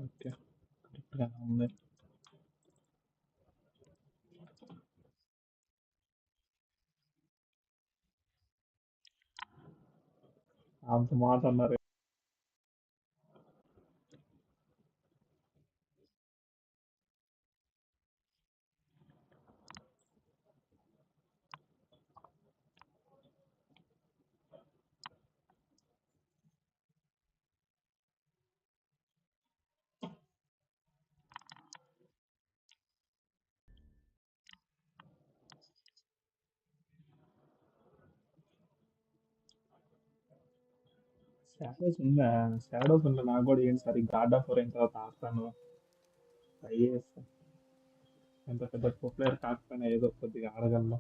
Okay. కరెక్ట్‌గానే ఉంది. అంత మాట అన్నారు. షాడోస్ ఉందా? షాడోస్ ఉంటే నాకు కూడా ఏంటి సార్ ఈ గాడ్ ఆఫ్ వార్ అయిన తర్వాత ఆడతాను. ట్రై చేస్తా. ఎంత పెద్ద ప్రో ప్లేయర్ కాకపోయినా ఏదో కొద్దిగా ఆడగలను.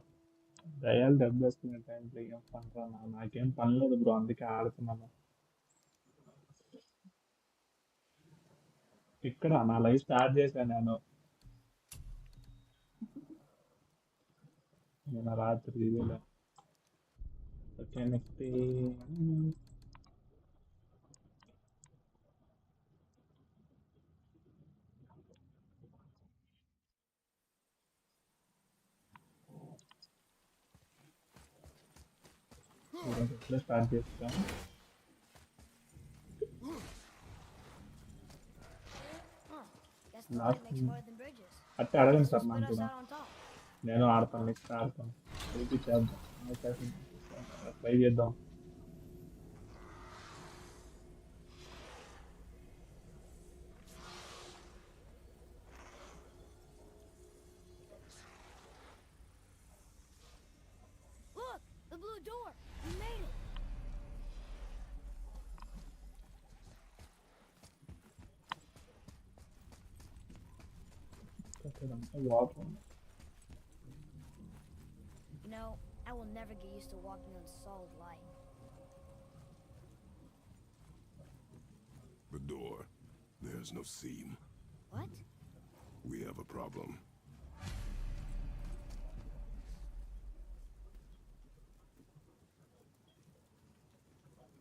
దయాలు దెబ్బేసుకునే టైంలో ఏం పని రా నాకేం పని లేదు బ్రో, అందుకే ఆడుతున్నాను. ఇక్కడ నా లైఫ్ స్టార్ట్ చేశాను నేను రాత్రి ఇదేలే. ఓకే నెక్స్ట్ ఇప్పుడే స్టార్ట్ చేస్తాను. Guess the light last makes more than bridges. అట్టే అడగండి Guess సార్ we'll నాకు split us కూడా. out on top. నేను ఆడతాను, నెక్స్ట్ ఆడతాను. ఇది చేద్దాం, ట్రై చేద్దాం. Look, the blue door. We made it. Water ఉంది. You know, I will never get used to walking on solid light. The door. There's no seam. What? We have a problem.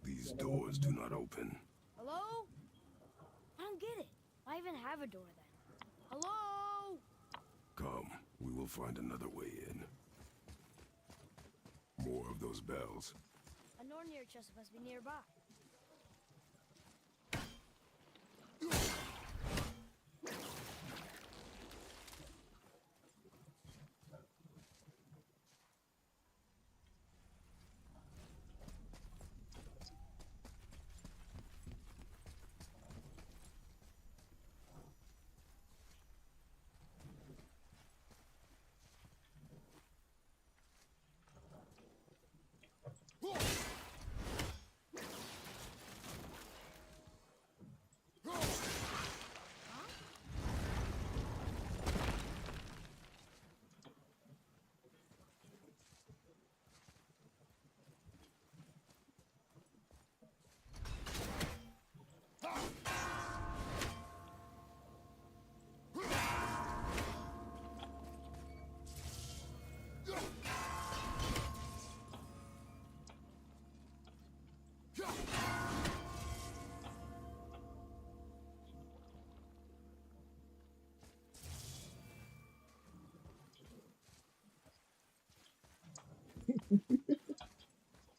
These doors do not open. Hello? I don't get it. Why even have a door then? Hello? Come, we will find another way in. More of those bells. A Nornir chest must be nearby.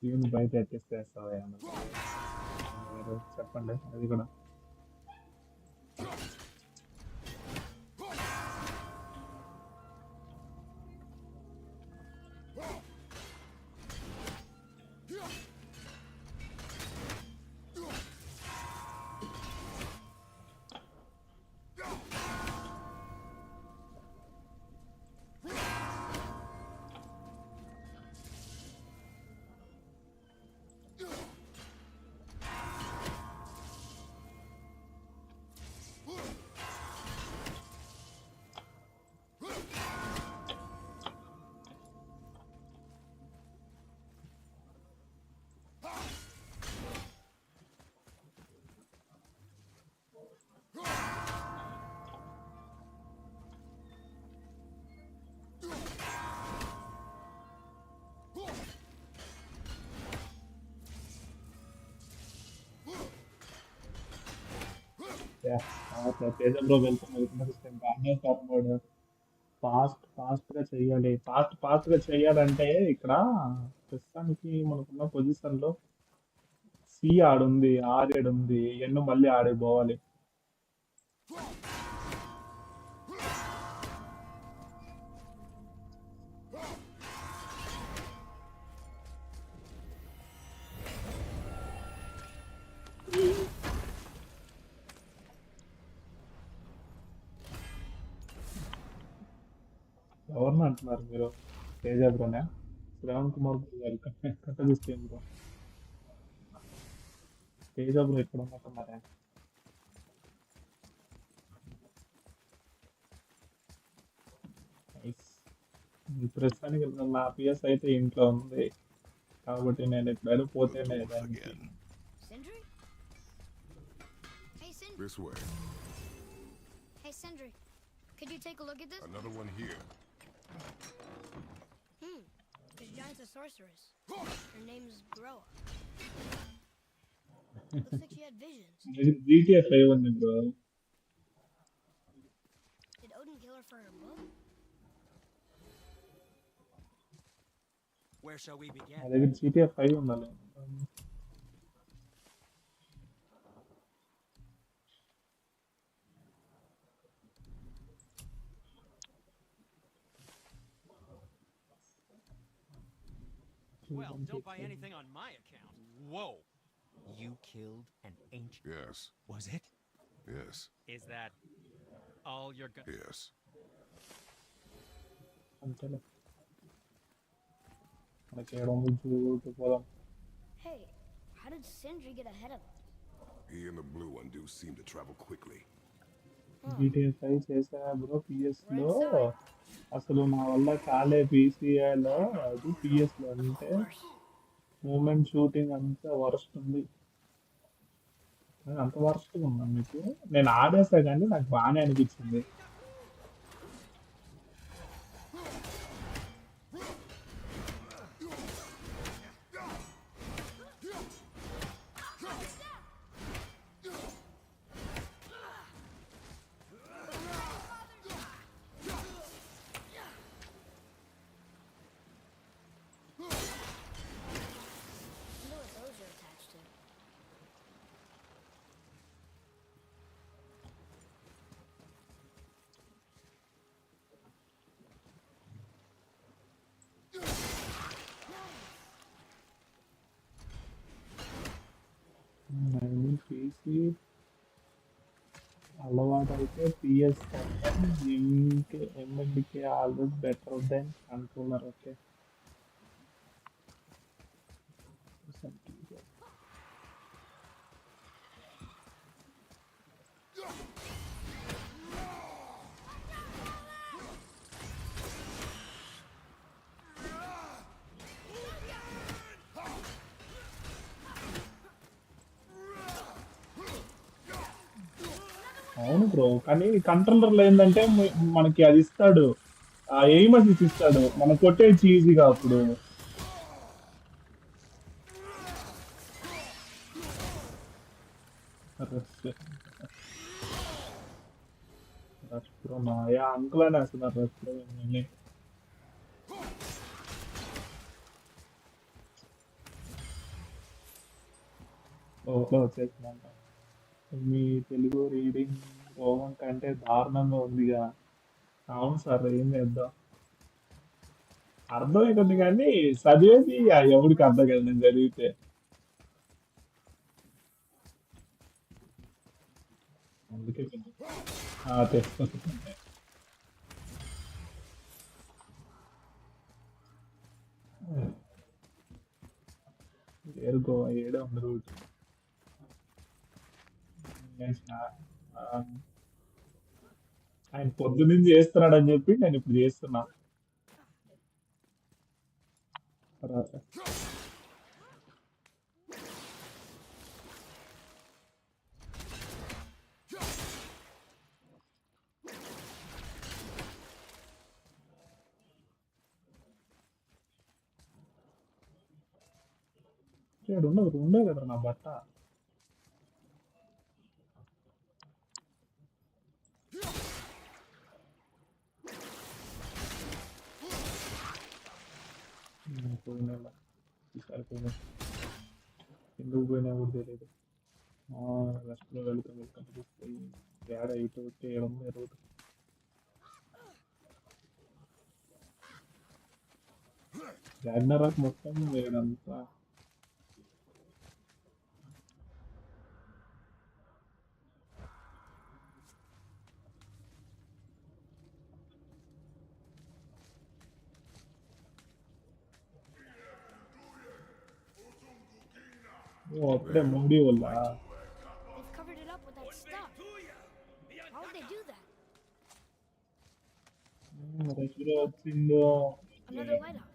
Even బయట ఎట్టేస్తావా చెప్పండి అది కూడా. Teja bro వెళ్తున్నా system బాగానే కాపాడు. Fast గా చెయ్యాలి. Fast గా చెయ్యాలంటే ఇక్కడ ప్రస్తుతానికి మనకున్న పొజిషన్ లో సి ఆడుంది, ఆరేడుంది, ఎన్ను మళ్ళీ ఆడే పోవాలి. ఎవరిని అంటున్నారు మీరు? తేజ బ్రోనే? Shravan Kumar bro welcome. కట్ట బ్రో. తేజ బ్రో ఎక్కడ ఉన్నట్టున్నారా? Nice. ప్రస్తుతానికి నా పిఎస్ అయితే ఇంట్లో ఉంది కాబట్టి నేను ఎప్పుడైనా పోతేనే Once దానికి. again. Sindri? Hey, Sindri. This way. Hey, Sindri. Could you take a look at this? Another one here. This giant's a sorceress. Her name's Groa. Looks like she had visions. GTA 5 ఉంది bro. Did Odin kill her for her book? Where shall we నా begin? దగ్గర GTA 5 ఉండాలి. Well, don't buy anything on my account. Whoa! You killed an ancient. Yes. Was it? Yes. Is that all you're gonna? Yes. అంతేలే. మనకి 700 పోదాం. Hey, how did Sindri get ahead of us? He and the blue one do seem to travel quickly. GTA 5 చేసా bro PS We're లో. inside. అసలు నా వల్ల కాలే PCIలో. అది PS లో Of అంటే course. మూమెంట్ షూటింగ్ అంతా వరస్ట్ ఉంది. అంత వరస్ట్ ఉందా మీకు? నేను ఆడేసా కానీ నాకు బాగానే అనిపించింది. Wonder what those are attached to. PC అలవాటు అయితే PS MMDK always better than controller. Okay. అవును బ్రో, కానీ కంట్రోలర్లో ఏంటంటే మనకి అది ఇస్తాడు, ఆ ఎయిమ్ అసిస్ట్ ఇస్తాడు, మనం కొట్టేసి ఈజీగా అప్పుడు. రష్ బ్రో నా యా అంకుల్ అని వేస్తున్నారు రష్ బ్రో. ఓహో వచ్చేసిందంట. మీ తెలుగు రీడింగ్ రోగం కంటే దారుణంగా ఉందిగా. అవును సార్, ఏం చేద్దాం. అర్థమవుతుంది కానీ చదివేది ఎవరికి అర్థం కదా నేను చదివితే. అందుకే తెస్తుంది. ఏరుకో ఏడే ఉంది రూట్. ఆయన పొద్దు నుంచి చేస్తున్నాడని చెప్పి నేను ఇప్పుడు చేస్తున్నా. తర్వాత ఉండదు కదా నా బట్ట. ఎందుకు పోయినా కూడా తెలియదు. రెస్ట్లో వెళ్తాం వెళ్తాం తీసుకెళ్ళి ఏడ ఇటు చేయడం జరుగుతుంది. రాగ్నరాక్ మొత్తం వేడంతా అప్పుడే మూడీ వల్ల They've covered it up with that stuff. How would they do that? రెస్ట్లో వచ్చిందో Another light off.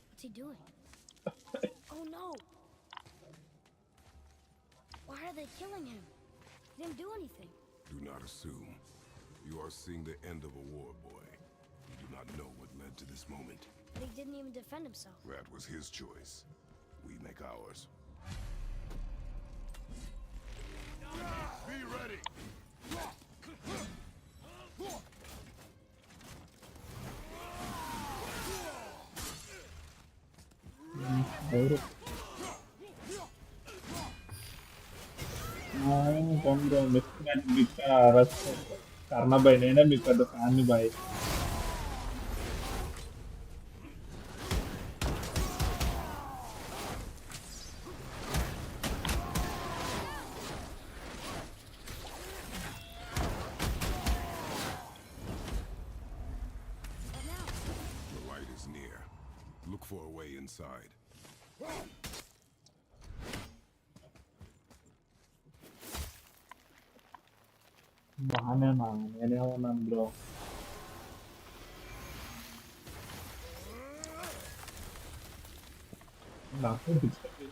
What's he doing? Oh no! Why are they killing him? He didn't do anything. Do not assume. You are seeing the end of a war, boy. You do not know what led to this moment. But he didn't even defend himself. That was his choice. We make ours. Be ready! ఎవరు కొందరు మిస్కినట్టు బిక్క రస్ కర్ణబాయ్ నేనే మీకు పెద్ద ఫ్యాన్ని బాయ్. The light is near. Look for a way inside. బాగానేనా నేనేమన్నాను bro. నాకు పిచ్చి.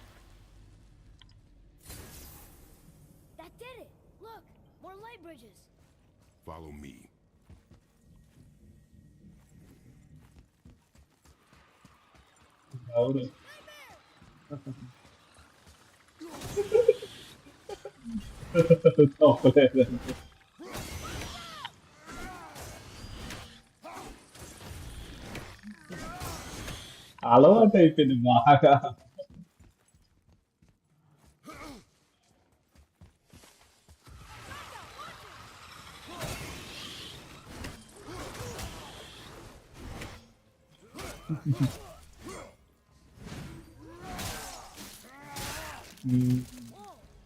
That did it! Look! More light bridges! Follow me. ఎవరు తప్పలేదండి. అలవాటు అయిపోయింది బాగా.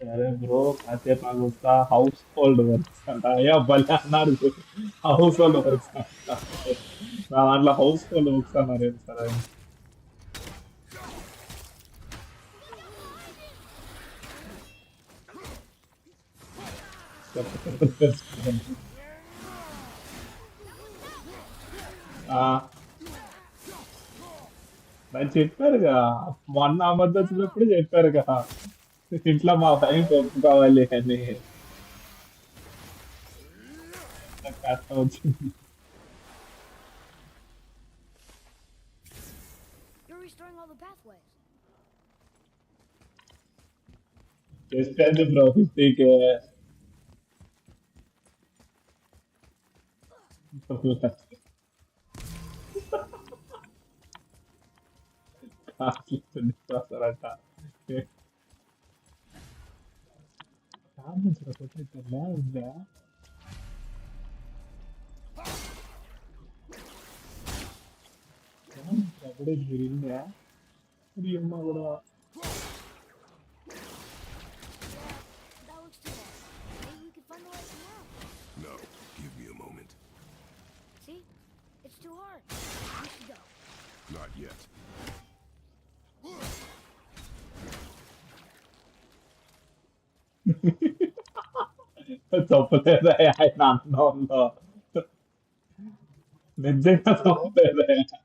సరే బ్రో కాసేపు ఆగుతా. హౌస్ హోల్డ్ వర్క్స్ అంట. అయ్యా భలే అన్నారు. హౌస్ హోల్డ్ వర్క్స్ అంట. నా దాంట్లో హౌస్ హోల్డ్ వర్క్స్ అన్నారు ఏం సరే. నాకు చెప్పారుగా మొన్న ఆ మధ్య వచ్చినప్పుడు చెప్పారుగా ఇంట్లో మా టైం ఒప్పుకోవాలి అని. నాకు కష్టం వచ్చింది. You're restoring all the pathways. చెప్పేది బ్రో 50K. వస్తారంట. ఉందా అప్పుడే తిరిగిందా ఇది అమ్మ కూడా. That looks too hard. Maybe we can find the light tomorrow. No, give me a moment. See? It's too hard. We should go. Not yet. తప్పలేదా ఆయన అన్నంలో. నిజంగా తప్పలేదా.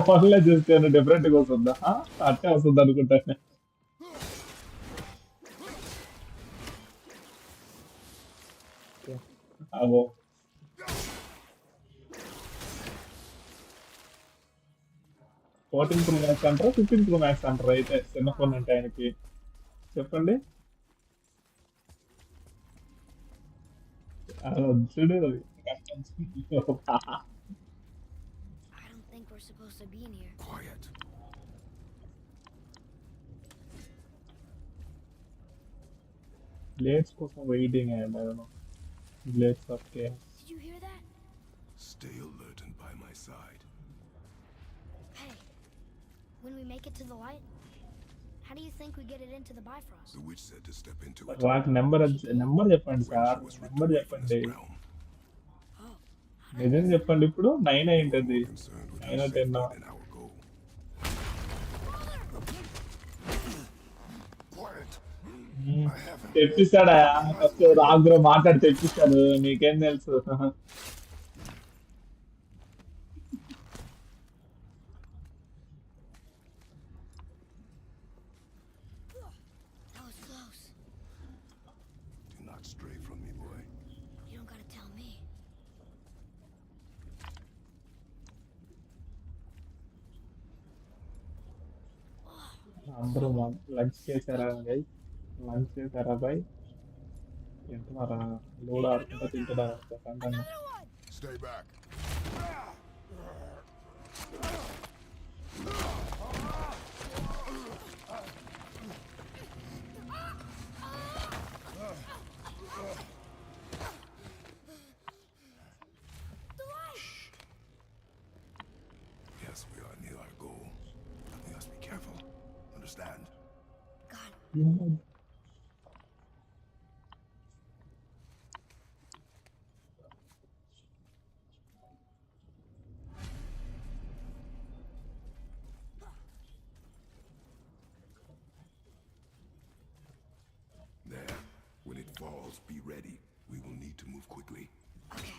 ఫోన్లో చూస్తే డిఫరెంట్ గా వస్తుందా అట్టే వస్తుంది అనుకుంటాను. అవో 14 Pro Max అంటారా 15 Pro Max అంటారా అయితే చిన్న ఫోన్ అంటే ఆయనకి చెప్పండి. చూడు I don't think we're supposed to be in here. Quiet. Blades కోసం waiting and I don't know. Blades of chaos. Did you hear that? Stay alert and by my side. Hey, when we make it to the light, how do you think we get it into the Bifrost? The witch said to step into it నాకు number చెప్పండి when sir, she was ripped number away from చెప్పండి. this realm. Oh, నిజం చెప్పండి, ఇప్పుడు 9 You were అయింటది, more concerned with 9 her 10. safety than our goal. Quiet. I haven't. తెప్పిస్తాడా first రాగ్రో మాట్లాడి తెప్పిస్తాడు, నీకేం తెలుసు. that was close. Do not stray from me, boy. You don't gotta tell me. అందరూ లంచ్ చేశారా గైస్? లంచ్ చేశారా bye? తింటున్నారా? లోడ్ ఆడుకుంటా తింటున్నారా ప్రశాంతంగా? Another one! Stay back. The light! Yes, we are near our goal. We must be careful. Understand? Got it. Yeah. There. When it falls, be ready. We will need to move quickly. Okay.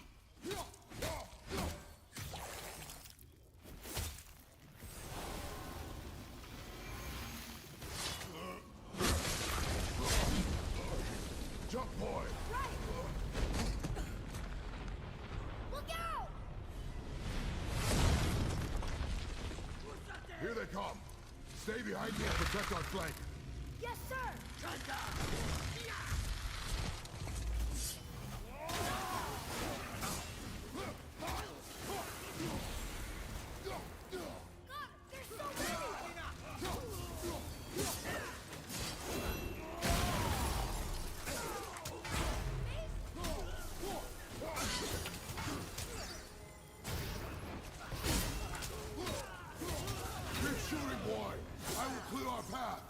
Jump, boy! Look out! Here they come. Stay behind me and protect our flank. Yes, sir! God, there's so many! Keep shooting, boy! I will clear our path.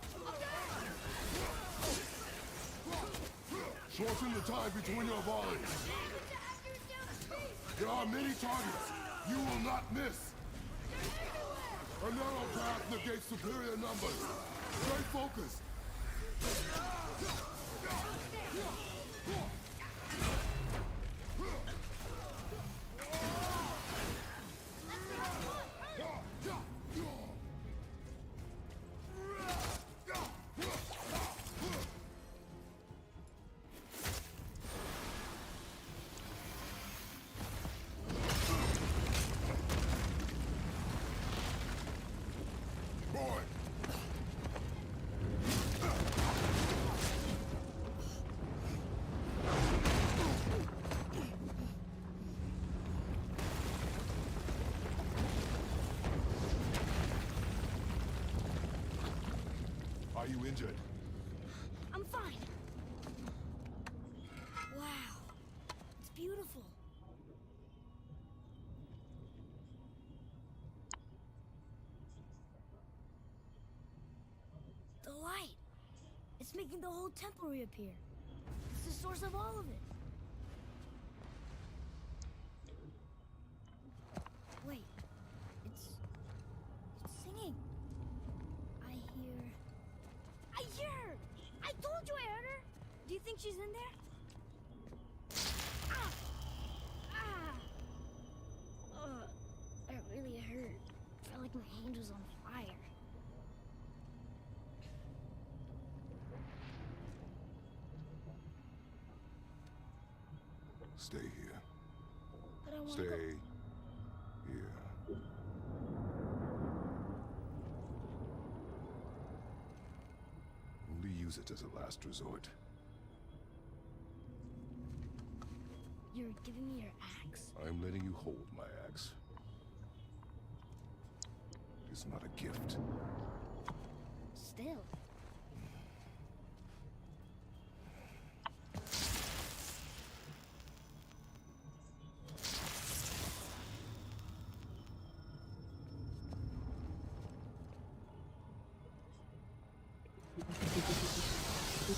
Shorten the time between your volleys. There are many targets. You will not miss. A narrow path negates superior numbers. Stay focused. Boy, are you injured? I'm fine. Wow. It's beautiful. The light. It's making the whole temple reappear. It's the source of all of it. Wait. It's singing. I hear her. I told you I heard her. Do you think she's in there? Ah! Ah! That really hurt. Felt like my hand was on fire. Stay here. But I want to Stay go. here. Only use it as a last resort. You're giving me your axe? I'm letting you hold my axe. It is not a gift. Still. What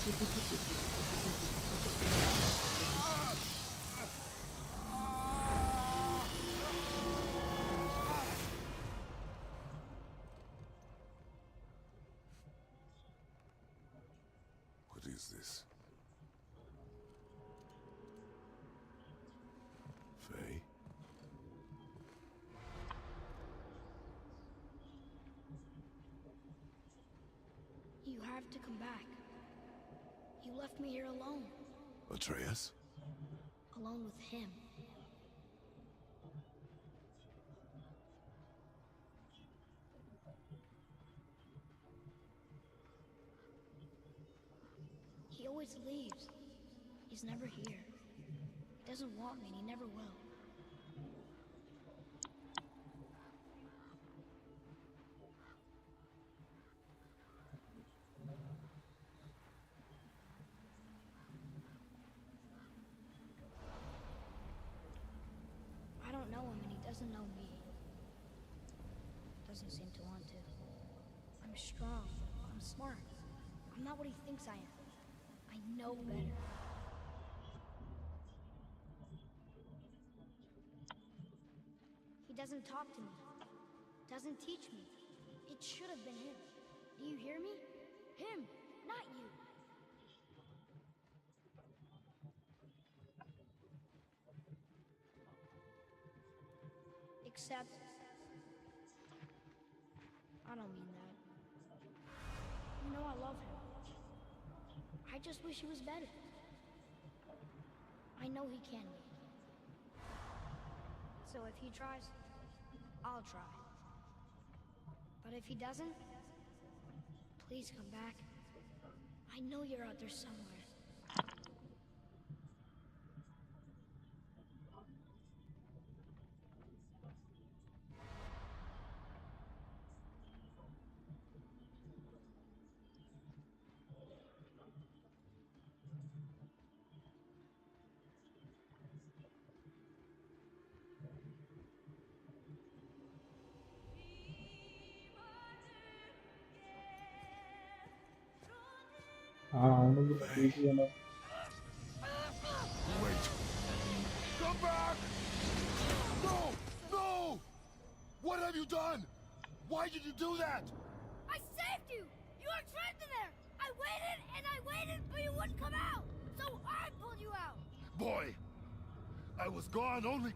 is this? Faye? You have to come back. You left me here alone. Atreus? Alone with him. He always leaves. He's never here. He doesn't want me and he never will. I don't know him and he doesn't know me. Doesn't seem to want to. I'm strong. I'm smart. I'm not what he thinks I am. I know better. He doesn't talk to me. Doesn't teach me. It should have been him. Do you hear me? Him, not you. Except, I don't mean that. You know I love him. I just wish he was better. I know he can be. So if he tries, I'll try. But if he doesn't, please come back. I know you're out there somewhere. అవును bro ఈజీగానే. Wait! Come back! No! No! What have you done? Why did you do that? I saved you! You were trapped in there! I waited, but you wouldn't come out! So I pulled you out! Boy! I was gone only...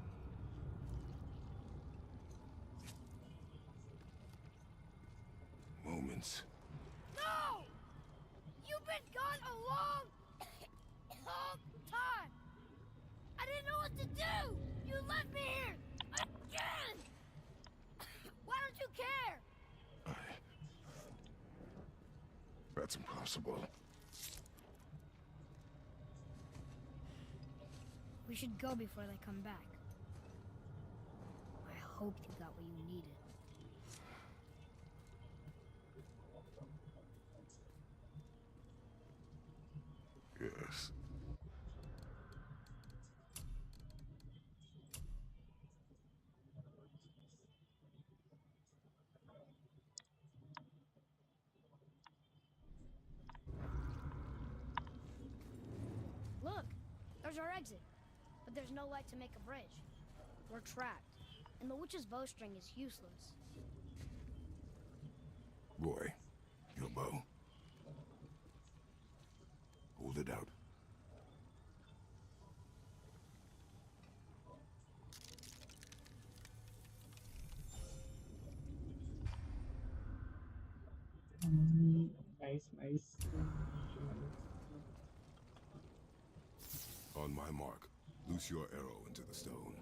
moments. No! You've been gone a long, long time! I didn't know what to do! You left me here! Again! Why don't you care? That's impossible. We should go before they come back. I hope you got what you needed. Yes. Look! There's our exit. But there's no light to make a bridge. We're trapped. And the witch's bowstring is useless. Boy, your bow. Hold it out. Nice nice. On my mark, loose your arrow into the stone.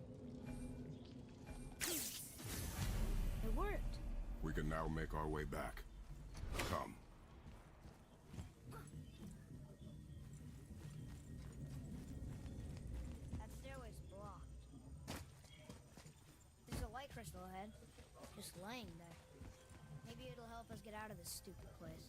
It worked. We can now make our way back. Come. That stairway's blocked. There's a light crystal ahead, just laying there. Maybe it'll help us get out of this stupid place.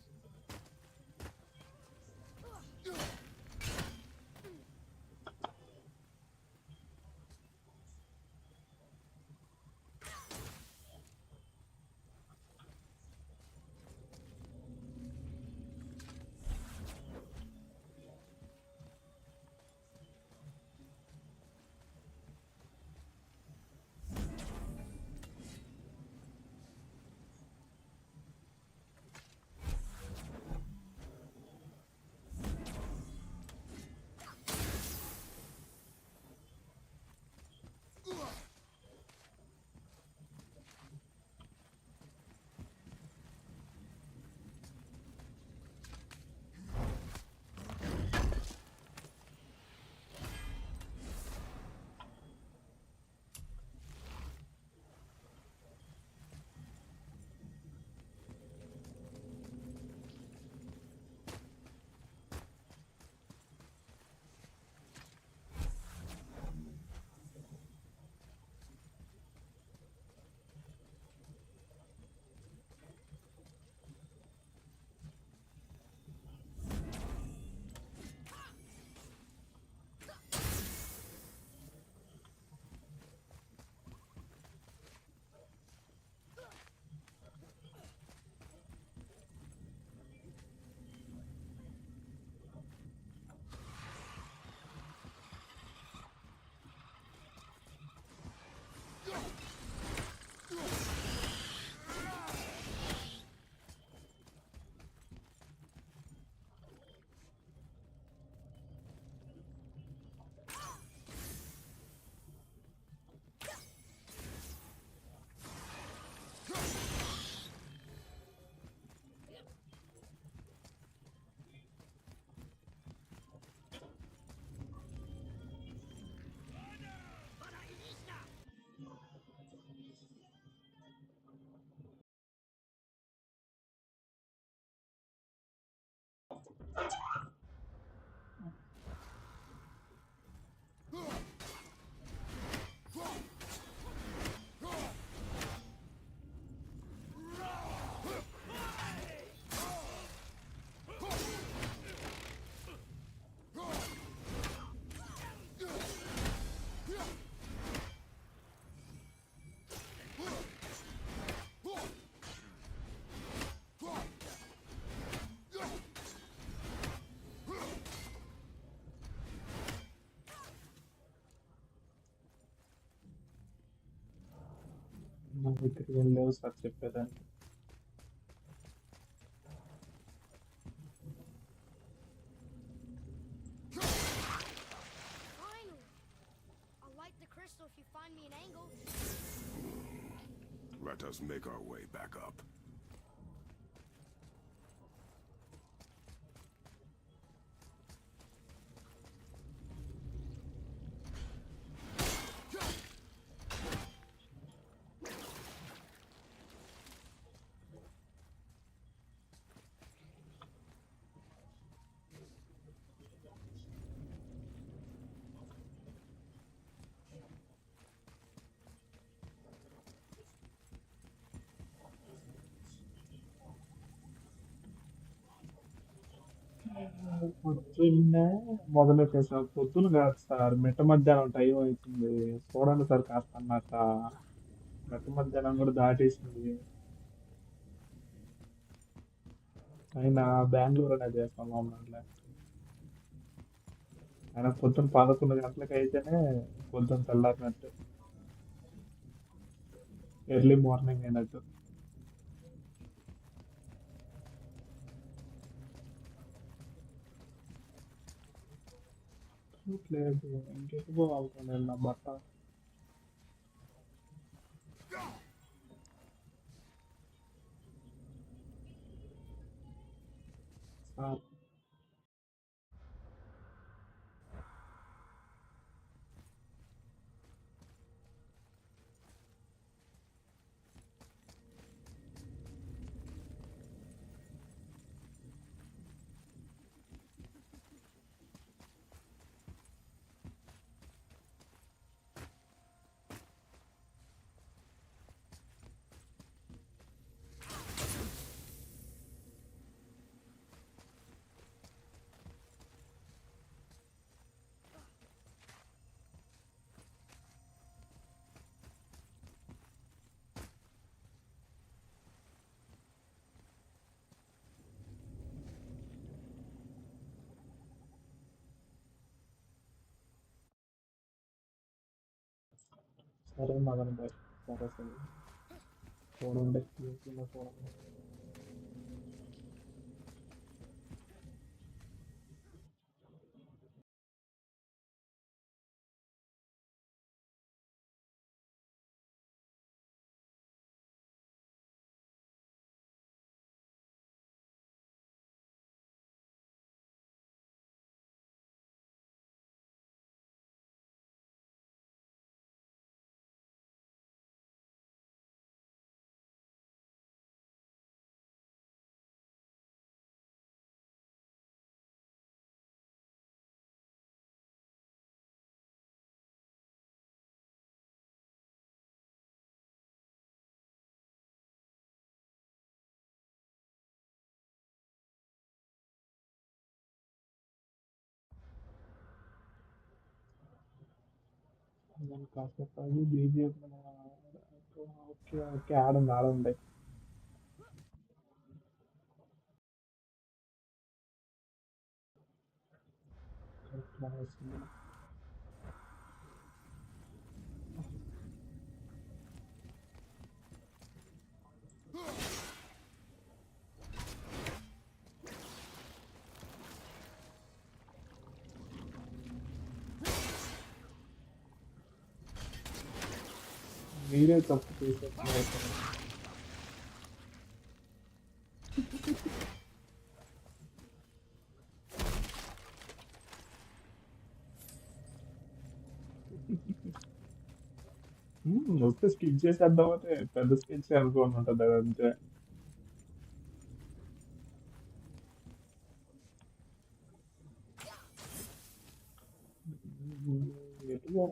నా దగ్గర ఏం లేవు sir చెప్పేదానికి. Finally! I'll light the crystal if you find me an angle. Let us make our way back up. పొద్దున్నే మొదలెట్టేసారు. పొద్దున కాదు sir, మిట్ట మధ్యాహ్నం టైం అవుతుంది. చూడండి సార్ కాస్త అన్నాక. మిట్ట మధ్యాహ్నం కూడా దాటేసింది. అయినా బెంగళూరు అనేది చేస్తాం ఉన్నాడులే. ఆయన పొద్దున్న 11 గంటలకు అయితేనే పొద్దున్న తెల్లారినట్టు, ఎర్లీ మార్నింగ్ అయినట్టు. లేదు, ఇంకెటు పోవాలి నా బట్ట. సార్ సరే మదన్ భాయ్, సరే సరే చూడండి, చూడండి. నేను కాసేపు ఆగి బీజిఎం ఓకే ఓకే ఆడండి ఆడండి. కరెక్ట్ బాగా వస్తుంది. మీరే తప్పు చేసేస్తున్నారు. వస్తే స్కిప్ చేసేద్దామంటే పెద్ద స్కెచ్ అనుకోని ఉంటుంది అది అంతే. అయ్యో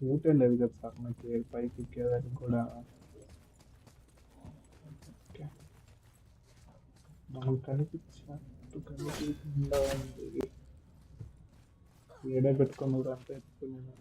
రూట్ లేదు కదా సార్ నాకు పైకి ఎక్కేదానికి కూడా. ఓకే, మనం కనిపించినట్టు కనిపించకుండా ఉంది. ఏడే పెట్టుకుని అంతా ఎత్తుకున్నాను.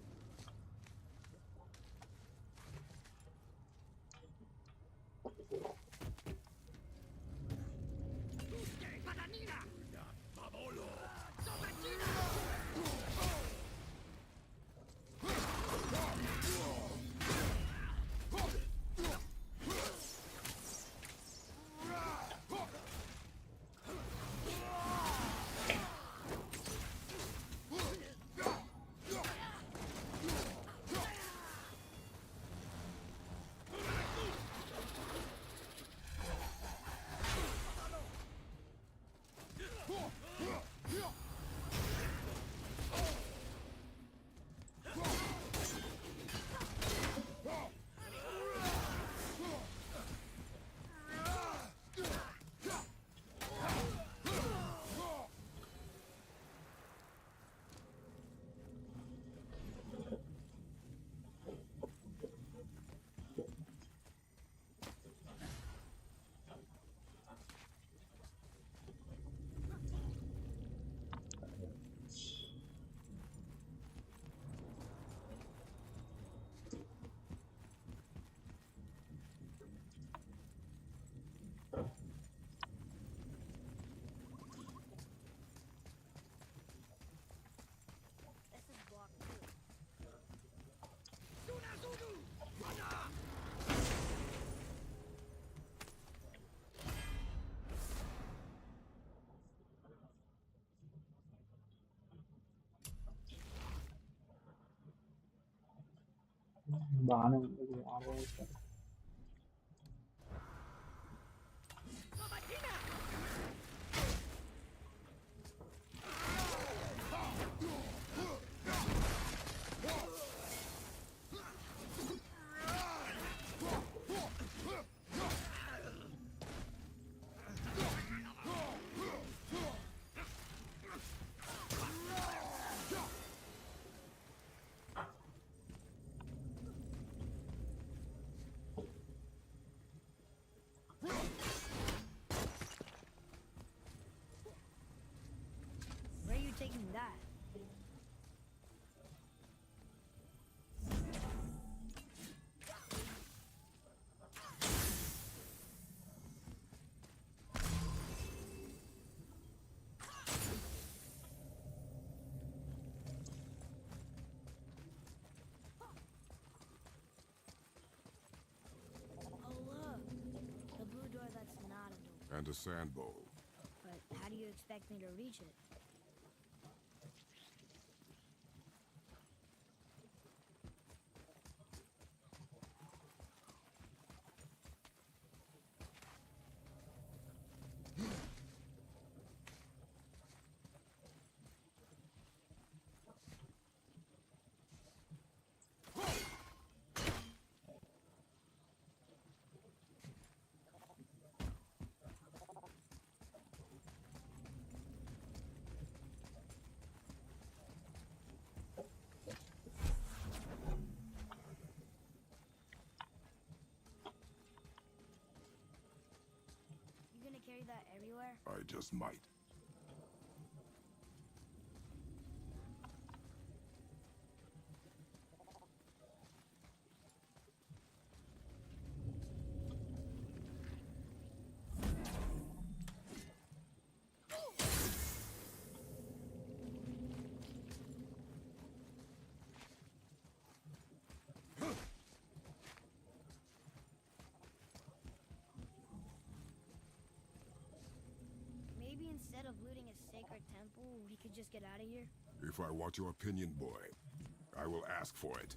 This is block 2. బాగానే ఉంది ఆలోచన. Where are you taking that? Oh look, the blue door that's not a door. And a sand bowl. But how do you expect me to reach it? You gonna carry that everywhere? I just might. Maybe instead of looting a sacred temple, we could just get out of here? If I want your opinion, boy, I will ask for it.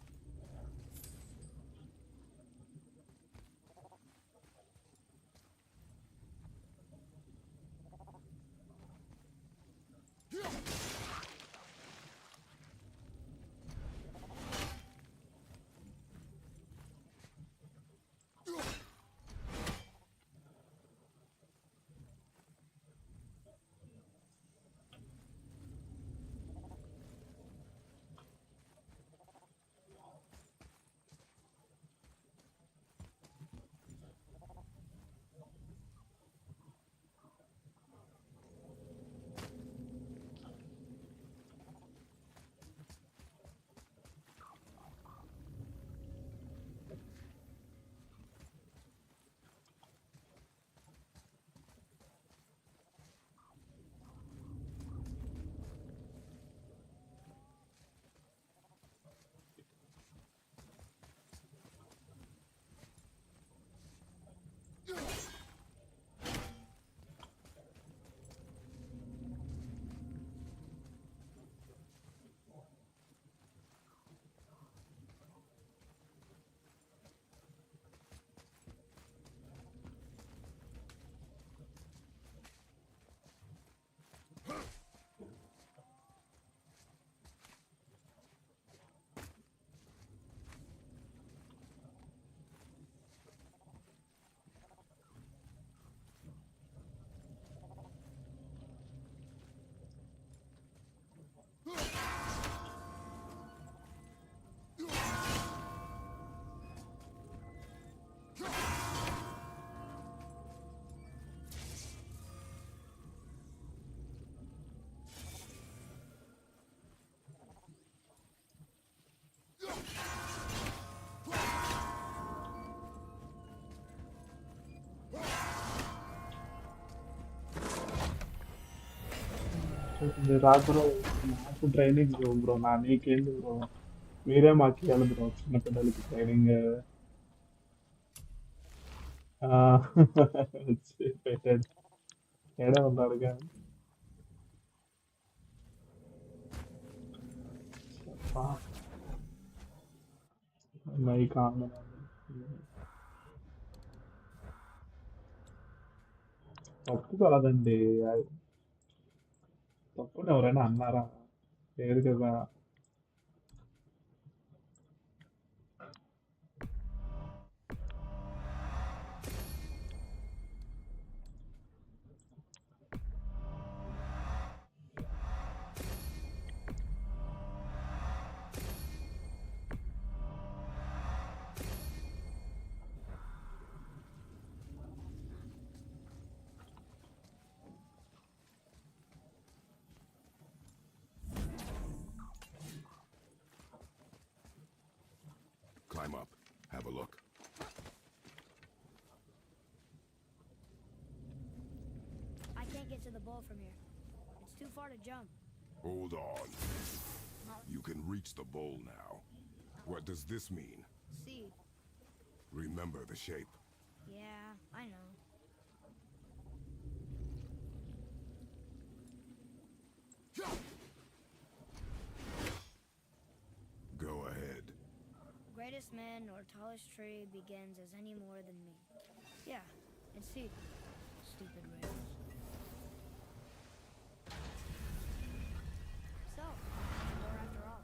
చూస్తుంది రా bro. నాకు training bro. నీకేంటి bro? మీరే మాకు ఇవ్వాలి bro, చిన్న పిల్లలకి training. పెట్టాడు. ఏడే ఉన్నాడుగా. చెప్పా మైక్ ఆన్. తప్పు కాదండి. తప్పుని ఎవరైనా అన్నారా? లేదు కదా. Climb up. Have a look. I can't get to the bowl from here. It's too far to jump. Hold on. You can reach the bowl now. What does this mean? See? Remember the shape. Yeah, I know. Go ahead. Greatest man or tallest tree begins as any more than me. Yeah, it's see. Stupid rails. So, door after all.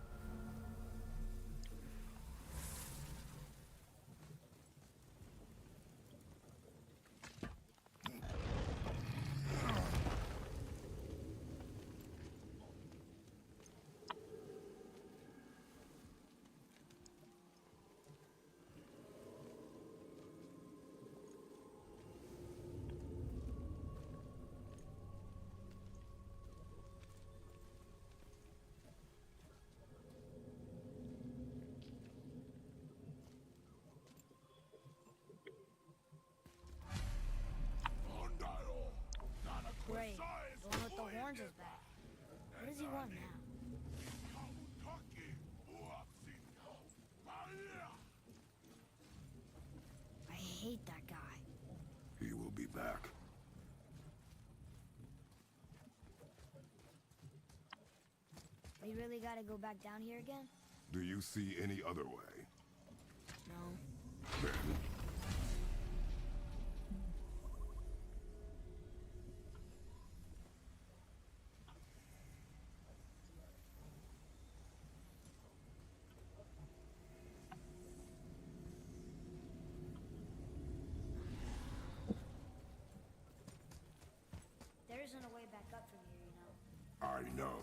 Great. The one with the horns is back. What does he want now? I hate that guy. He will be back. We really gotta go back down here again? Do you see any other way? No. Then There isn't a way back up from here, you know. I know.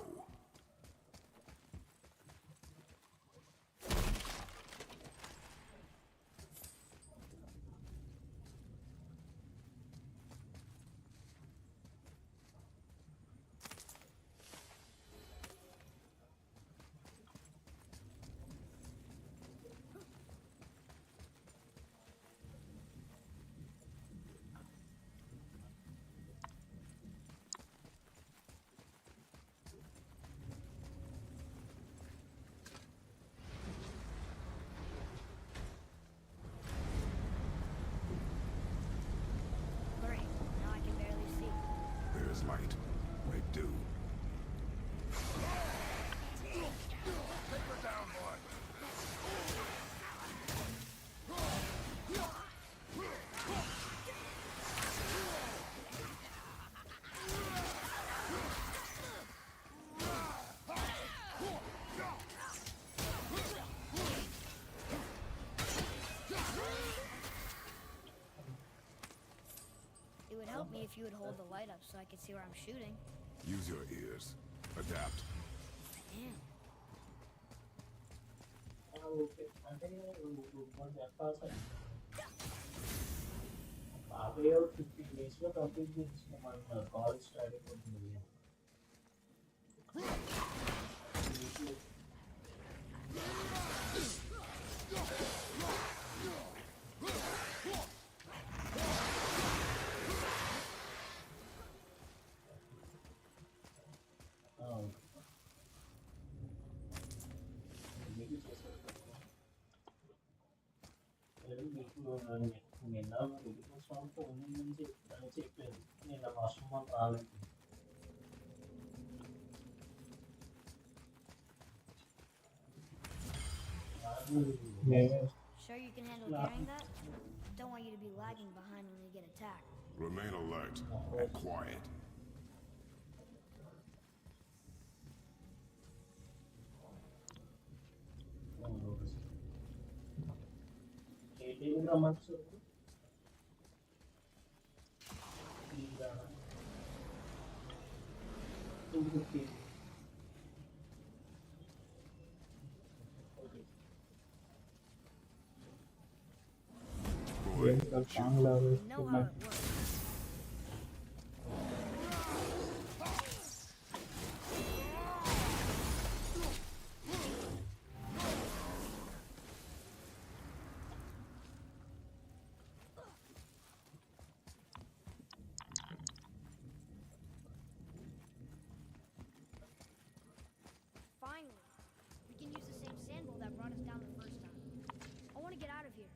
Great. Now I can barely see. There's light. Make do. Take her down, boy. It would help me if you would hold the light up so I could see where I'm shooting. Use your ears. Adapt. Damn. Okay అంటే చెప్పాల్సి 50 days లో complete చేసిన college start అయిపోతుంది. నిన్న release song ఉందని చెప్పారు. నిన్న వర్షం వల్ల రాలేదు. Sure you can handle carrying that? Don't want you to be lagging behind when we get attacked. Remain alert and quiet. రమ్మచ్చు. ఏం సార్ సాంగ్లు You know how వేస్తున్నాయి. it works. Finally, we can use the same sandbowl that brought us down the first time. I want to get out of here.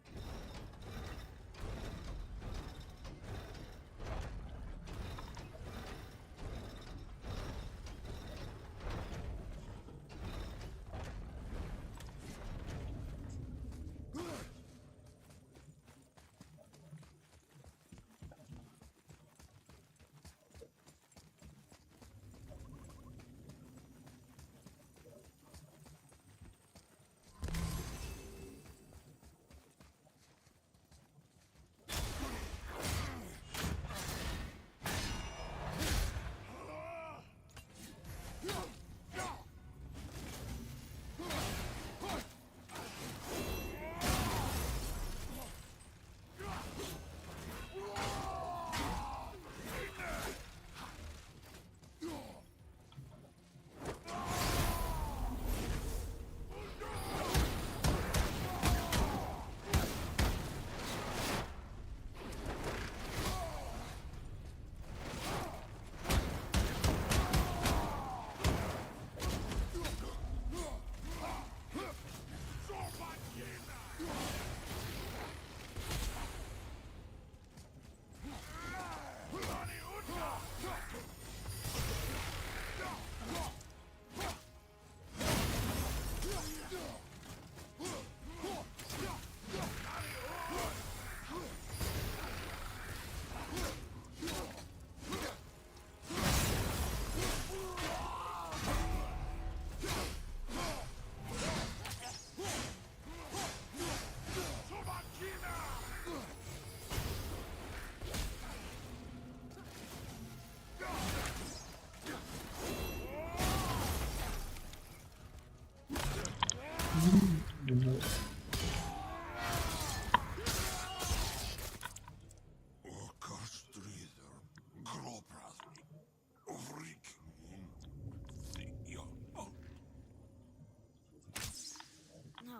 No,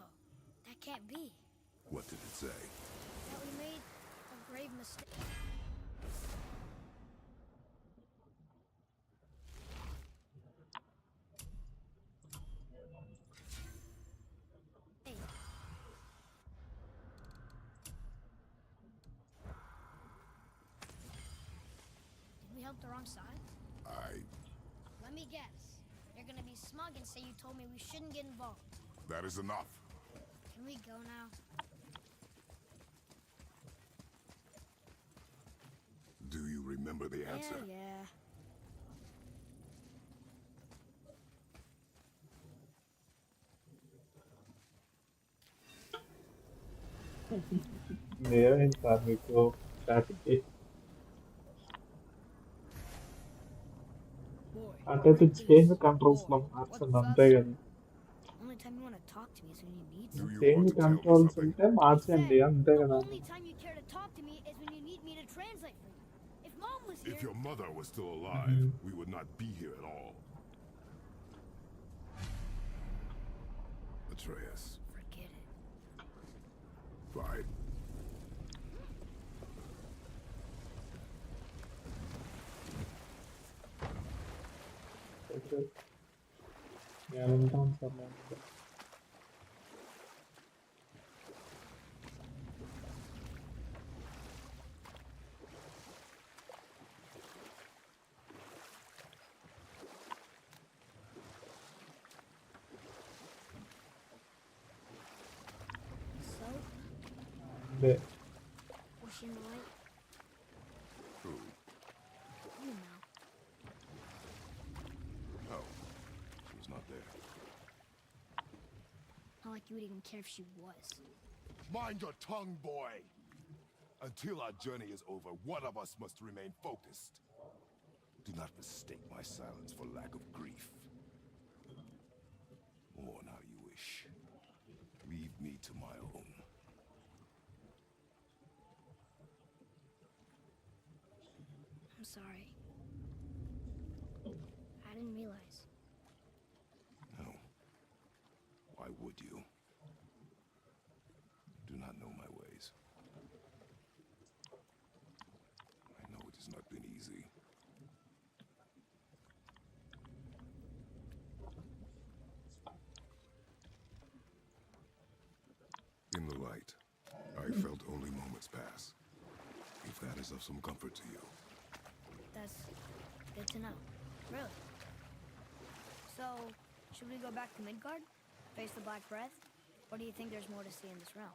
that can't be. What did it say? That we made a grave mistake. Hey. Did we help the wrong side? Let me guess. You're gonna be smug and say you told me we shouldn't get involved. That is enough. Can we go now? Do you remember the answer? Yeah. ఏమైంది sir మీకు static అంటే change controls లో మార్చండి అంతే కదా. Only time you want to talk to me is when you need Do something. you change want to tell me controls something? ఉంటే మార్చండి అంతే The కదా. only time you care to talk to me is when you need me to translate for you. If Mom was here, If your mother was still alive, we would not be here at all. Atreus. forget it. Fine. నేను ఉంటాను sir నేను. They, Was she in the light? Who? You know. No. She was not there. Not like you would even care if she was. Mind your tongue, boy! Until our journey is over, one of us must remain focused. Do not mistake my silence for lack of grief. Mourn how you wish. Leave me to my own. I'm sorry. I didn't realize. No. Why would you? Do not know my ways. I know it has not been easy. In the light, I felt only moments pass. If that is of some comfort to you. That's good to know. Really. So, should we go back to Midgard? Face the Black Breath? Or do you think there's more to see in this realm?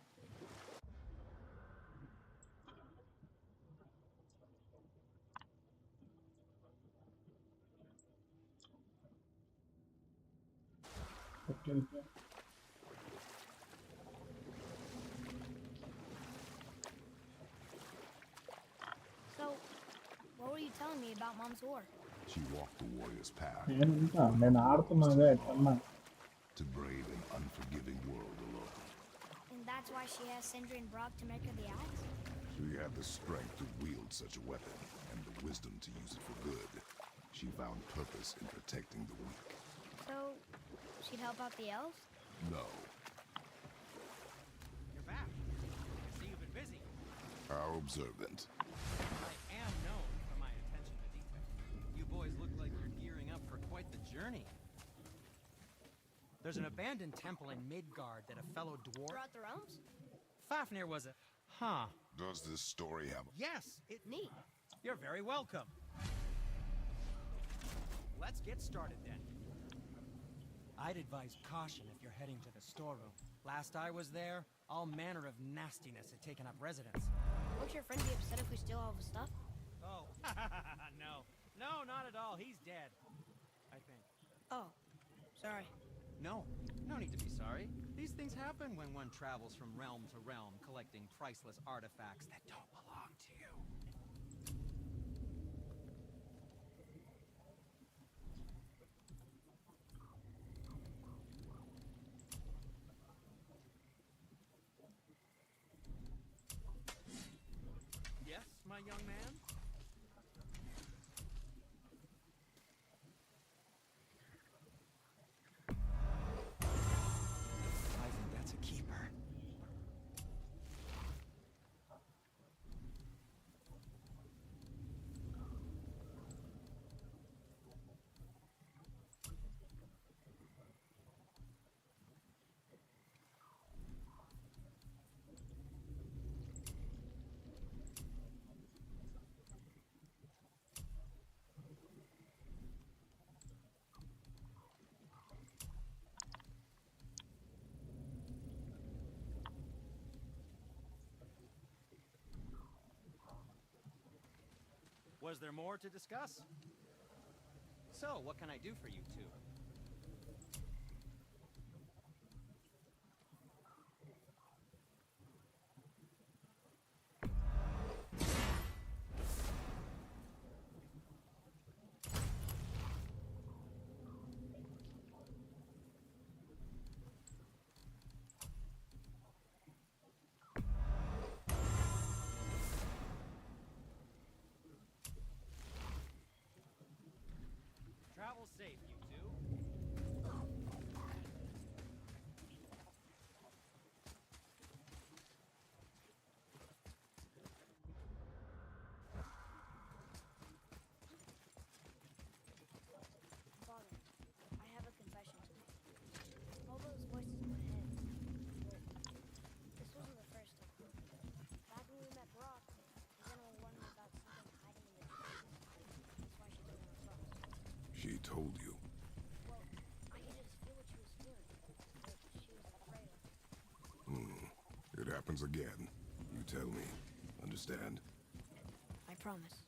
okay, okay. So, what were you telling me about Mom's war? She walked the warrior's path ఏంటా నేను ఆడుతున్నాగా ఎట్లన్నా to brave an unforgiving world alone. And that's why she asked Sindri and Brock to make her the axe? She had the strength to wield such a weapon and the wisdom to use it for good. She found purpose in protecting the weak. So, she'd help out the elves? No. You're back. I see you've been busy. How observant. I am known for my attention to detail. You boys look like you're gearing up for quite the journey. There's an abandoned temple in Midgard that a fellow dwarf... Throughout the realms? Fafnir was a... Huh. Does this story have... Yes, it... Neat. You're very welcome. Let's get started then. I'd advise caution if you're heading to the storeroom. Last I was there, all manner of nastiness had taken up residence. Won't your friend be upset if we steal all of his stuff? Oh, no. No, not at all. He's dead. I think. Oh, sorry. No, no need to be sorry. These things happen when one travels from realm to realm, collecting priceless artifacts that don't belong to you. Yes, my young man? I think that's a keeper. Was there more to discuss? So, what can I do for you two? Travel safe, you two. Father, I have a confession to make. All those voices in my head. This wasn't the first time. Back when we met Brock, General warned me about something hiding in the trees. That's why she told me across. She told you. Well, I could just feel what she was feeling. Like she was afraid of me. It happens again. You tell me. Understand? I promise.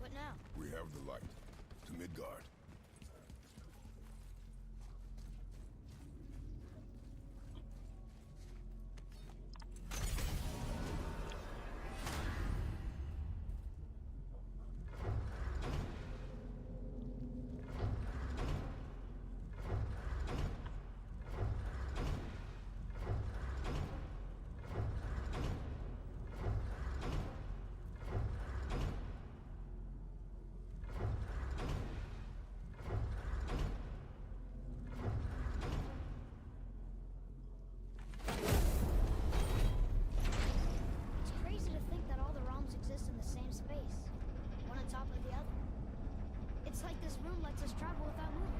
What now? We have the light. To Midgard. It's crazy to think that all the realms exist in the same space, one on top of the other. It's like this room lets us travel without moving.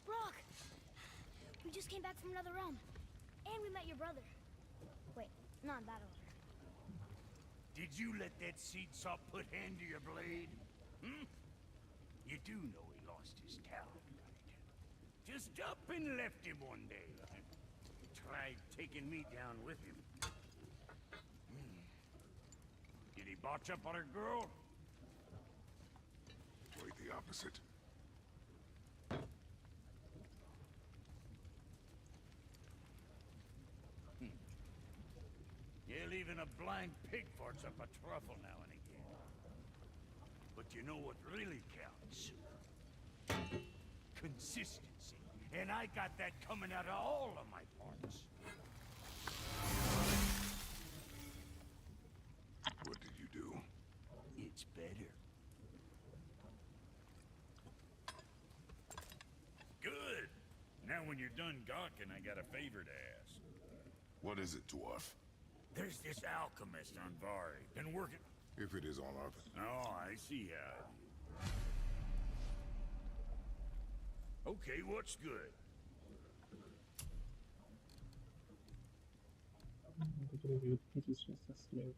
Rock! We just came back from another realm. And we met your brother. Wait, not in battle order. Did you let that seed sop put hand to your blade? Hmm? You do know he lost his talent, right? Just up and left him one day. Tried taking me down with him. Did he botch up on her girl? Quite the opposite. Yeah, even a blind pig farts up a truffle now and again. But you know what really counts? Consistency. And I got that coming out of all of my parts. What did you do? It's better. Good. Now when you're done gawking, I got a favor to ask. What is it, dwarf? There's this alchemist on Vari. Been working... If it is on our... Oh, I see how. Okay, what's good? It is just a slave.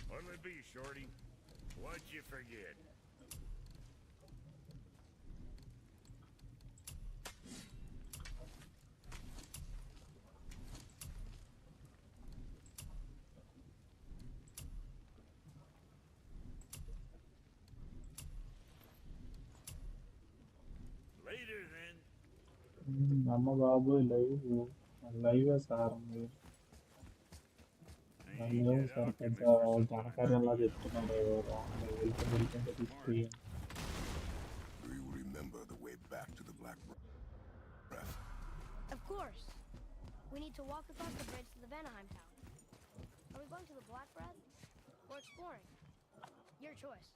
What'll it be, Shorty? What'd you forget? Later, then. అమ్మ బాబు live sir మీరు I నన్ను ain't that sir పెద్ద alchemist or something. ఘనకార్యంలా చెప్తున్నారు వెళ్తుంటే తీసుకుని Do you remember the way back to the Black Breath? Of course. We need to walk across the bridge to the Vanaheim Tower. Are we going to the Black Breath or exploring? Your choice.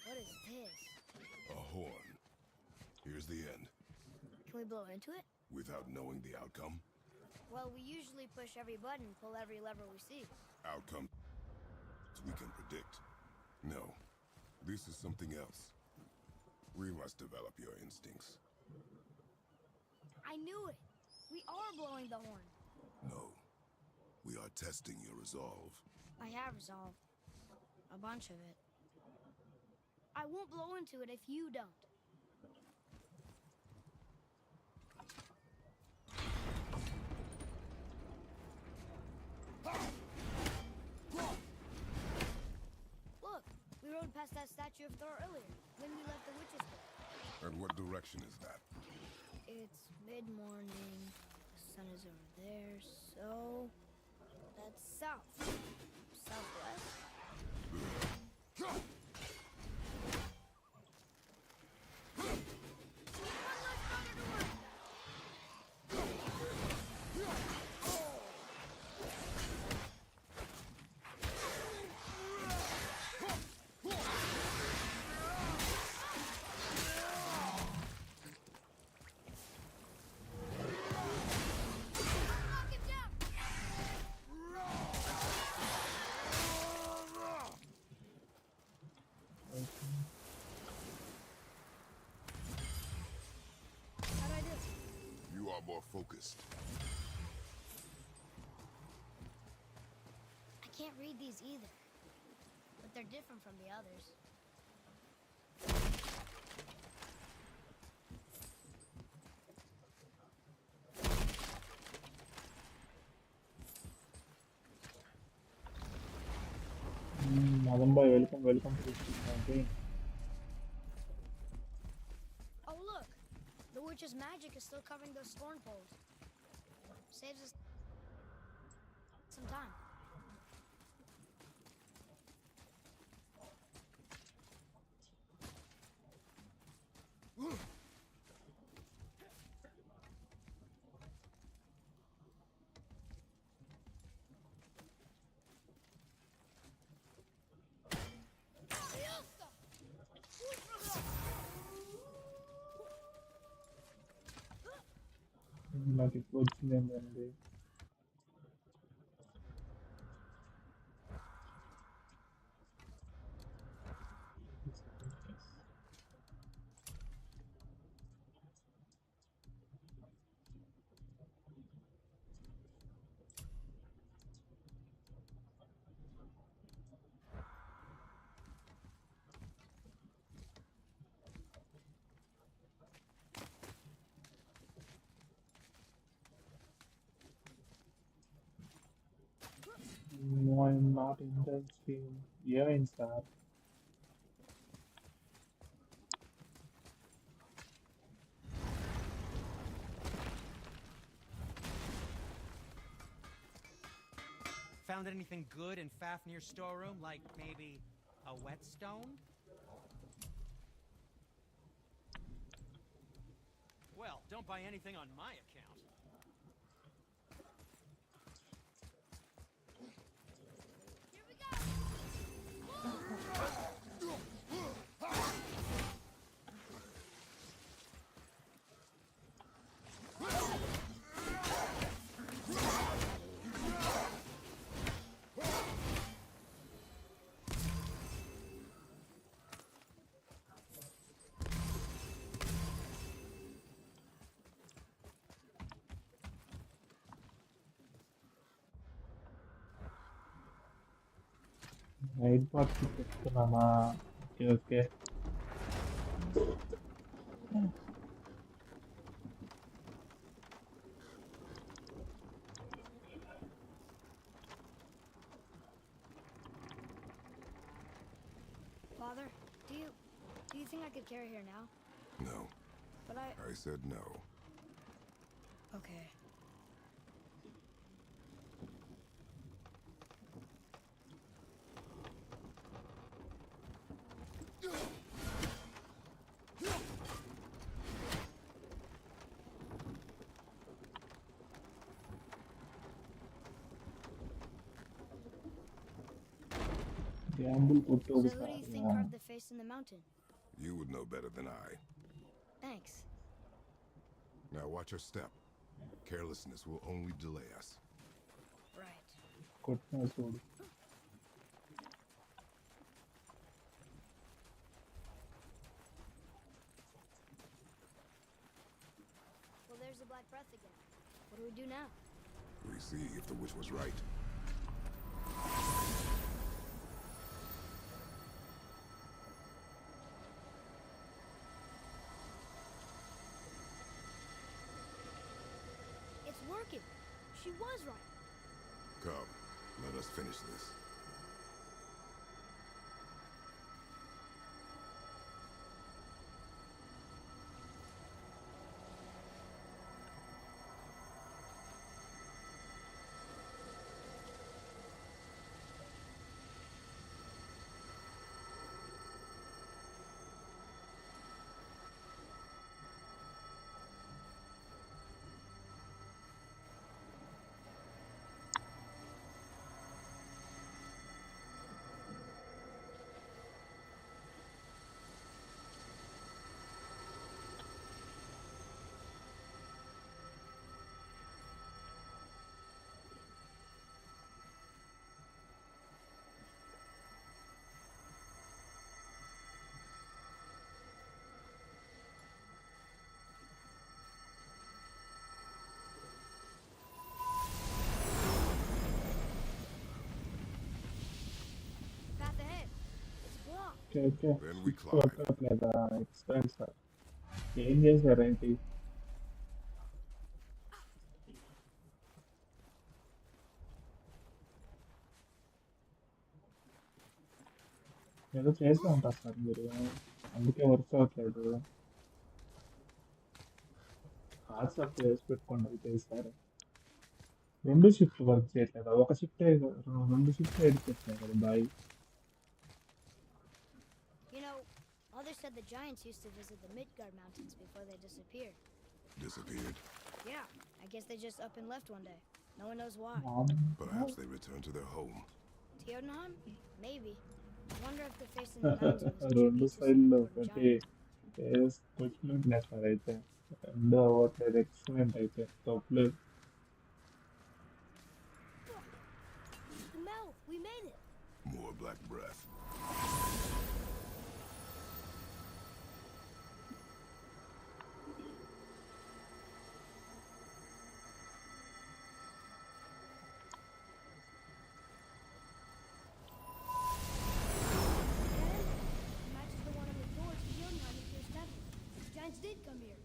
What is this? A horn. Here's the end. Can we blow into it? Without knowing the outcome? Well, we usually push every button, pull every lever we see. Outcome we can predict. No. This is something else. We must develop your instincts. I knew it. We are blowing the horn. No. We are testing your resolve. I have resolve. A bunch of it. I won't blow into it if you don't. Look, we rode past that statue of Thor earlier, when we left the witch's hut. And what direction is that? It's mid-morning, the sun is over there, so that's south. Southwest? More focused. I can't read these either, but they're different from the others. Madam boy, welcome to this campaign. Oh look, the witch's magic is still covering those thorn poles. Saves us some time. నాకు ఇప్పుడు వచ్చింది ఏంటండి No, I'm not interested. ఏమైంది sir Found anything good in Fafnir's storeroom, like maybe a whetstone? Well, don't buy anything on my account. Here we go! Night part చెప్తున్నామా okay okay Father, do you think I could carry her now? No. But I said no. Okay. Gamble కొట్టి So who do ఒకసారి you think carved the face in the mountain? You would know better than I. Thanks. Now watch your step. Carelessness will only delay us. Right. కొట్టిన చూడు the Black Breath again. What do we do now? We see if the witch was right. It's working. She was right. Come, let us finish this. Path ahead. It's blocked. Okay okay Then we six climb. వర్కట్లేదా expense ఏం చేశారేంటి ఏదో చేస్తూ ఉంటారు sir మీరు అందుకే work అవ్వట్లేదు WhatsApp చేసి పెట్టుకోండి అయితే సార్ రెండు షిఫ్ట్ వర్క్ చేయట్లేదా ఒక షిఫ్ట్ రెండు షిఫ్ట్ ఎడిచేస్తున్నాయి కదా bye You know, Mother said the giants used to visit the Midgard Mountains before they disappeared. Disappeared. Yeah, I guess they just up and left one day. No one knows why. Perhaps they returned to their home. Jotunheim? Maybe. I wonder if they're facing the mountains as a రెండు tribute to some సైడ్లో important ఒకటి giant. వచ్చినట్టు sir అయితే రెండు అవ్వట్లేదు excellent అయితే తప్పలేదు The mouth! We made it! More black breath. It matches the one on the door to Jotunheim if you're stepping. The giants did come here.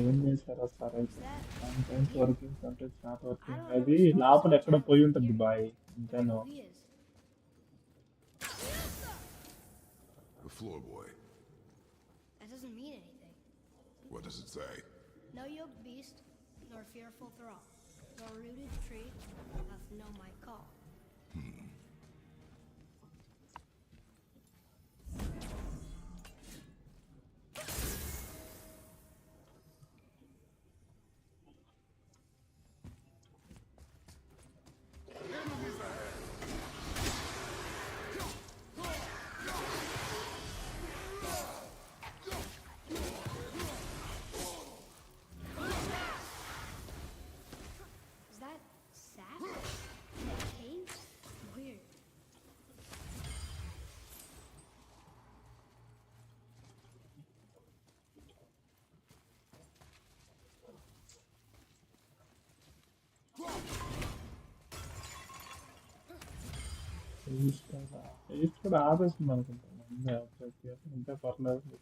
ఏం చేశారా సార్ అయితే sometimes working sometimes not I working don't know అది which one లోపల is ఎక్కడ giant పోయి from ఉంటుంది here. బాయ్ అంతేనో Who he is. The floor boy. That doesn't mean anything. What does it say? No yoked beast, nor fearful thrall, nor rooted tree hath known my call. Is that sap? Paint? Weird. East కూడా ఆపేస్తుంది అనుకుంటాను ఇంకా పర్లేదు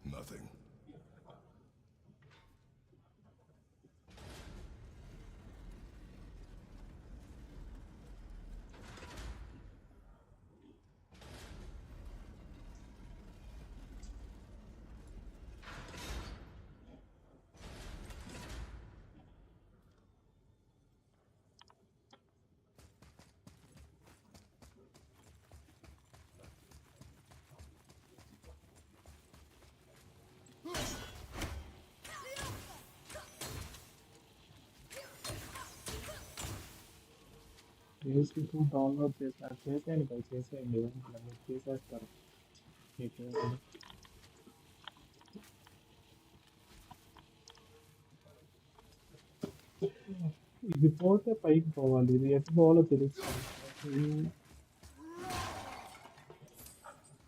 Nothing. Facebook download చేసేయండి bye చేసేయండి మీరు చేసేస్తారు మీకు ఇది పోతే పైకి పోవాలి, ఇది ఎటు పోవాలో తెలుస్తుంది.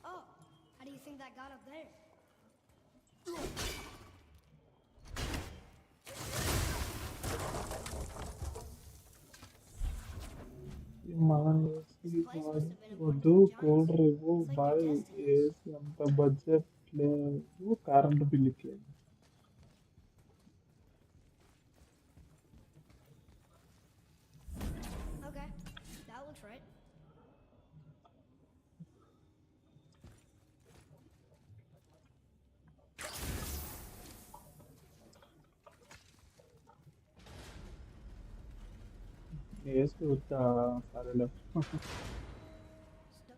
Oh, how do you think that got up there? మనం వద్దు, కూలర్ ఇవ్వు బాయ్, ఏసీ అంత బడ్జెట్ లేదు కరెంట్ బిల్లుకి. Okay, that looks right. AC వద్దా, సరేలే.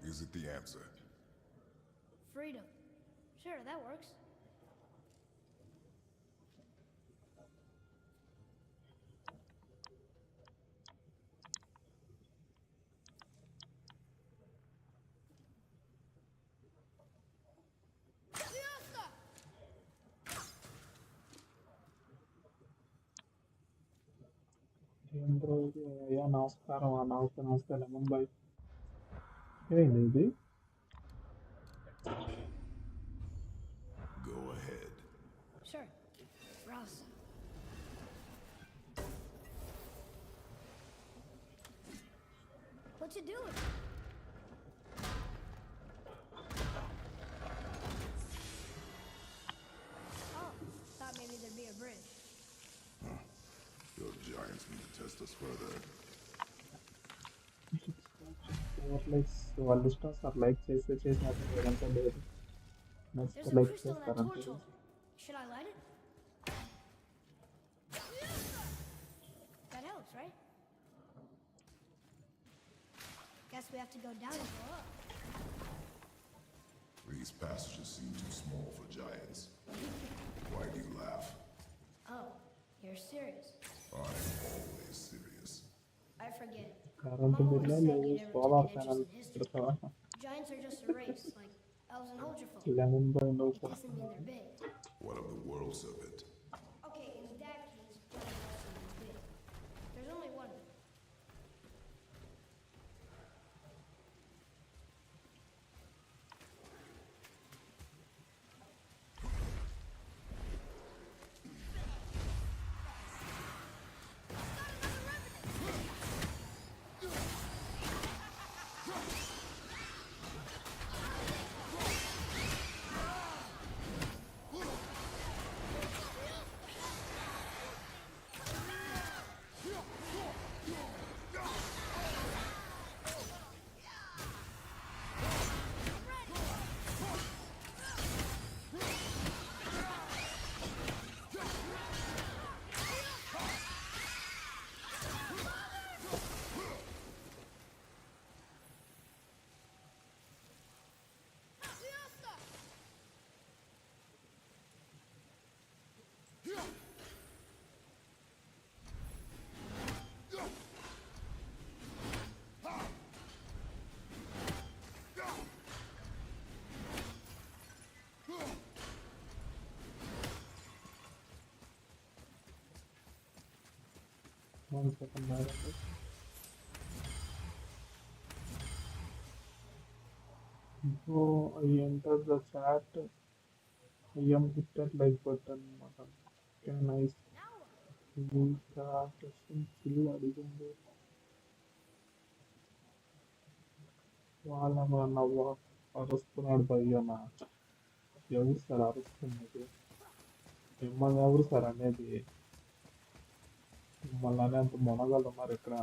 Is it the answer? Freedom. Sure, that works. ఏం రోజు అయ్యా, నమస్కారం. నమస్తే నమస్తే లెమన్ బాయ్. ఏంది ఇది? Go ahead. Sure. Rouse. What you doing? Oh, thought maybe there'd be a bridge. Your giants need to test us further. Likes వాళ్ళు ఇష్టం సార్, లైక్ చేస్తే చేసినట్టు లేదంటే లేదు. There's నచ్చితే a like crystal in that చేస్తారంటే. torch holder. Should I light it? That helps, right? Guess we have to go down and go up. These passages seem too small for giants. Why do you laugh? Oh, you're serious. I'm always serious. I forget. Current Mom bill always said లేదు, you never took solar an panel interest in history. పెడతావా? Giants are just a race, like elves and Holgerfolk. Lemon boy నువ్వు It doesn't mean they're big. What of the world serpent? Okay, in that case, giants also mean big. There's only one. One second, madam. So I entered the chat. I am hit that like button, madam. Can I see the question fill అడిగింది? వాళ్ళ అరుస్తున్నాడు భయ్యన. ఎవరు sir అరుస్తున్నది? మిమ్మల్ని ఎవరు sir అనేది? మిమ్మల్ని అనేంత మొనగాళ్ళు ఉన్నారు ఇక్కడ.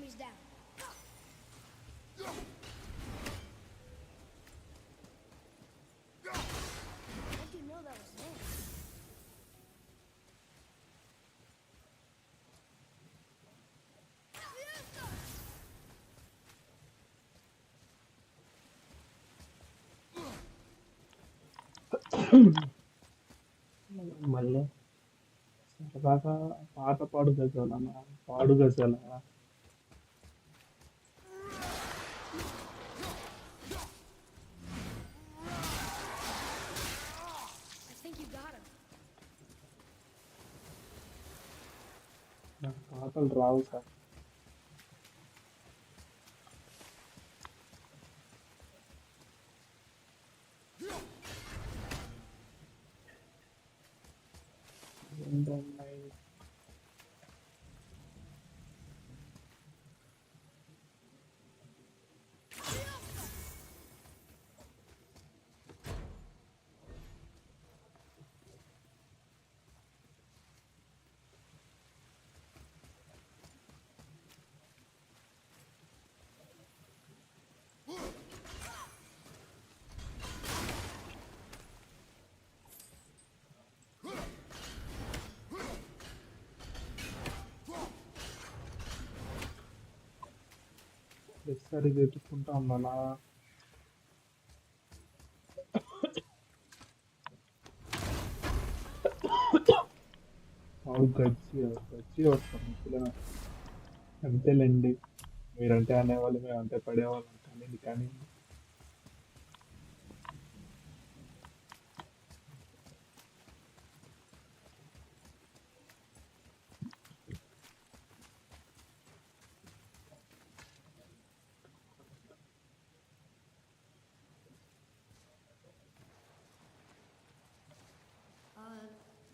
enemy's down. How'd you know that was him? మళ్ళీ సరదాగా పాట పాడు గజాలనా పాడు గజాల I think you got him. నాకు పాటలు రావు సార్. ఏంటన్నాయి? ఒకసారి వెతుక్కుంటా ఉన్నానా? గచ్చి గచ్చి వస్తాం పిల్లలు. అంతేలేండి, మీరంటే అనేవాళ్ళు, మేమంటే పడేవాళ్ళం. కానీ కానీ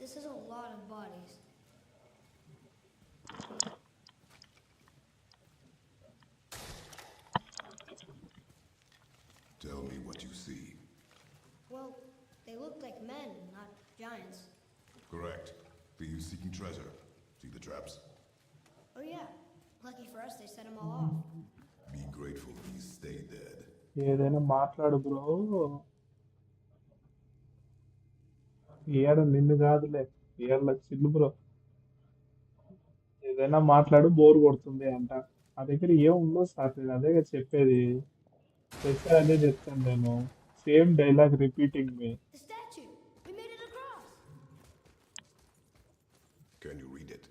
This is a lot of bodies. Tell me what you see. Well, they look like men, not giants. Correct. Thieves seeking treasure. See the traps? Oh yeah. Lucky for us, they set them all off. Be grateful these stay dead. ఏదైనా మాట్లాడు bro. ఏడ నిన్ను కాదులే, ఏళ్ళ చిల్లు bro. ఏదైనా మాట్లాడు, bore కొడుతుంది అంట. నా దగ్గర ఏం ఉందో సార్, నేను అదే చెప్పేది. ప్రతిసారి అదే చెప్తాను నేను. Same dialogue repeating me. The statue! We made it across! Can you read it?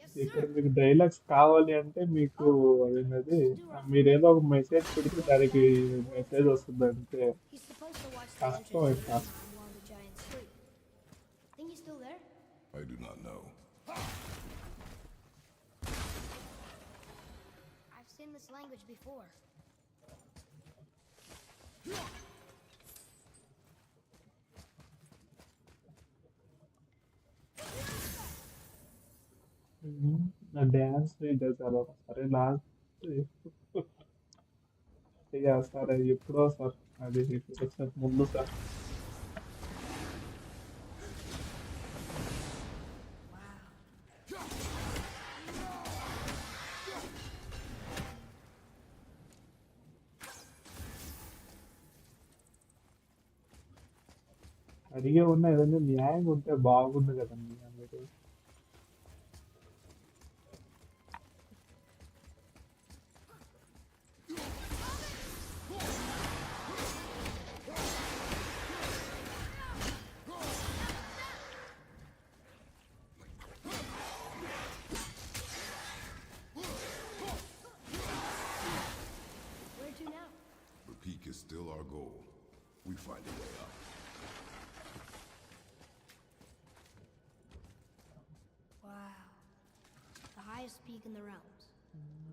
Yes, ఇక్కడ sir! మీకు డైలాగ్స్ కావాలి అంటే మీకు అదేంటది, మీరేదో ఒక మెసేజ్ పెడితే దానికి మెసేజ్ వస్తుంది అంటే. He's supposed to watch the కష్టం entrance ఇట్లా. while the giants sleep. Think he's still there? I do not know. I've seen this language before. నా డ్యాన్స్ చాలా సరే లాస్ట్ ఇక సరే ఎప్పుడో సార్, అది వచ్చే ముందు సార్. అడిగే ఉన్న ఏదైనా న్యాయం ఉంటే బాగుంది కదండి అందరూ. Where to now? The peak is still our goal. We find a way up. Wow. The highest peak in the realms.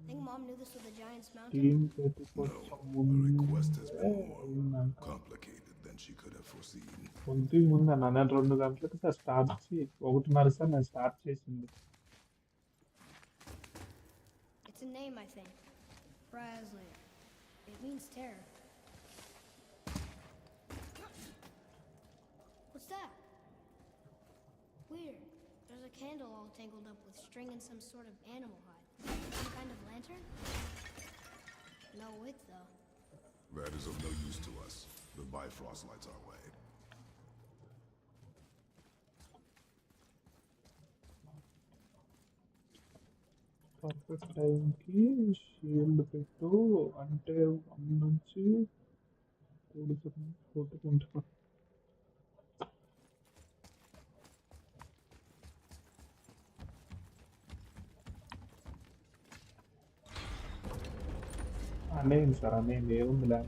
Think Mom knew this was the Giant's Mountain? Team పెట్టి No, కొంచెం the request has been more ముందు complicated than she could have foreseen. కొంచెం ముందు అన్న, నేను 2 గంటలకు sir start చేసి 1:30 sir నేను స్టార్ట్ చేసింది. It's a name, I think. Brasley. It means terror. What's that? Weird. There's a candle all tangled up with string and some sort of animal hide. Some kind of lantern? about Wick, though? That is of no use to us. The Bifrost lights our way. Perfect టైంకి shield పెట్టు అంటే one నుంచి కొట్టుకుంటా. అనేయండి sir, అనేయండి, ఏముందిలే.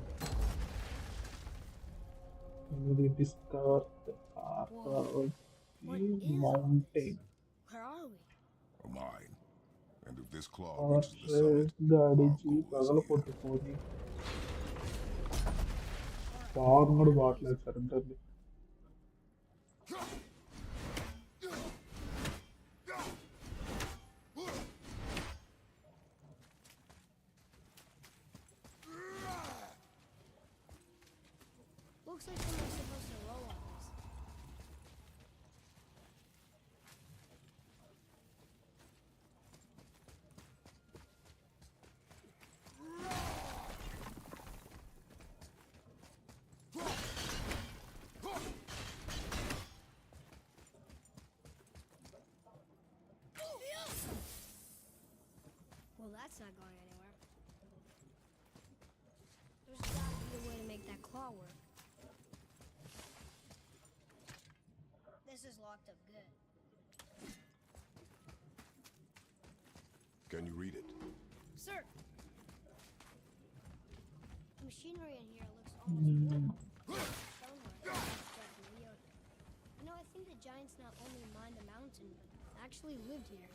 Discover mountain Where are we? A mine. And if this claw और reaches the summit, गाड़ी our ji goal is पगल here. కొట్టుకొని పవర్ కూడా బాట్లేదు సార్ ఇద్దరిది. Looks like someone's supposed to roll on this. Well, that's not going anywhere. There's gotta be a way to make that claw work. This is locked up good. Can you read it? Sir! The machinery in here looks almost wood. Stonework. You know, I think the giants not only mined a mountain, but actually lived here.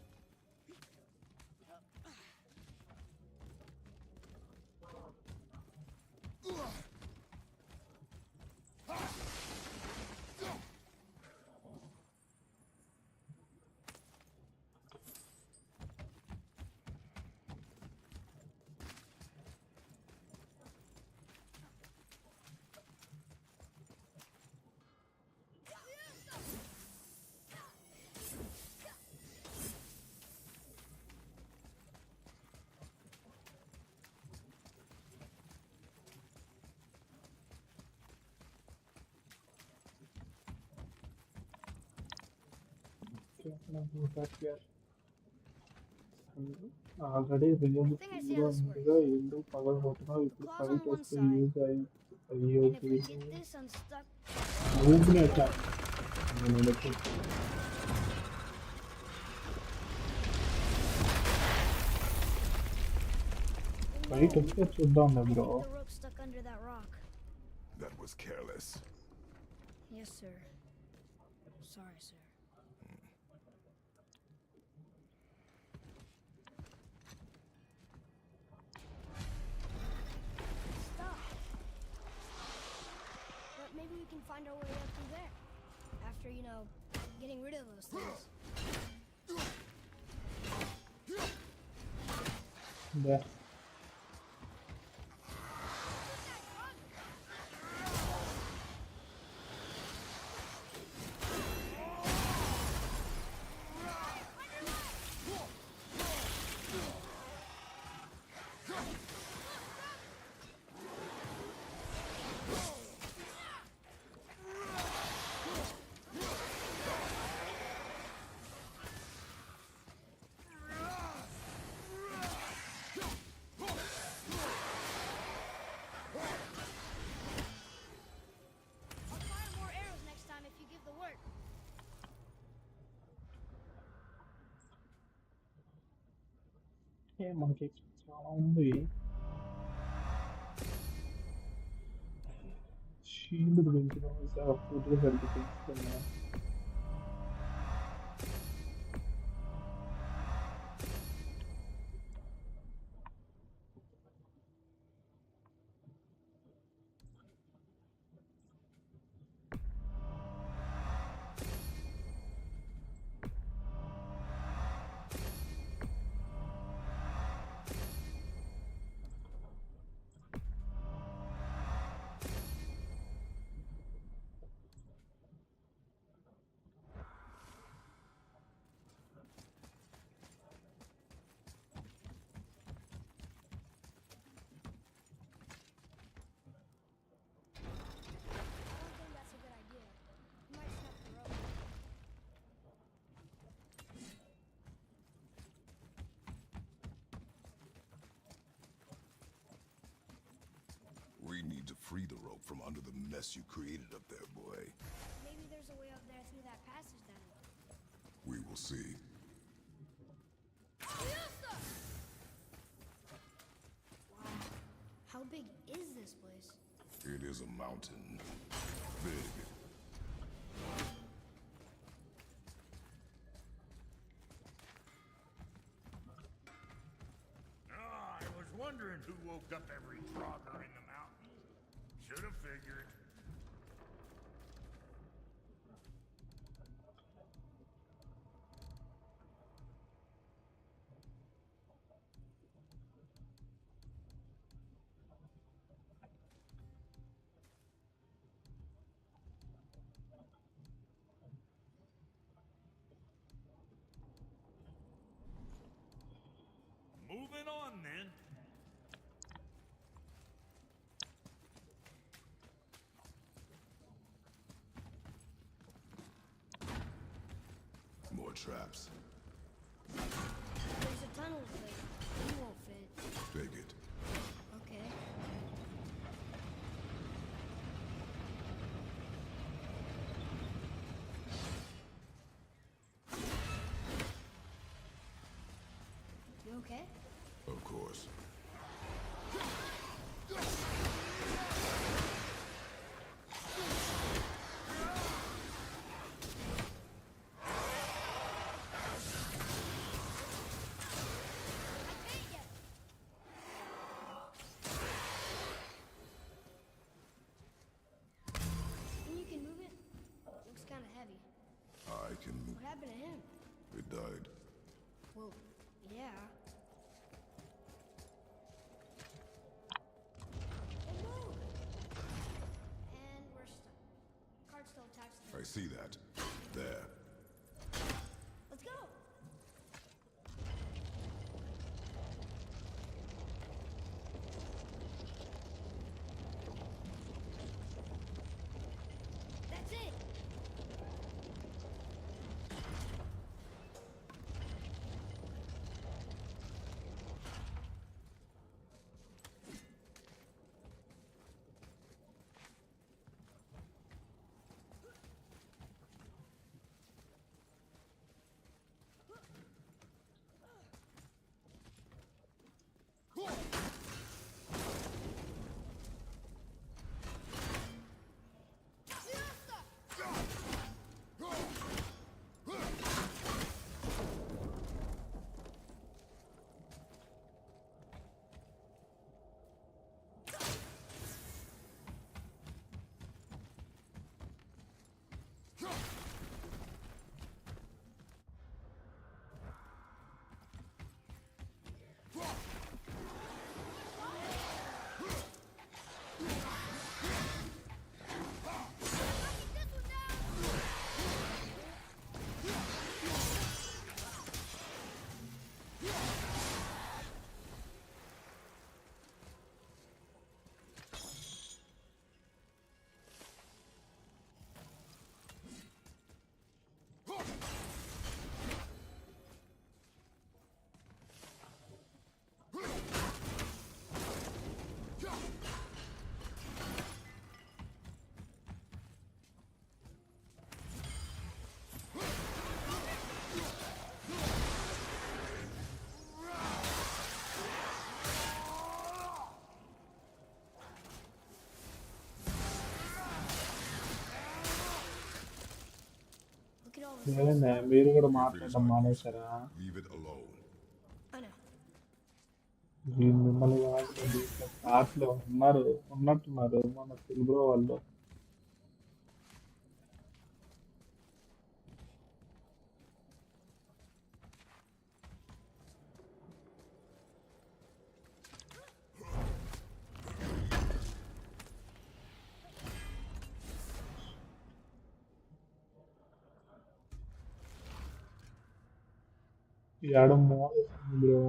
Already real hero ఇంటిగా ఎందుకు పగలు కొట్టినా ఇప్పుడు fight వస్తే use అయ్యో And if we get this unstuck, ఊపిరి ఎట్లా fight వస్తే చూద్దాం I bro. think the rope stuck under that rock. That was careless. Yes, sir. Sorry, sir. Stop. But maybe we can find our way up through there. After, you know, getting rid of those things. There. I'll fire more arrows next time if you give the word. మనకి చాలా ఉంది. Shield పెంచుదాం sir, ఫుడ్గా సరిగ్గా పెంచుకున్నా. need to free the rope from under the mess you created up there, boy. Maybe there's a way up there through that passage then. We will see. Wow. How big is this place? It is a mountain. Big. I was wondering who woke up every frogger in the mountains. Should have figured. Moving on then. More traps. There's a tunnel place. You won't fit. Dig it. Okay. You okay? Of course. And you can move it? Looks kind of heavy. I can move. What happened to him? It died. Well, yeah. It moved! And we're stuck. Cart still attached to I it. see that. There. Let's go! That's it! Look at all this. లేదండి మీరు కూడా మాట్లాడడం మానేశారా? Leave it alone. I know. వీళ్ళు మిమ్మల్ని కాదు కార్ట్లో ఉన్నట్టున్నారు మన తెలుగు వాళ్ళు. ఏడమ్మో బ్రో.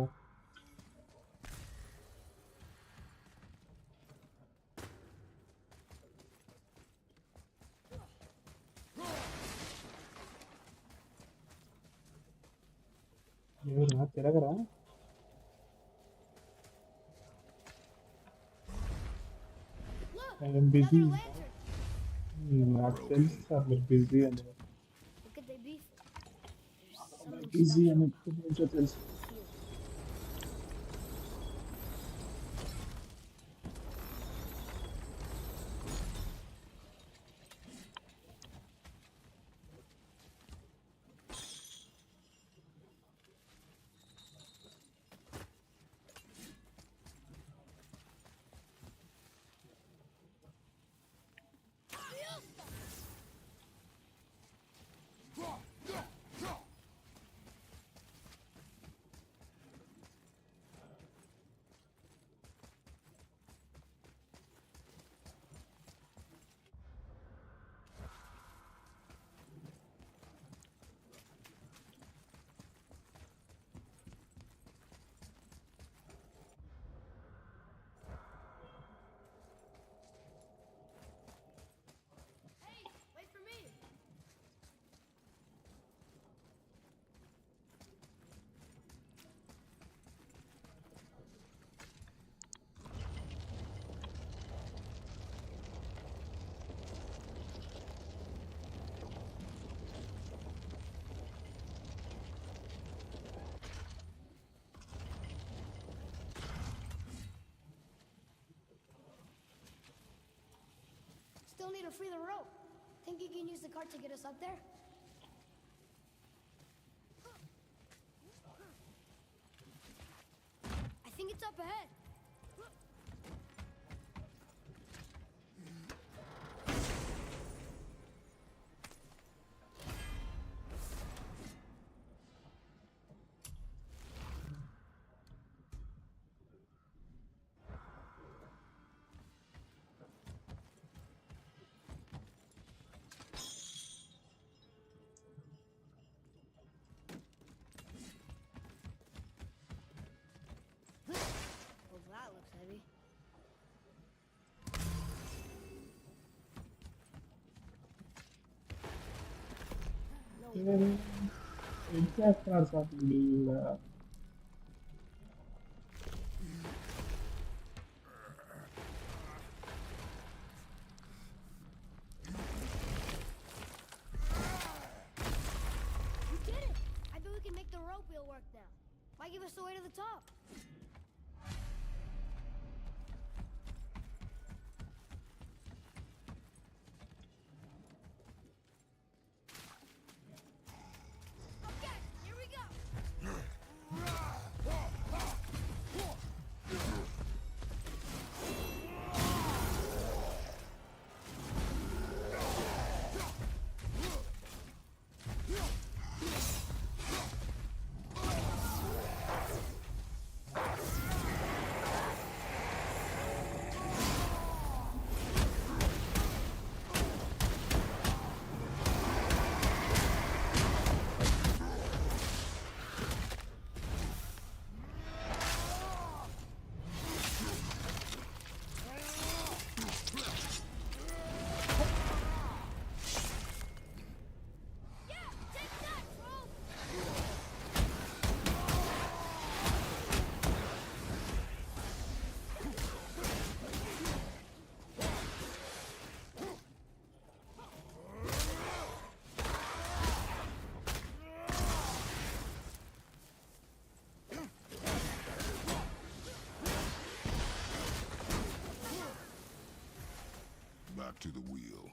ఎవరా తిరగరా? I'm busy. Another lantern. నాకు తెలుసు సార్ మీరు బిజీ అని. What could they be for? There's something busy special అని about ఎప్పటి నుంచో తెలుసు. the field. Hey, wait for me. Still need to free the rope. Think you can use the cart to get us up there? I think it's up ahead. Well, that looks heavy. ఏం చేస్తున్నారు sir వీళ్ళు? You did it! I bet we can make the rope wheel work now. Might give us the way to the top. Okay, here we go. Yeah, take that, troll! Back to the wheel.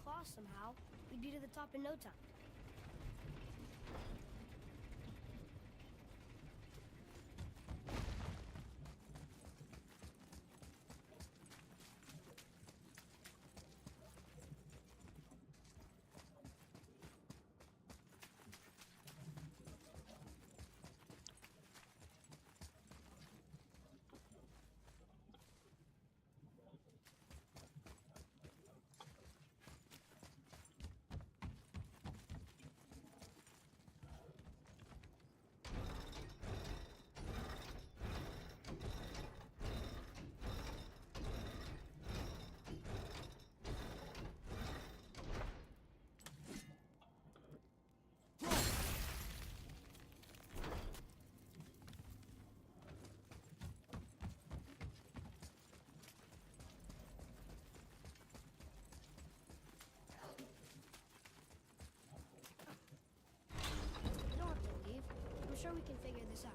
claws somehow, we'd be to the top in no time. You don't have to leave. I'm sure we can figure this out.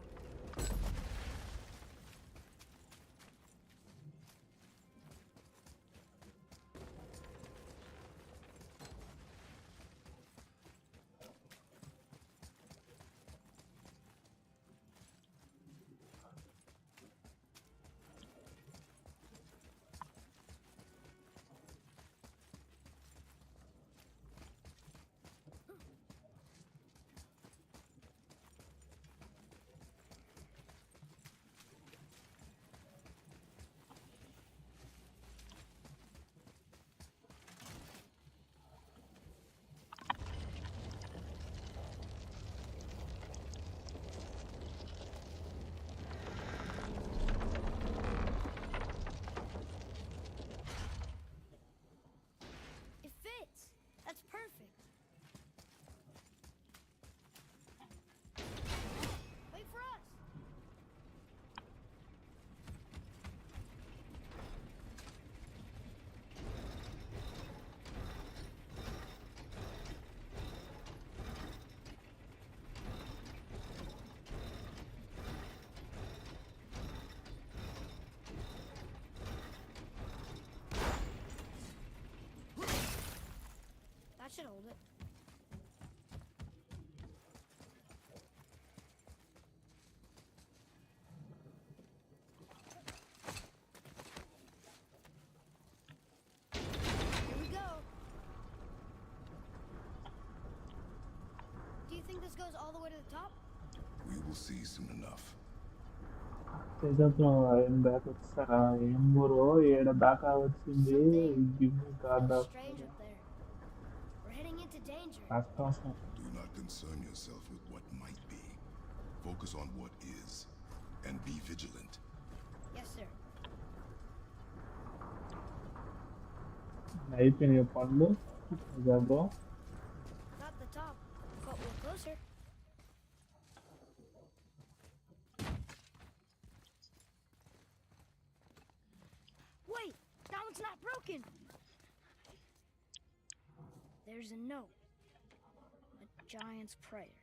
It fits. That's perfect. Wait for us. That should hold it. Here we go. Do you think this goes all the way to the top? We will see soon enough. Bro ఏం back వచ్చారా ఏం bro ఏడ దాకా వచ్చింది give me God Looks of strange up there. We're heading into danger. కష్టం. Do not concern yourself with what might be. Focus on what is, and be vigilant. Yes, sir. అయిపోయినాయి పనులు bro. Not the top, but we're closer. Wait, that one's not broken. There's a note. A giant's prayer.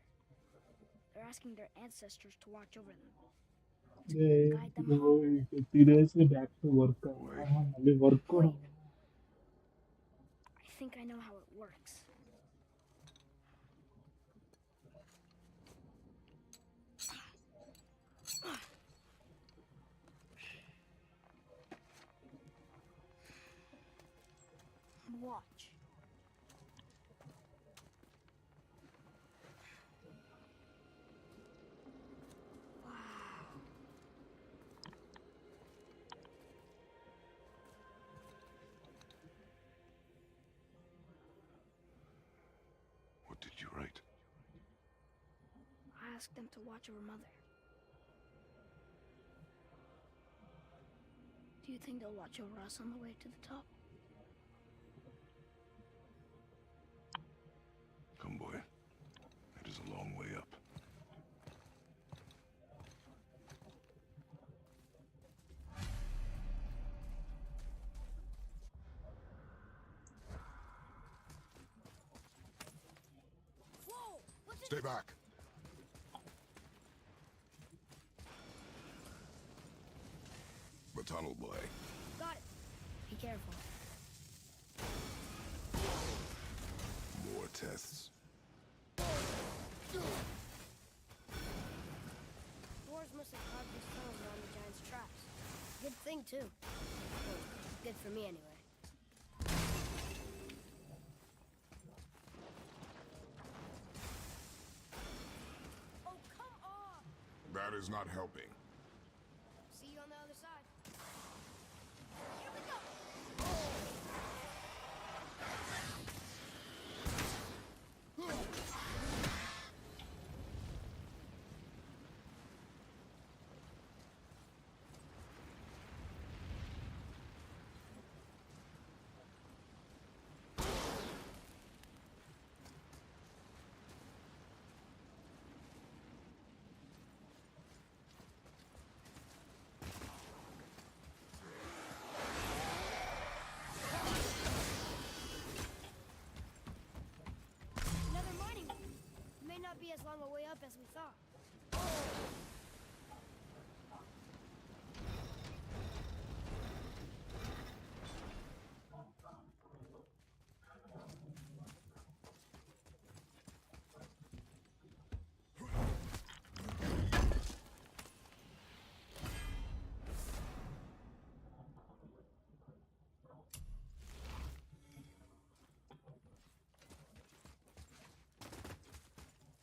They're asking their ancestors to watch over them. Guide them home. 3 days back to work. మళ్ళీ work కూడా. Wait. I think I know how it works. Watch. What did you write? I asked them to watch over Mother. Do you think they'll watch over us on the way to the top? Come, boy. It is a long way up. Whoa! What's Stay back. The tunnel, boy. Got it. Be careful. thing too. Well, good for me anyway. Oh, come on! That is not helping. See you on the other side. Here we go! Another mining one. May not be as long a way up as we thought.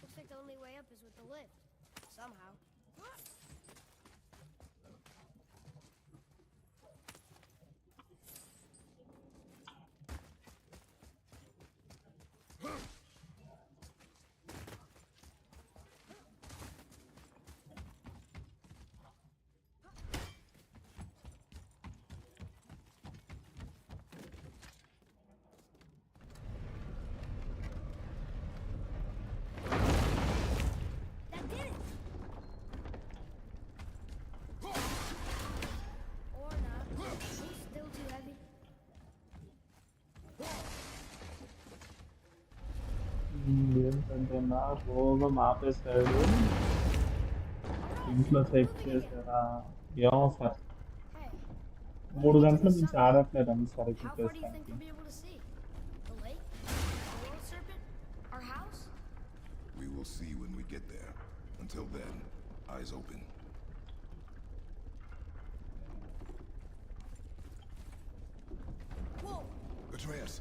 Looks like the only way up is with the lift. Somehow. That did it! Or not. He's still too heavy. ఏంటంటే నా రోగం ఆపేశాడు, ఇంట్లో check చేశారా? ఏమో sir, Hey, 3 గంటల నుంచి ఆడట్లేదండి సరిగ్గా how far do you think చేస్తానికి. we'll be able to see? The lake? The world serpent? Our house? We will see when we get there. Until then, eyes open. Whoa! Atreus,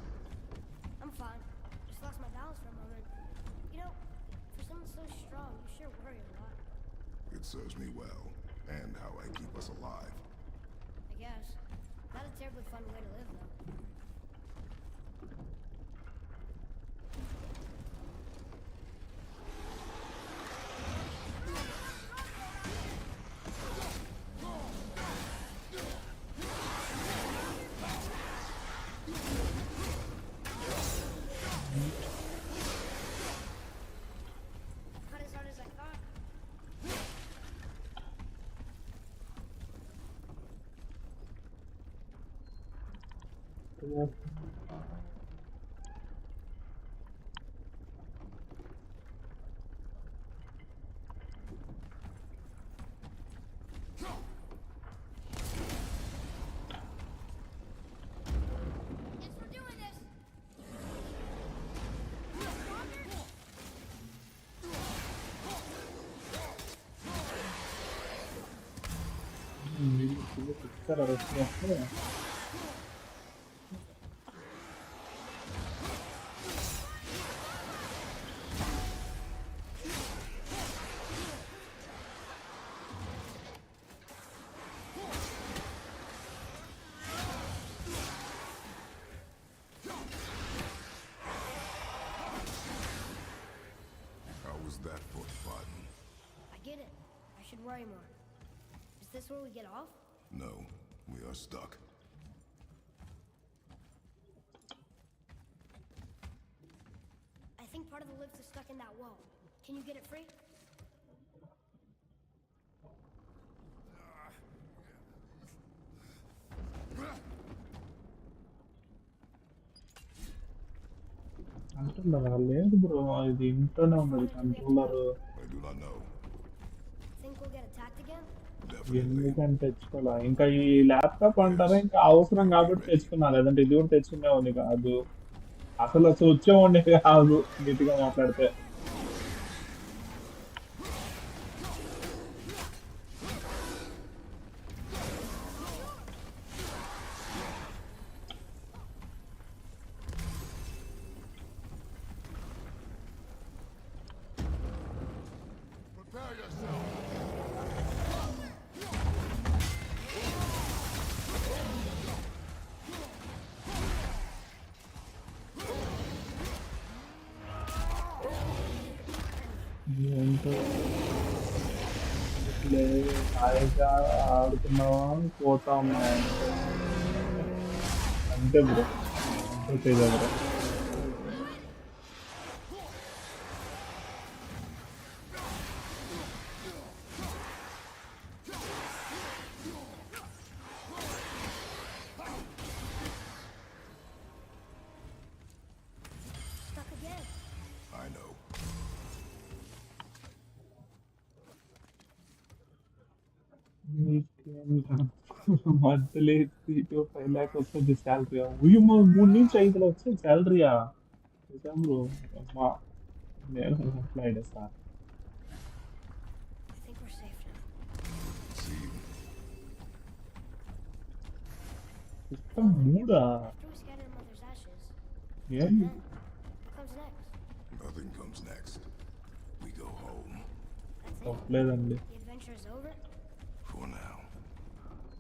I'm fine. Just lost my balance for a moment. You know, for someone so strong, you sure worry a lot. it serves me well, and how I keep us alive. I guess. Not a terribly fun way to live, though. Not as hard as I thought. Yes, we're doing this. వీళ్ళు ఇక్కడ వచ్చినప్పుడు How was that for fun? I get it. I should worry more. Is this where we get off? No, we are stuck. I think part of the lift is stuck in that wall. Can you get it free? అంటున్నారా? లేదు bro, ఇది ఇంట్లోనే ఉన్నది controller. I do not know. Think we'll get attacked again? Definitely. ఎందుకని తెచ్చుకోవాలా? ఇంకా ఈ laptop అంటారా, ఇంకా అవసరం కాబట్టి తెచ్చుకున్నా, లేదంటే ఇది కూడా తెచ్చుకునేవాడిని కాదు. అసలు వచ్చేవాడిని కాదు గట్టిగా మాట్లాడితే. ఏంటో ఇట్లే హాయిగా ఆడుతున్నావా పోతామా అంటే అంతే బ్రో. అంతే Teja bro. Stuck again. I know. Monthly 3 to 5 lakhs వస్తుంది శాలరీ. ఉయ్యమ్మో 3 నుంచి 5 లక్షలు శాలరీయా? నిజం బ్రో. అమ్మా నేను employed sir. I think we're safe now. See you. System మూడా? After we scatter Mother's ashes, ఏం then what comes next? Nothing comes next. We go home. That's it. తప్పలేదండి. The adventure is over. For now.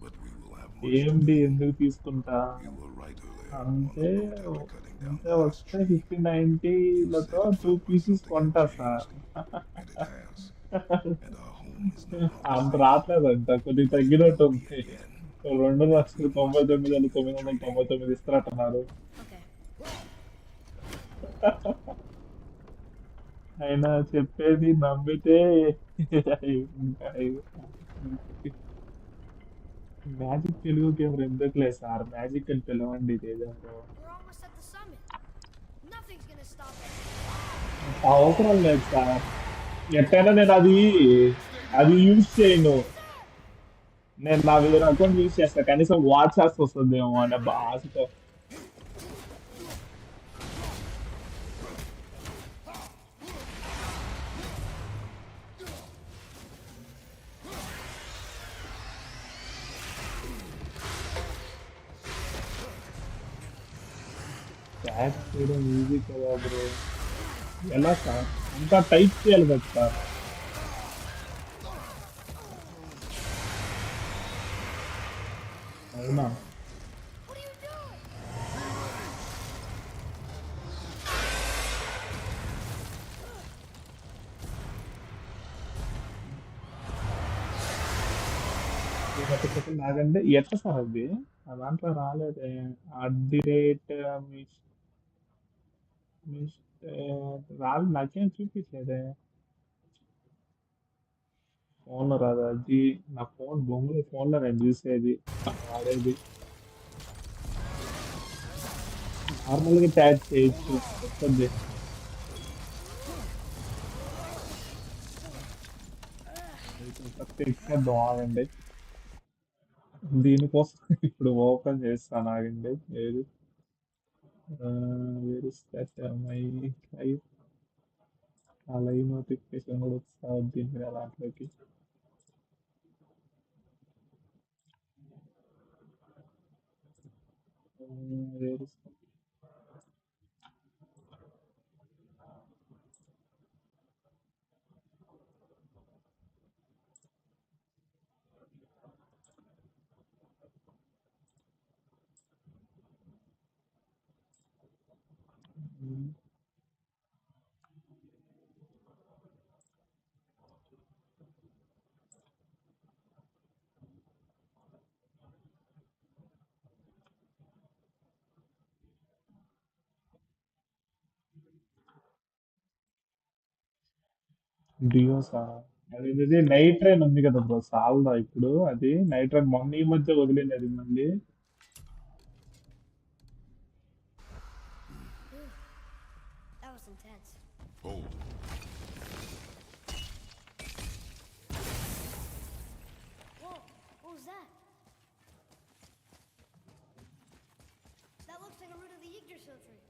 But we will have much to AMD do. ఎందుకు తీసుకుంటా You were right earlier on అంటే the road to cutting down అంటే the last వస్తే tree. 5090లతో You said it 2 felt like Pisces something కొంటా had sir. changed. And it has. And our home is no అంత longer safe. రావట్లేదంట, కొద్దిగా But it తగ్గినట్టు will be ఉంది. again. 2,99,999 ఇస్తారట్టున్నారు. Okay. ఆయన చెప్పేది నమ్మితే మ్యాజిక్ తెలుగు గేమ్ ఎందుకులే సార్, మ్యాజిక్ అని పిలవండి తేజంలో. We're almost at the summit. Nothing's gonna stop us. అవసరం లేదు సార్. ఎట్టైనా నేను అది యూజ్ చేయను. నేను నా వేరే అకౌంట్ యూజ్ చేస్తా, కనీసం వాట్సాప్ వస్తుందేమో అనే ఆశతో. ట్యాగ్ చేయడం ఈజీ కదా బ్రో. ఎలా సార్ అంతా టైప్ చేయాలి కదా సార్. అవునా? What are you doing? నాకంటే ఎట్లా సార్ అది? ఆ దాంట్లో రాలేదే. @ మిస్ మిస్ రాదు, నాకేం చూపించలేదే. ఫోన్లో రాదు అది. నా ఫోన్ బొంగుల ఫోన్లో నేను చూసేది వాడేది. నార్మల్గా ట్యాగ్ చేయొచ్చు వస్తుంది. ఎక్కేద్దాం ఆగండి. దీనికోసం ఇప్పుడు ఓపెన్ చేస్తాను ఆగండి. ఏది వేరే లైవ్, ఆ లైవ్ నోటిఫికేషన్ కూడా వస్తుంది దీని మీద దాంట్లోకి. వేరే డియోసా? అది నైట్ ట్రైన్ ఉంది కదా బ్రో, సాల్దా ఇప్పుడు అది నైట్ ట్రైన్ మొన్న ఈ మధ్య వదిలింది అది మళ్ళీ. Whew. That was intense. Hold. Whoa, what was that? That looks like a root of the Yggdrasil tree.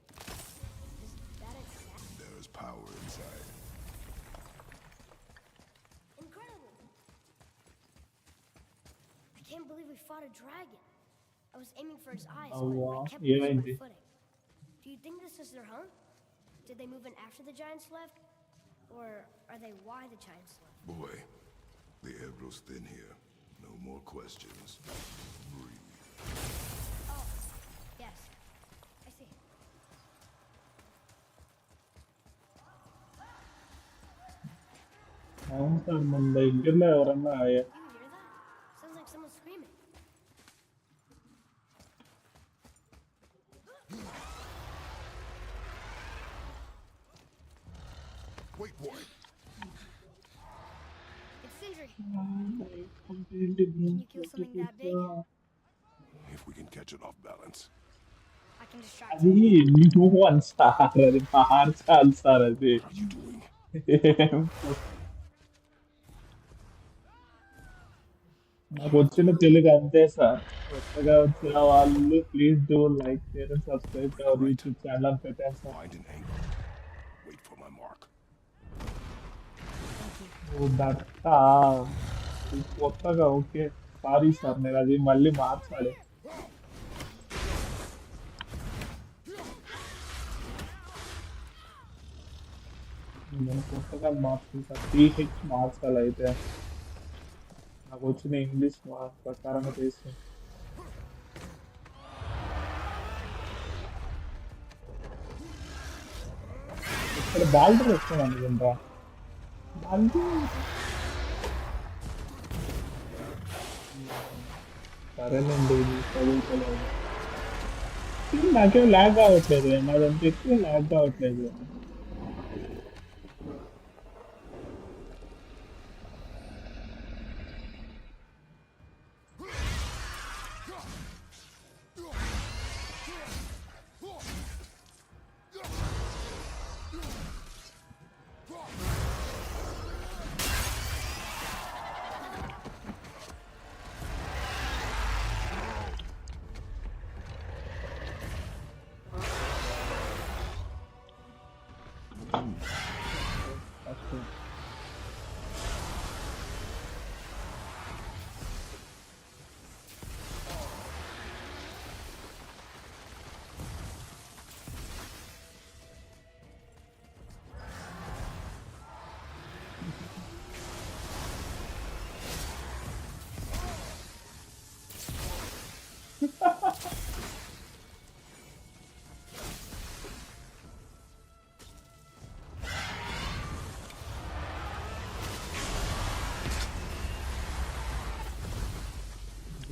Is that a cat? There is power inside. Incredible! I can't believe we fought a dragon. I was aiming for his eyes, but అవ్వా I kept losing my ఏమైంది? footing. Do you think this is their home? Did they move in after the giants left? Or are they why the giants left? Boy, the air grows thin here. No more questions. Breathe. Oh, yes. I see. అవును sir మన దగ్గరలో ఎవరన్నా You hear that? Sounds like someone screaming. Wait for it. It's Sindri. Can you kill something that big? If we can catch it off balance. I can distract అది him. New one sir, అది మార్చాలి sir అది. What are you doing? నాకు వచ్చిన తెలుగు అంతే sir. కొత్తగా వచ్చిన వాళ్ళు please do like, share and subscribe to our Right. YouTube channel పెట్టాను sir. Find an angle. Wait for my mark. ఓ దట్ట, ఇది కొత్తగా ఓకే. సారీ సార్, నేను అది మళ్ళీ మార్చాలి. నేను కొత్తగా మార్చాలి సార్, టీహెచ్ మార్చాలి అయితే. నాకు వచ్చిన ఇంగ్లీష్ ప్రకారంగా చేసి ఇక్కడ బాల్టర్ వస్తుంది అనుకుంటా. బాల్టర్ సరేనండి, చదువుకోలేదు. నాకేం ల్యాగ్ కావట్లేదు, నాదంతా ఎక్కువ ల్యాగ్ కావట్లేదు.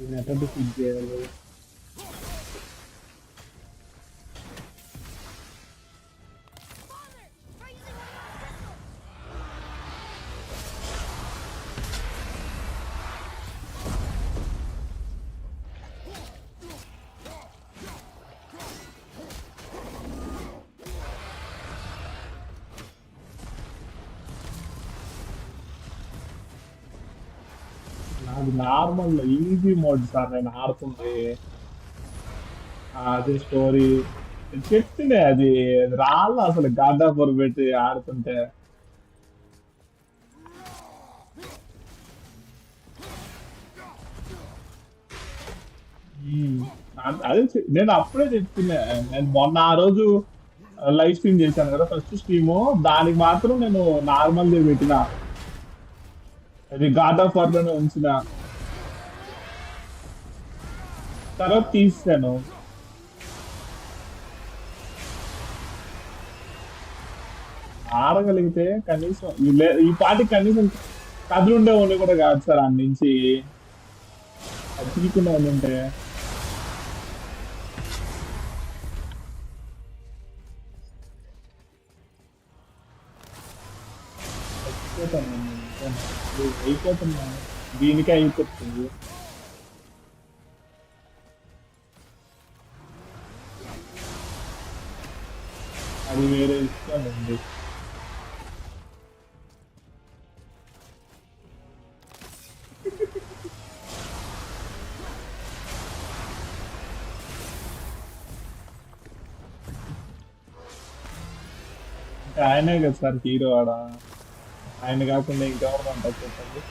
దీన్ని ఎట్లా డిఫీట్ చేయాలి? Father! Try using one of my pistols! నాకు నార్మల్ ఈజీ మోడ్ సార్ నేను ఆడుతుంది. అది స్టోరీ చెప్తుండే, అది రాళ్ళ అసలు గాడ్ ఆఫ్ వార్ పెట్టి ఆడుతుంటే. నేను అప్పుడే చెప్తున్నా. నేను మొన్న ఆ రోజు లైవ్ స్ట్రీమ్ చేశాను కదా, ఫస్ట్ స్ట్రీము, దానికి మాత్రం నేను నార్మల్ పెట్టిన, అది గాడ్ ఆఫ్ వార్ లోనే ఉంచిన, తర్వాత తీసాను. ఆడగలిగితే కనీసం ఈ పాటికి కనీసం కదులుండే ఉండి కూడా కాదు సార్, అన్ని నుంచి అది తీయకుండా ఉంటే. అయిపోతున్నా, దీనికే అయిపోతుంది. అది వేరే ఇష్టం ఉంది. ఇంకా ఆయనే కదా సార్ హీరో ఆడ, ఆయన కాకుండా ఇంకెవరు అంటారు చెప్పండి.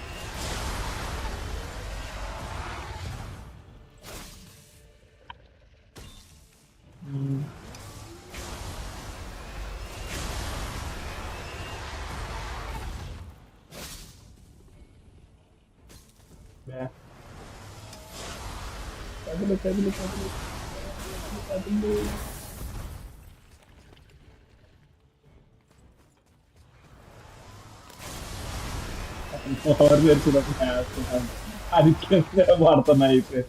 కదులు కదులు కదులు కదులు. నోరు తెరిచినప్పుడు వేస్తున్నాను. అది కింద పడుతున్నాయి అయిపోయి.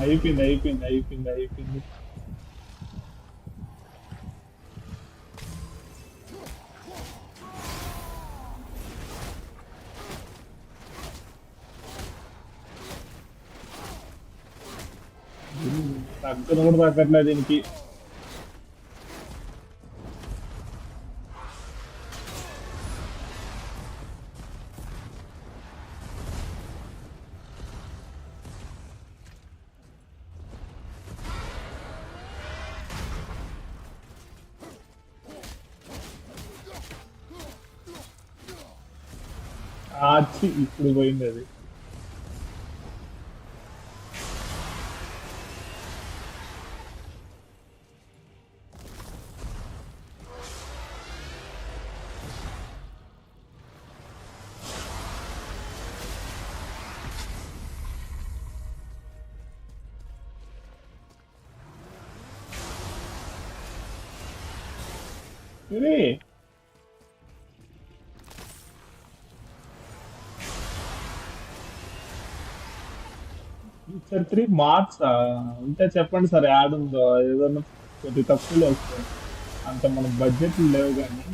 అయిపోయింది. తగ్గను కూడా తగ్గట్లేదు దీనికి. ఆచి ఇప్పుడు పోయింది అది. ఇది సార్ 3 మార్క్స్ ఉంటే చెప్పండి సార్, యాడ్ ఉందో ఏదన్నా కొద్ది తక్కువలో వస్తాయి. అంత మన బడ్జెట్లు లేవు కానీ.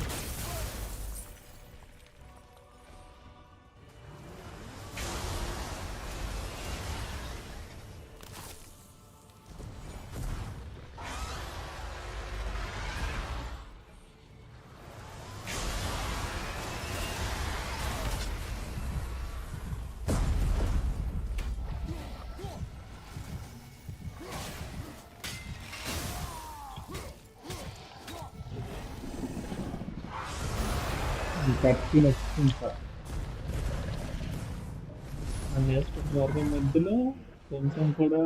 కట్టిన వస్తుంది సార్. మనం వేసుకున్న వర్గం మధ్యలో కొంచెం కూడా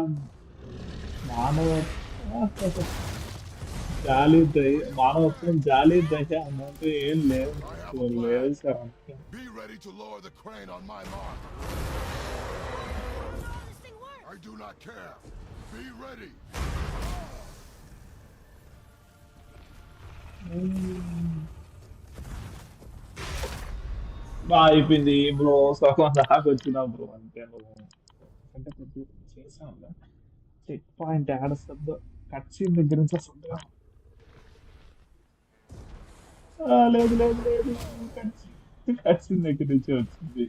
మానవ జాలి దయ, మానవత్వం జాలి దయ అన్నట్టు ఏం లేవు. I have a లేదు plan. సార్ అంతే. Be ready to lower the crane on my mark. How does this thing work? I do not care. Be ready. అయిపోయింది బ్రో, సగం దాకా వచ్చినా బ్రో అంతే. నువ్వు అంటే కొద్దిగా చేసాను. చెక్ పాయింట్ యాడ్ వస్తుందో కట్ సీన్ దగ్గర నుంచి వస్తుందా? లేదు కట్ సీన్ దగ్గర నుంచి వచ్చింది.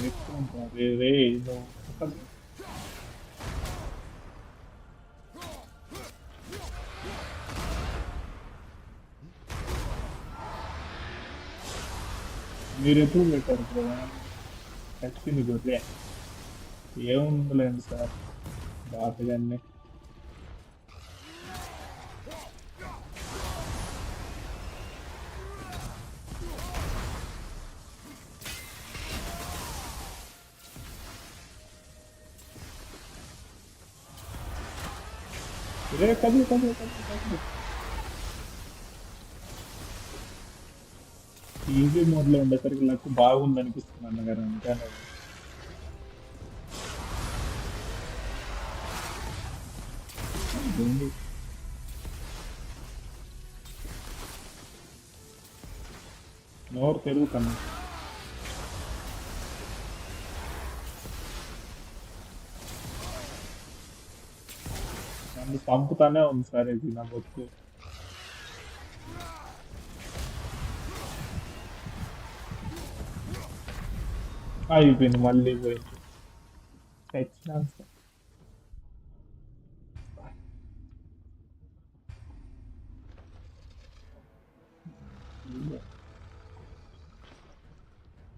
ఎక్కువ ఉంటుంది. రే ఇదో మీరు ఎప్పుడు పెట్టారు బ్రో కట్ గొర్రె? ఏముందిలేండి సార్ బాటగానే. రే కదులు. ఈజీ మోడ్ లో ఉండేసరికి నాకు బాగుంది అనిపిస్తుంది అన్నగారు. ఇంకా నోరు పెరుగుతాను. నన్ను చంపుతానే ఉంది సార్ ఇది నా బతుకు. అయిపోయింది, మళ్ళీ పోయింది. తెచ్చినాను సార్.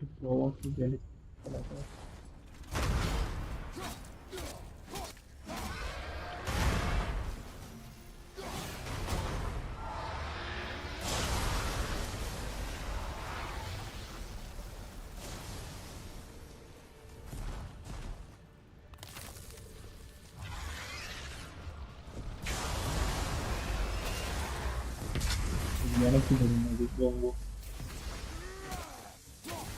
ఇప్పుడు గెలిచి వెనక్కి పడినది బొంగు. Bro.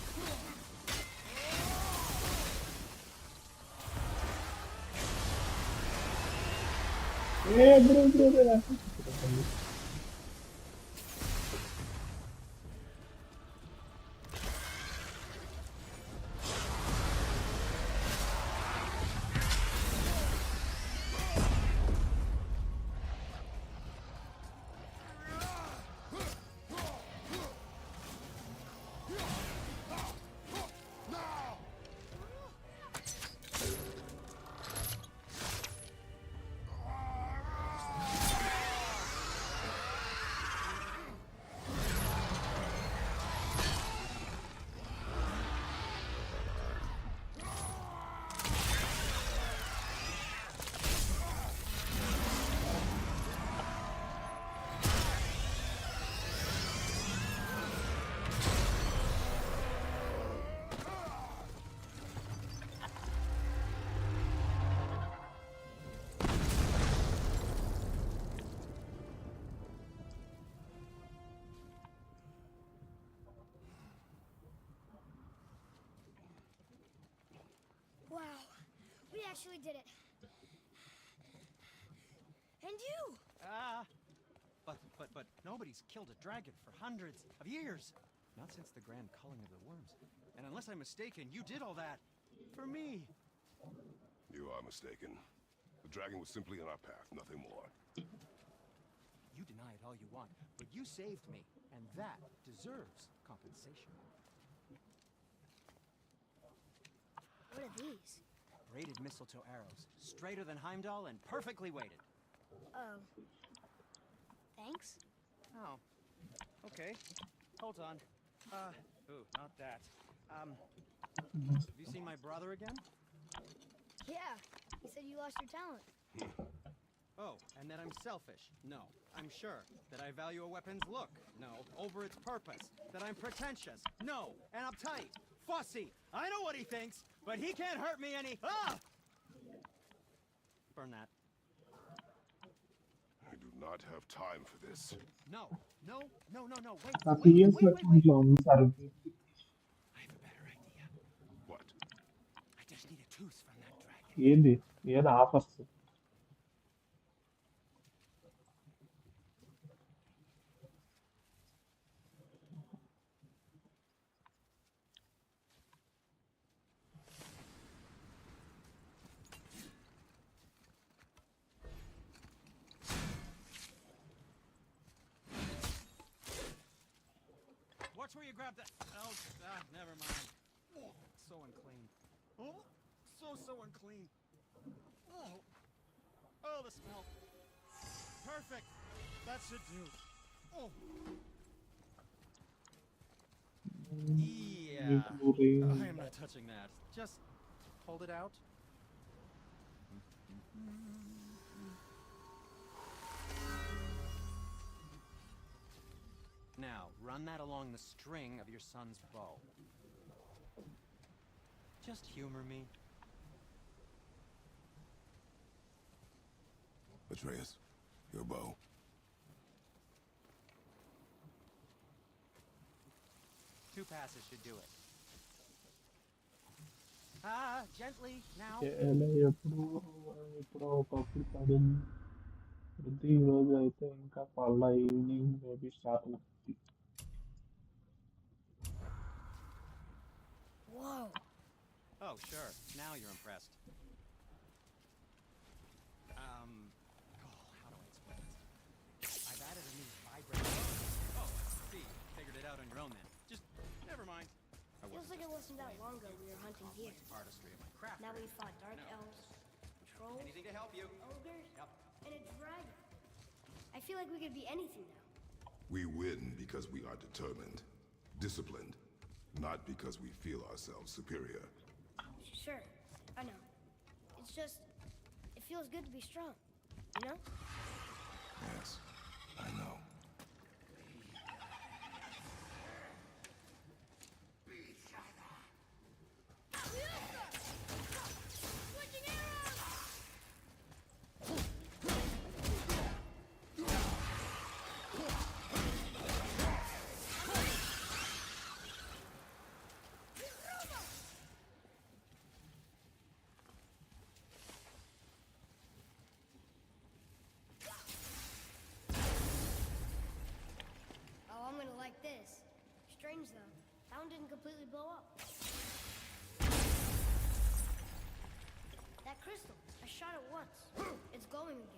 Wow, we actually did it. And you! But nobody's killed a dragon for hundreds of years. Not since the grand culling of the worms. And unless I'm mistaken, you did all that for me. You are mistaken. The dragon was simply in our path, nothing more. You deny it all you want, but you saved me, and that deserves compensation. What are these? Braided mistletoe arrows, straighter than Heimdall and perfectly weighted. Oh. Thanks? Oh. Okay. Hold on. Ooh, not that. Have you seen my brother again? Yeah, he said you lost your talent. Oh, and that I'm selfish? No, I'm sure. That I value a weapon's look? No, over its purpose. That I'm pretentious? No, and uptight. Fussy. I know what he thinks, but he can't hurt me any. Ah! Burn that. I do not have time for this. No. Wait. ఆ PS అకౌంట్లో ఉంది sir. I have a better idea. What? I just need a tooth from that dragon. ఏంది offers? Watch where you grab that. Oh, never mind. Oh, so unclean. Oh, so unclean. Oh, the smell. Perfect. That should do. Oh. Yeah. I am not touching that. Just hold it out. Now, run that along the string of your son's bow. Just humor me. Atreus, your bow. Two passes should do it. Gently, now. ఎప్పుడో ఒకప్పుడు పడింది. ప్రతి రోజు అయితే ఇంకా పళ్ళ evening maybe start అవుతుంది. Whoa. Oh, sure. Now you're impressed. How do I explain this? I've added a new vibrator. Oh, see, figured it out on your own then. Just, never mind. Feels like it wasn't that long ago we were hunting deer. Artistry of my craft. Now we fought dark elves, trolls, Anything to help you. ogres, Yep. and a dragon. I feel like we could be anything now. We win because we are determined, disciplined, not because we feel ourselves superior. Sure, I know. It's just, it feels good to be strong, you know? Yes, I know. strange though. That one didn't completely blow up. That crystal, I shot it once. It's glowing again.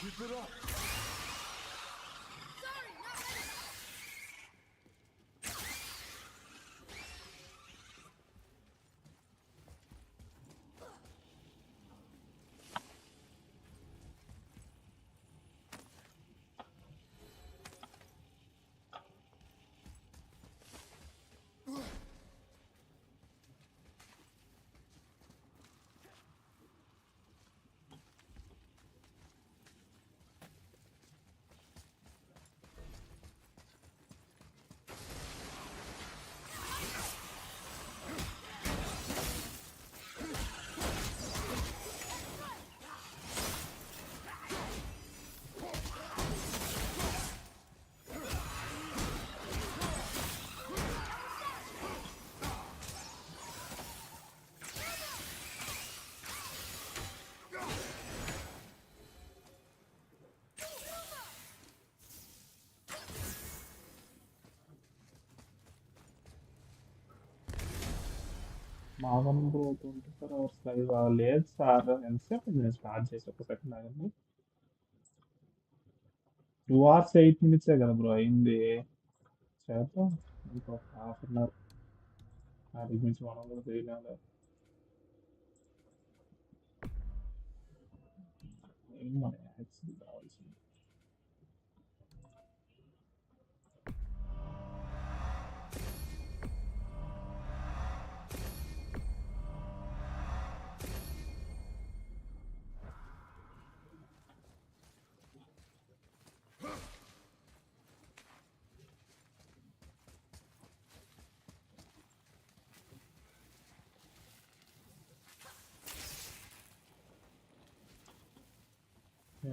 Keep it up. Sorry, not ready. మామూలు bro 24 hours live లేదు sir. ఎంతసేపు నేను start చేసి ఒక second ఆగండి. 2 hours 8 minutes కదా bro అయింది. చేద్దాం ఇంకొక హాఫ్ అన్ అవర్. దాని గురించి మనం కూడా తెలియలేదు. ఏం మన యాక్సిల్ కావాల్సింది.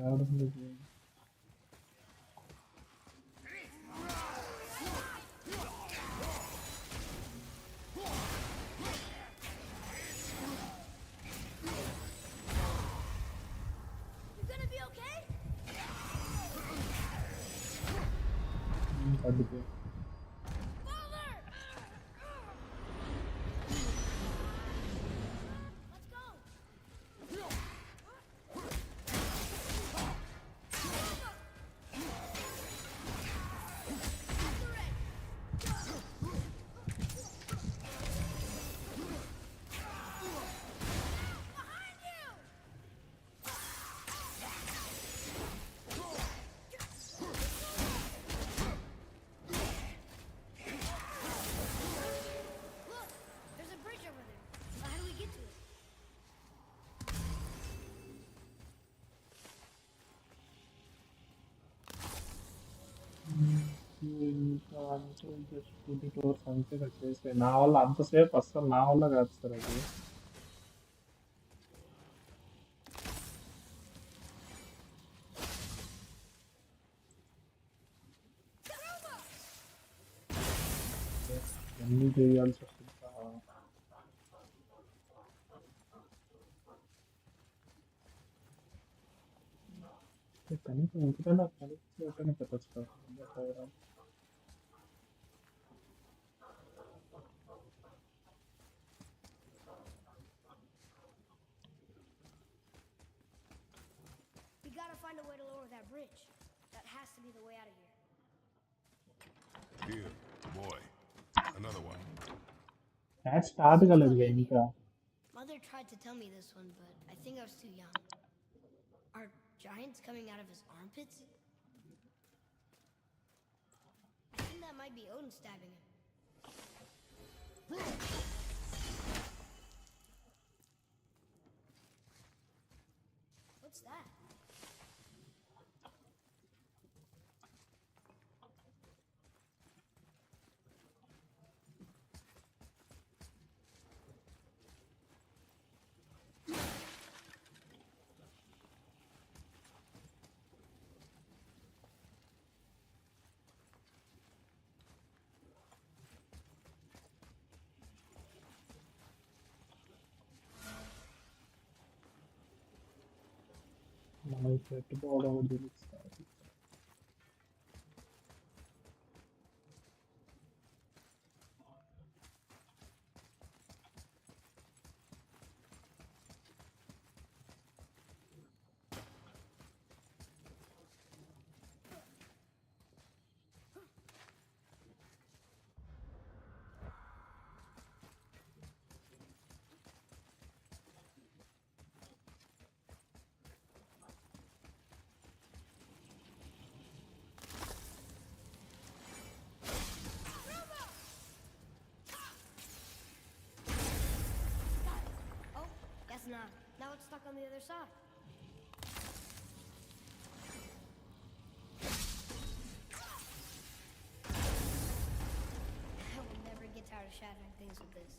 ఏడుంది ఇది? You gonna be okay? తగ్గిపోయి Father! Let's go. Behind you! Look, there's a bridge over there. But how do we get to it? ఇంకా అంటే జస్ట్ 24 hours అంతే వచ్చేసి నా వల్ల అంతసేపు అస్సలు నా వల్ల కాదు సార్ అది. అన్నీ చేయాల్సి వస్తుంది సార్. కనీసం ఇంకైనా కలిసి ఒకనే పెట్టచ్చు కదా. We gotta find a way to lower that bridge. That has to be the way out of here. Here, boy. Another one. Match start కాలేదు ఇంకా. Mother tried to tell me this one, but I think I was too young. Are giants coming out of his armpits? I think that might be Odin stabbing him. What's that? మనం పెట్టుకోవడం ఒకటి తెలుస్తుంది. Oh, guess not. Now it's stuck on the other side. I will never get tired of shattering things with this.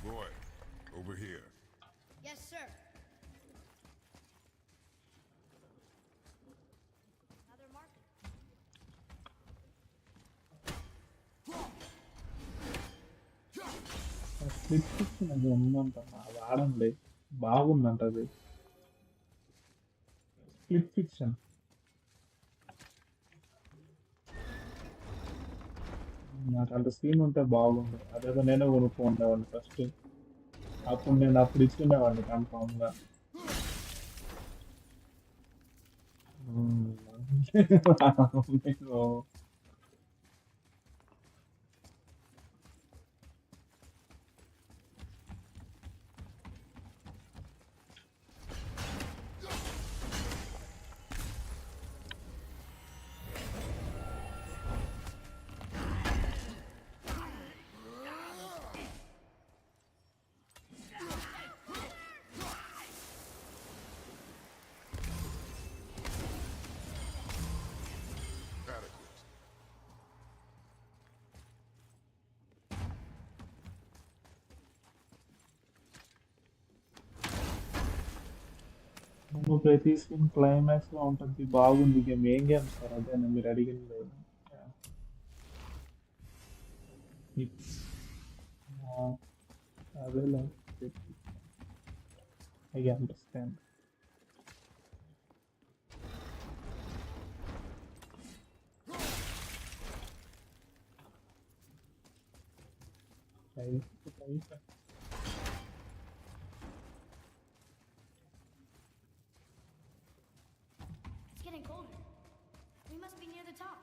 Boy, over here. Yes, sir. Another marker. Split fiction అది ఉందంట, అది ఆడండి, బాగుందంట అది. స్ప్లిట్ ఫిక్షన్ నాకు అంత scene ఉంటే బాగుండు. అదేదో నేనే కొనుక్కుండేవాడిని ఫస్ట్. అప్పుడు నేను అప్పుడు ఇచ్చుకునేవాడిని కన్ఫామ్గా. Adequate. నువ్వు ప్రతి సీన్ క్లైమాక్స్ లో ఉంటుంది, బాగుంది. గేమ్ ఏం గేమ్ సార్ అదేనా మీరు అడిగింది? అదేలే, I understand. It's getting colder. We must be near the top.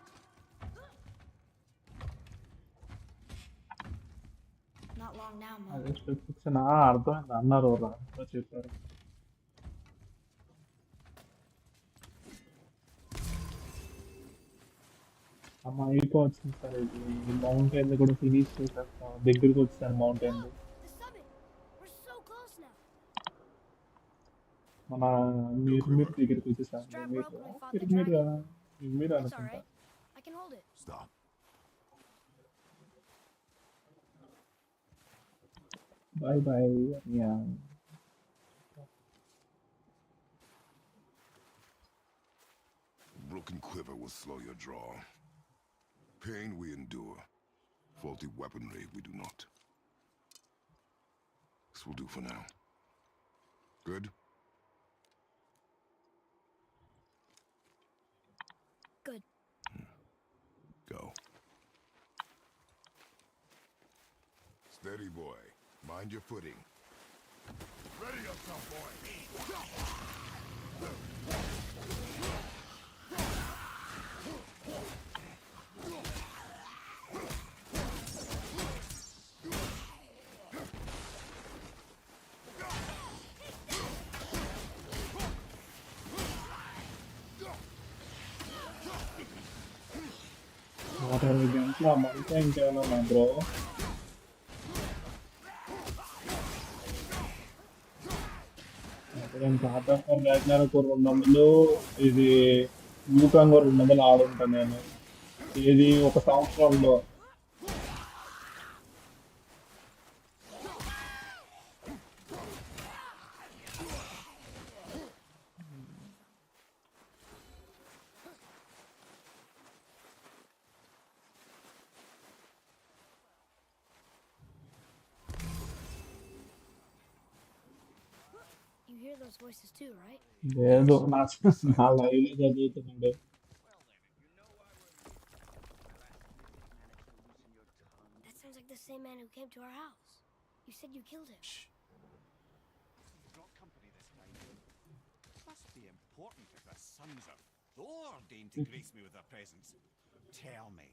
Not long now, Mom. అదే స్ప్లిట్ ఫిక్షన్ అర్థమైంది అన్నారు రా, చెప్పారు. అమ్మ అయిపోవచ్చింది సార్, ఇది ఈ మౌంటైన్ కూడా ఫినిష్ చేసేస్తాం. దగ్గరికి వచ్చాను mountain. The summit. We're so close now. మన మీరు దగ్గరికి వచ్చేసాను. Strap మీరు broke when we fought the మీరు dragon. మీరు It's అనుకుంటా. alright. I can hold it. Stop. Boy boy. Yeah Broken quiver will slow your draw. Pain we endure. Faulty weaponry we do not. This will do for now. Good? Good. Go. Steady, boy. Mind your footing. Ready yourself, boy. గంటల మనకే ఇంకేమన్నా bro. నేను టాటా మ్యాగ్నార్ 200 ఇది యూకాంగ్ 200 ఆడుంటాను నేను. ఇది ఒక సంవత్సరంలో. You hear those voices too, right? లేదు నా లైవ్ లో చదువుతున్నాడు. That sounds like the same man who came to our house. You said you killed him. Brought company this time. Must be important if the sons of Thor deign to grace me with their presence. Tell me,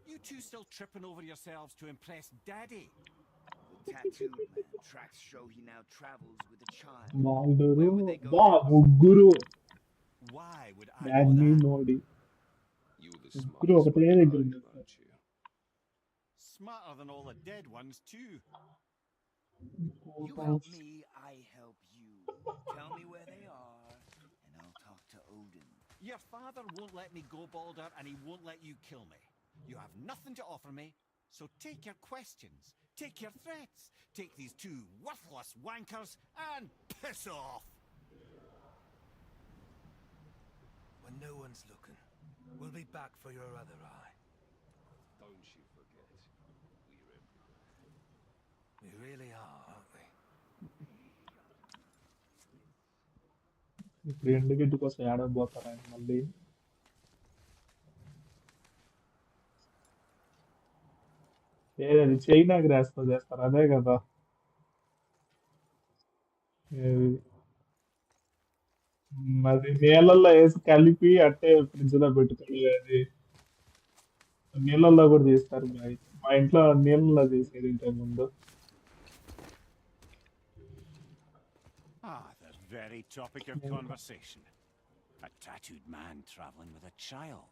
you two still tripping over yourselves to impress Daddy? The tattooed man tracks show he now travels with a child. బాలుడు Where would they go బా next? ముగ్గురు Why would I know డాడ్ని that? నోడి You the ముగ్గురు smartest ఒకటే one దగ్గర alive, ఉన్నారు. aren't you? Smarter than all the dead ones, too. You help me, I help you. Tell me where they are, and I'll talk to Odin. Your father won't let me go, Balder, and he won't let you kill me. You have nothing to offer me, so take your questions, take your threats, take these two worthless wankers, and piss off! When no one's looking, we'll be back for your other eye. Don't you forget, we're Emperor. We really are, aren't we? ఇప్పుడు ఎండుగడ్డి కోసం ఏడకపోతారు ఆయన మళ్ళీ. ఏది China grass తో చేస్తారు అదే కదా. ఏది అది నీళ్ళల్లో వేసి కలిపి అట్టే ఫ్రిడ్జ్ లో పెట్టుకొని అది నీళ్ళల్లో కూడా చేస్తారు. మా ఇంట్లో నీళ్ళల్లో చేసేది ఇంతకు ముందు. Ah, the very topic of conversation. A tattooed man traveling with a child.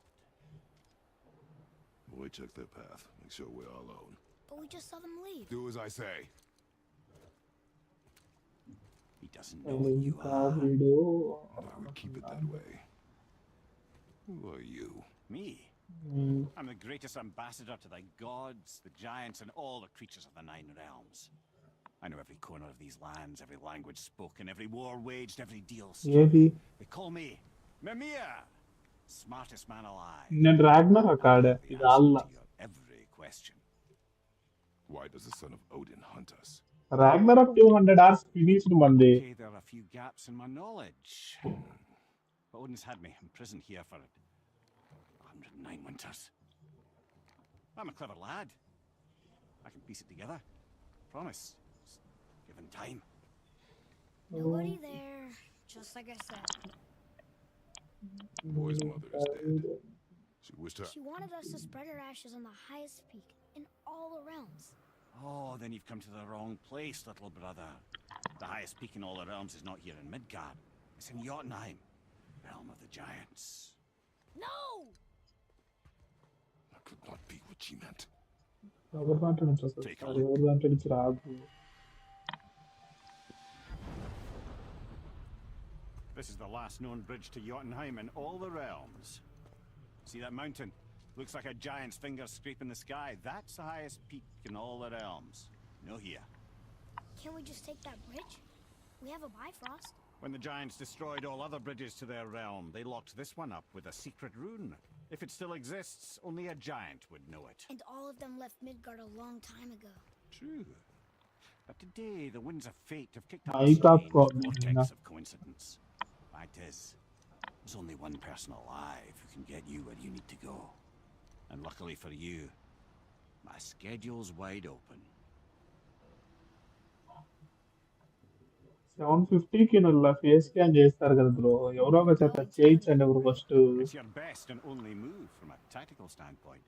We took their path. Make sure we're alone. But we just saw them leave. Do as I say. He doesn't know who you ఇంకా are. వీడు I would keep it that way. Who are you? Me? I'm the greatest ambassador to the gods, the giants, and all the creatures of the Nine Realms. I know every corner of these lands, every language spoken, every war waged, every deal struck. ఏది They call me Mimir, smartest man alive. నేను Ragnar I అక్కడ have the ఇది answer అల్ల to your every question. Why does the son of Odin hunt us? Ragnar 200 hours finished మంది. Okay, there are a few gaps in my knowledge. But Odin's had me imprisoned here for 109 winters. I'm a clever lad. I can piece it together. Promise. Just given time. Nobody there, just like I said. Boy's mother is dead. She wished her. She wanted us to spread her ashes on the highest peak in all the realms. Oh, then you've come to the wrong place, little brother. The highest peak in all the realms is not here in Midgard. It's in Jotunheim, realm of the giants. No! That could not be what she meant. ఎవరి దాంట్లో నుంచి వస్తుంది sir? ఎవరి దాంట్లో నుంచి రాదు. This is the last known bridge to Jotunheim in all the realms. See that mountain? Looks like a giant's finger scraping the sky. That's the highest peak in all the realms. No here. Can't we just take that bridge? We have a Bifrost. When the giants destroyed all other bridges to their realm, they locked this one up with a secret rune. If it still exists, only a giant would know it. And all of them left Midgard a long time ago. True. But today, the winds of fate have kicked up I a got strange caught, vortex Nina. of coincidence. Fact is, there's only one person alive who can get you where you need to go. And luckily for you, my schedule's wide open. 750కి నువ్వు face scan చేస్తారు కదా bro. ఎవరో ఒక చేత చేయించండి ఎవరు first. It's your best and only move from a tactical standpoint.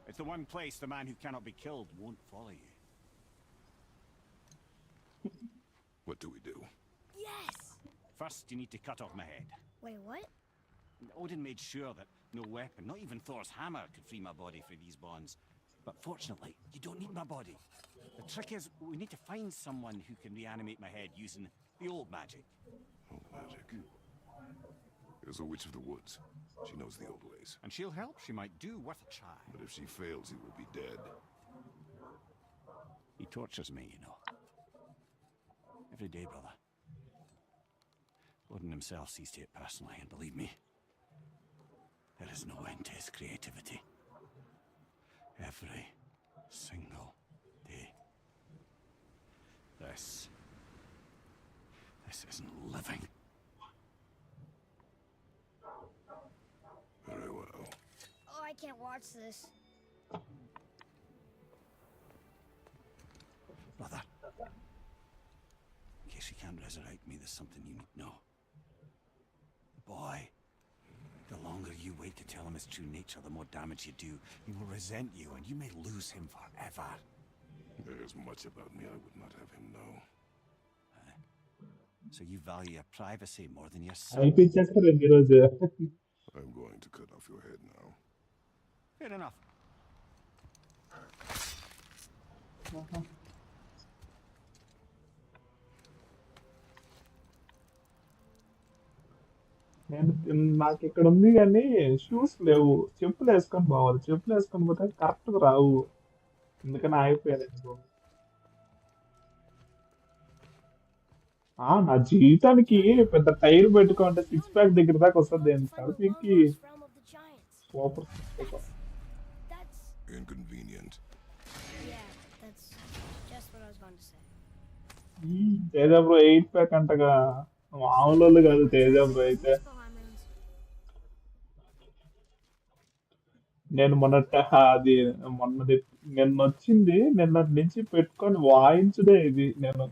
It's the one place the man who cannot be killed won't follow you. What do we do? Yes! First, you need to cut off my head. Wait, what? Odin made sure that No weapon, not even Thor's hammer could free my body from these bonds. But fortunately, you don't need my body. The trick is, we need to find someone who can reanimate my head using the old magic. Old magic. There's a witch of the woods. She knows the old ways. And she'll help, she might do, worth a try. But if she fails, he will be dead. He tortures me, you know. Every day, brother. Odin himself sees to it personally, and believe me, there is no end to his creativity. Every single day. This isn't living. Very well. Oh, I can't watch this. Brother, in case you can't resurrect me, there's something you need to know. The boy, the longer you wait to tell him his true nature, the more damage you do. He will resent you, and you may lose him forever. There's much about me I would not have him know. So you value your privacy more than your son. అయిపించేస్తారండి ఈరోజు. I'm going to cut off your head now. Fair enough. నాకు ఇక్కడ ఉంది కానీ shoes లేవు. చెప్పులు వేసుకొని పోవాలి. చెప్పులు వేసుకొని పోతే కరెక్ట్గా రావు. అందుకని ఆగిపోయాను. నా జీవితానికి పెద్ద టైర్ పెట్టుకుంటే 6 ప్యాక్ దగ్గర దాకా వస్తుంది. కడుపుకి super. That's Inconvenient. yeah, that's just what I was going to say. Teja bro 8 pack అంటగా మామూలు కాదు తేజ బ్రో అయితే. Let's go, Hyman's. నేను మొన్నది నిన్న వచ్చింది. నిన్నటి నుంచి పెట్టుకొని వాయించుదే ఇది. నేను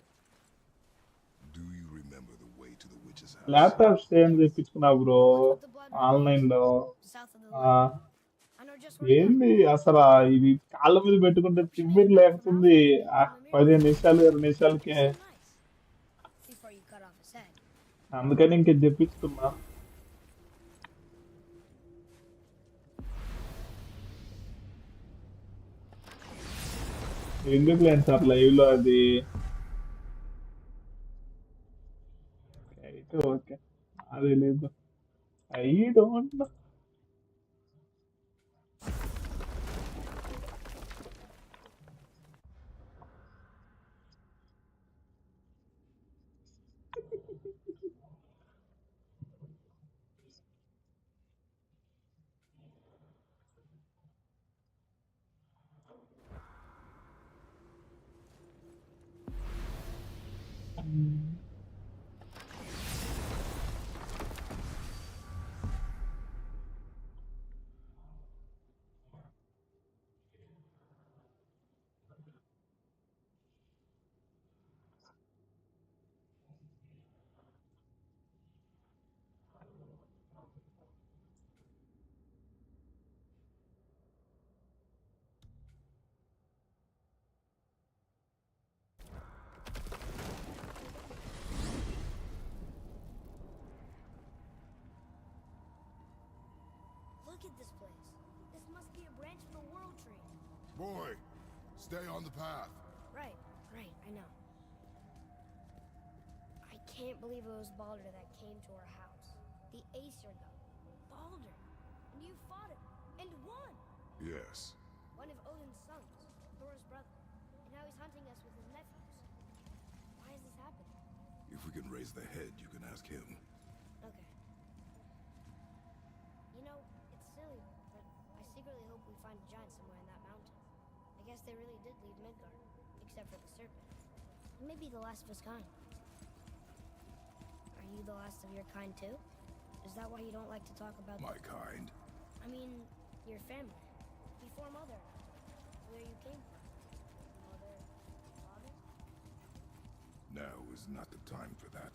Do you remember the way to the witch's house? Laptop stand తెప్పించుకున్నా బ్రో ఆన్లైన్ లో. South of the line. I know just where to go. ఏంది అసలు ఇది కాళ్ళ మీద పెట్టుకుంటే తిమ్మిరి లేకపోతుంది. 15 నిమిషాలు 20 నిమిషాలకే. So nice. Before you cut off his head. అందుకని ఇంక తెప్పించుకున్నా. ఎందుకు లేదు సార్ లైవ్ లో అది. అయితే ఓకే, అది లేదు. I don't know. Look at this place. This must be a branch of the World Tree. Boy, stay on the path. Right, I know. I can't believe it was Baldur that came to our house. The Aesir god. Baldur. And you fought him. And won! Yes. One of Odin's sons. Thor's brother. And now he's hunting us with his nephews. Why is this happening? If we can raise the head, you can ask him. Okay. You know, it's silly, but I secretly hope we find a giant somewhere in that mountain. I guess they really did leave Midgard, except for the serpent. And maybe the last of his kind. Are you the last of your kind too? Is that why you don't like to talk about My kind. I mean, your family. Before Mother. Where you came from. Mother, father? Now is not the time for that.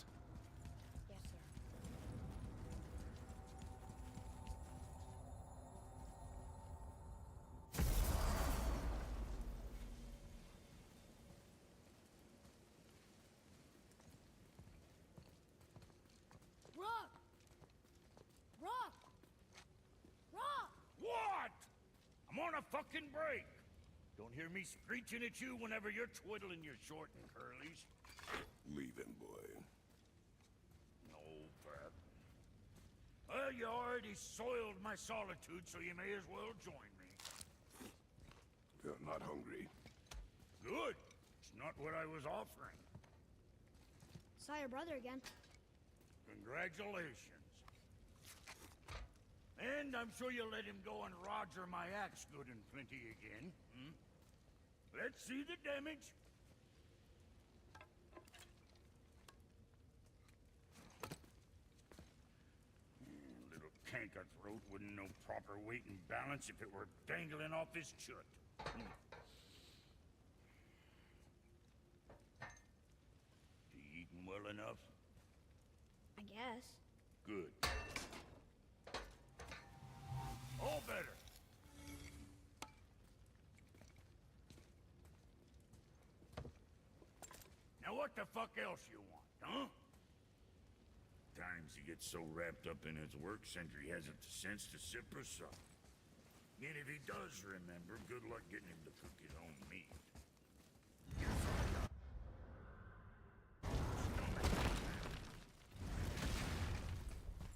Yes, sir. Rock! Rock! a fucking break. Don't hear me screeching at you whenever you're twiddling your short and curlies. Leave him, boy. No, Brad. Well, you already soiled my solitude, so you may as well join me. You're not hungry. Good. It's not what I was offering. Saw your brother again. Congratulations. And I'm sure you'll let him go and Roger my axe good and plenty again. Hmm? Let's see the damage. Little canker throat wouldn't know proper weight and balance if it were dangling off his chut. You eating well enough? I guess. Good. All better. Now what the fuck else you want, huh? Times he gets so wrapped up in his work, Sentry hasn't the sense to sip or sup. And if he does remember, good luck getting him to cook his own meat.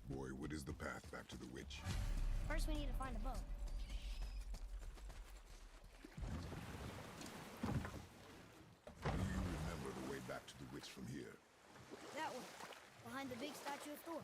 Boy, what is the path back to the witch? First, we need to find a boat. Do you remember the way back to the witch from here? That way, behind the big statue of Thor.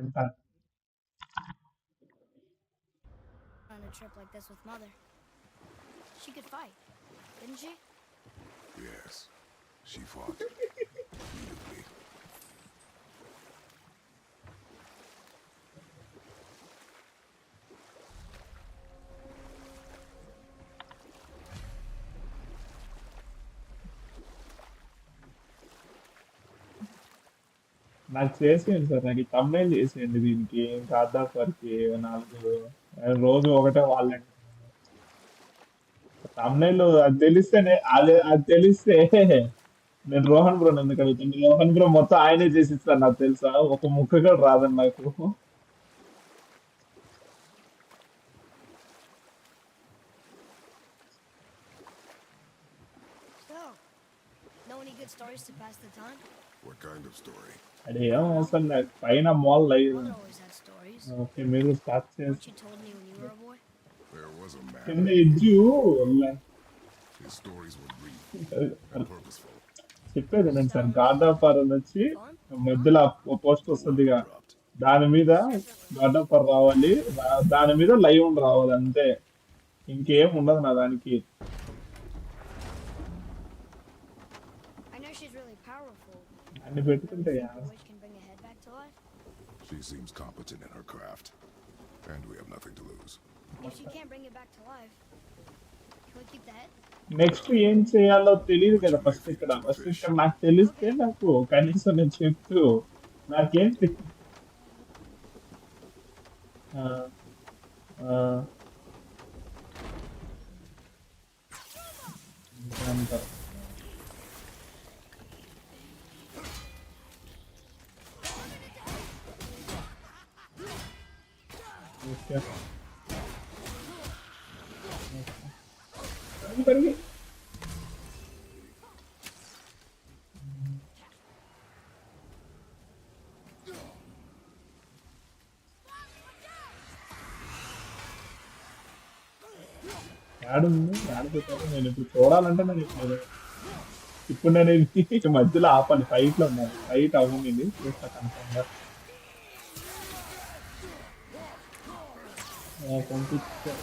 ఎంత On a trip like this with Mother. She could fight, didn't she? Yes. She fought. Beautifully. నాకు చేసేయండి sir, నాకు ఈ thumbnail చేసేయండి దీనికి God of వార్కి 4 రోజు ఒకటే వాళ్ళండి తమ్నైల్. అది తెలిస్తేనే అది తెలిస్తే నేను రోహన్ బ్రో ఎందుకు అడుగుతాను? రోహన్ బ్రో మొత్తం ఆయనే చేసిస్తాను, నాకు తెలుసా, ఒక ముక్క కూడా రాదండి నాకు. So, know any good stories to pass the time? What kind of story? అది ఏం అవసరం లేదు, పైన mall live. Mother always had stories. Okay, మీరు స్టార్ట్ చేసి Weren't you told me when you were a boy? There was a man. కింద edge His stories were brief and purposeful. చెప్పేది నేను సార్, గాడ్ ఆఫ్ వార్ అని వచ్చి మధ్యలో post వస్తుందిగా, దాని మీద గాడ్ ఆఫ్ వార్ రావాలి, దాని మీద లైవ్ రావాలి అంతే, ఇంకేం ఉండదు నా దానికి. I know she's really powerful. అన్ని పెట్టుకుంటే The witch can bring a head back to life. She seems competent in her craft. And we have nothing to lose. If she can't bring it back to life, can we keep the head? Next ఏం చేయాలో తెలియదు కదా. First ఇక్కడ నాకు తెలిస్తే నాకు కనీసం నేను చెప్తూ నాకేం అంటారు. ఓకే పరిగి యాడుంది, యాడిపోతాడు. నేను ఇప్పుడు చూడాలంటే నేను ఇప్పుడు నేను ఇది మధ్యలో ఆపాలి, ఫైట్లో ఉన్నాను, ఫైట్ అవ్వండి చూస్తా కన్ఫర్మ్గా. పంపించా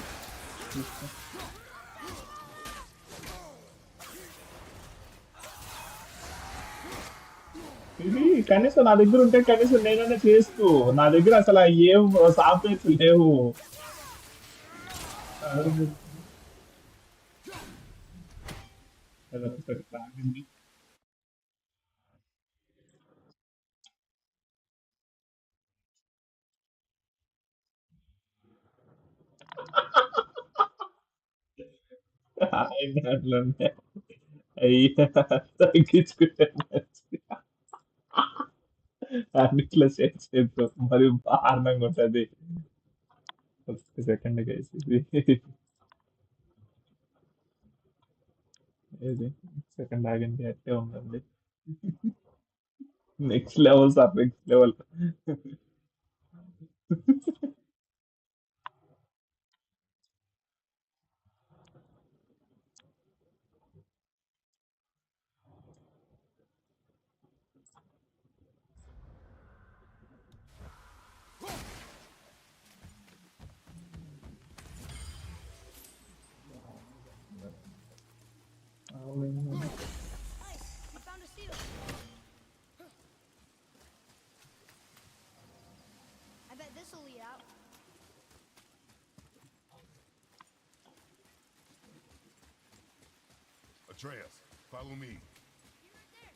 ఇది కనీసం నా దగ్గర ఉంటే కనీసం నేనైనా చేస్తూ నా దగ్గర అసలు ఏం సాఫ్ట్వేర్స్ లేవు. అదొకసారి తాగింది. ఆయన అట్లనే అయ్యా తగ్గించుకుంటే మంచిది. అన్నిట్లో చేసేది మరి దారుణంగా ఉంటది. ఒక సెకండ్ గైస్ ఇది ఏది సెకండ్ ఆగింది అట్టే ఉందండి. Next level sir next level. Nice! We found a seal! I bet this'll lead out. Atreus, follow me. Be right there!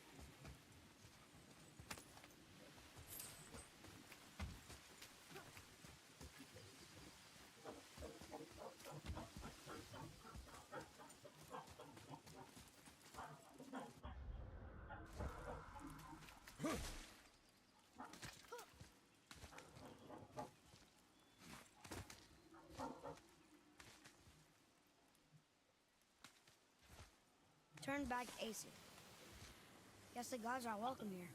Turned back Aesir. Guess the gods are welcome here.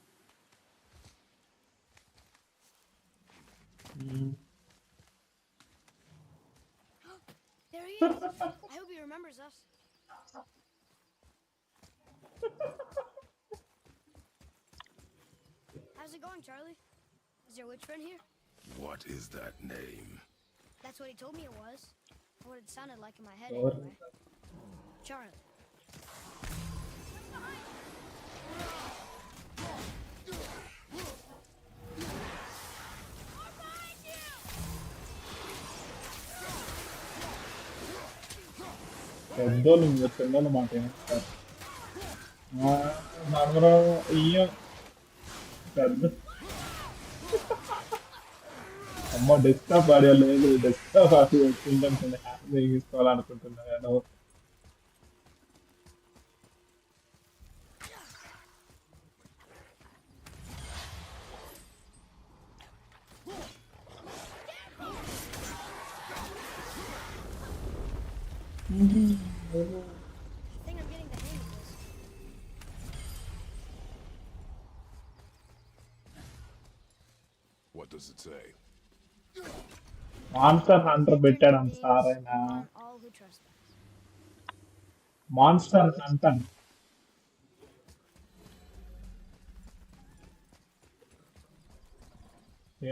There he is! I hope he remembers us. How's it going, Charlie? Is your witch friend here? What is that name? That's what he told me it was. Or what it sounded like in my head anyway. Charlie. పెద్దోళ్ళు మీరు చిన్నోళ్ళు మాట ఏమంటారు? నలుగురు ఇయ్యం పెద్ద అమ్మ desktop audio లేదు, డెస్క్టాప్ ఆడియో వచ్చిందనుకున్నా హ్యాపీ తీసుకోవాలనుకుంటున్నాను. I think I'm getting the hang of this. What does it say? Monster Hunter పెట్టాడు సార్ ఆయన. On all who trespass. Monster Hunter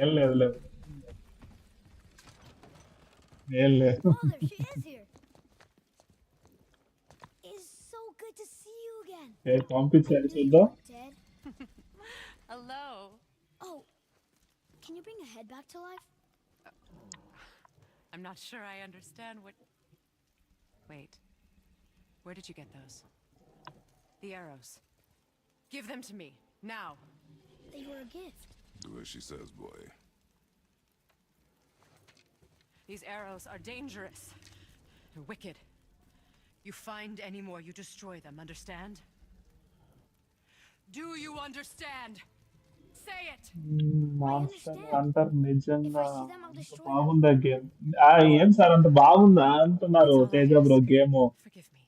ఏం లేదు లేదు ఏం లేదు. Oh, there she is here. It's so good to see you again. పంపించారు Knew you చూద్దాం. weren't dead. Hello. Oh, can you bring a head back to life? I'm not sure I understand what... Wait. Where did you get those? The arrows. Give them to me, now. They were a gift. Do as she says, boy. These arrows are dangerous. They're wicked. You find any more, you destroy them, understand? Do you understand? Say it! Monster Hunter నిజంగా If I see them, I'll destroy them. బాగుందా game? ఏం sir అంత బాగుందా అంటున్నారు That's all I Teja ask. Bro game. Forgive me.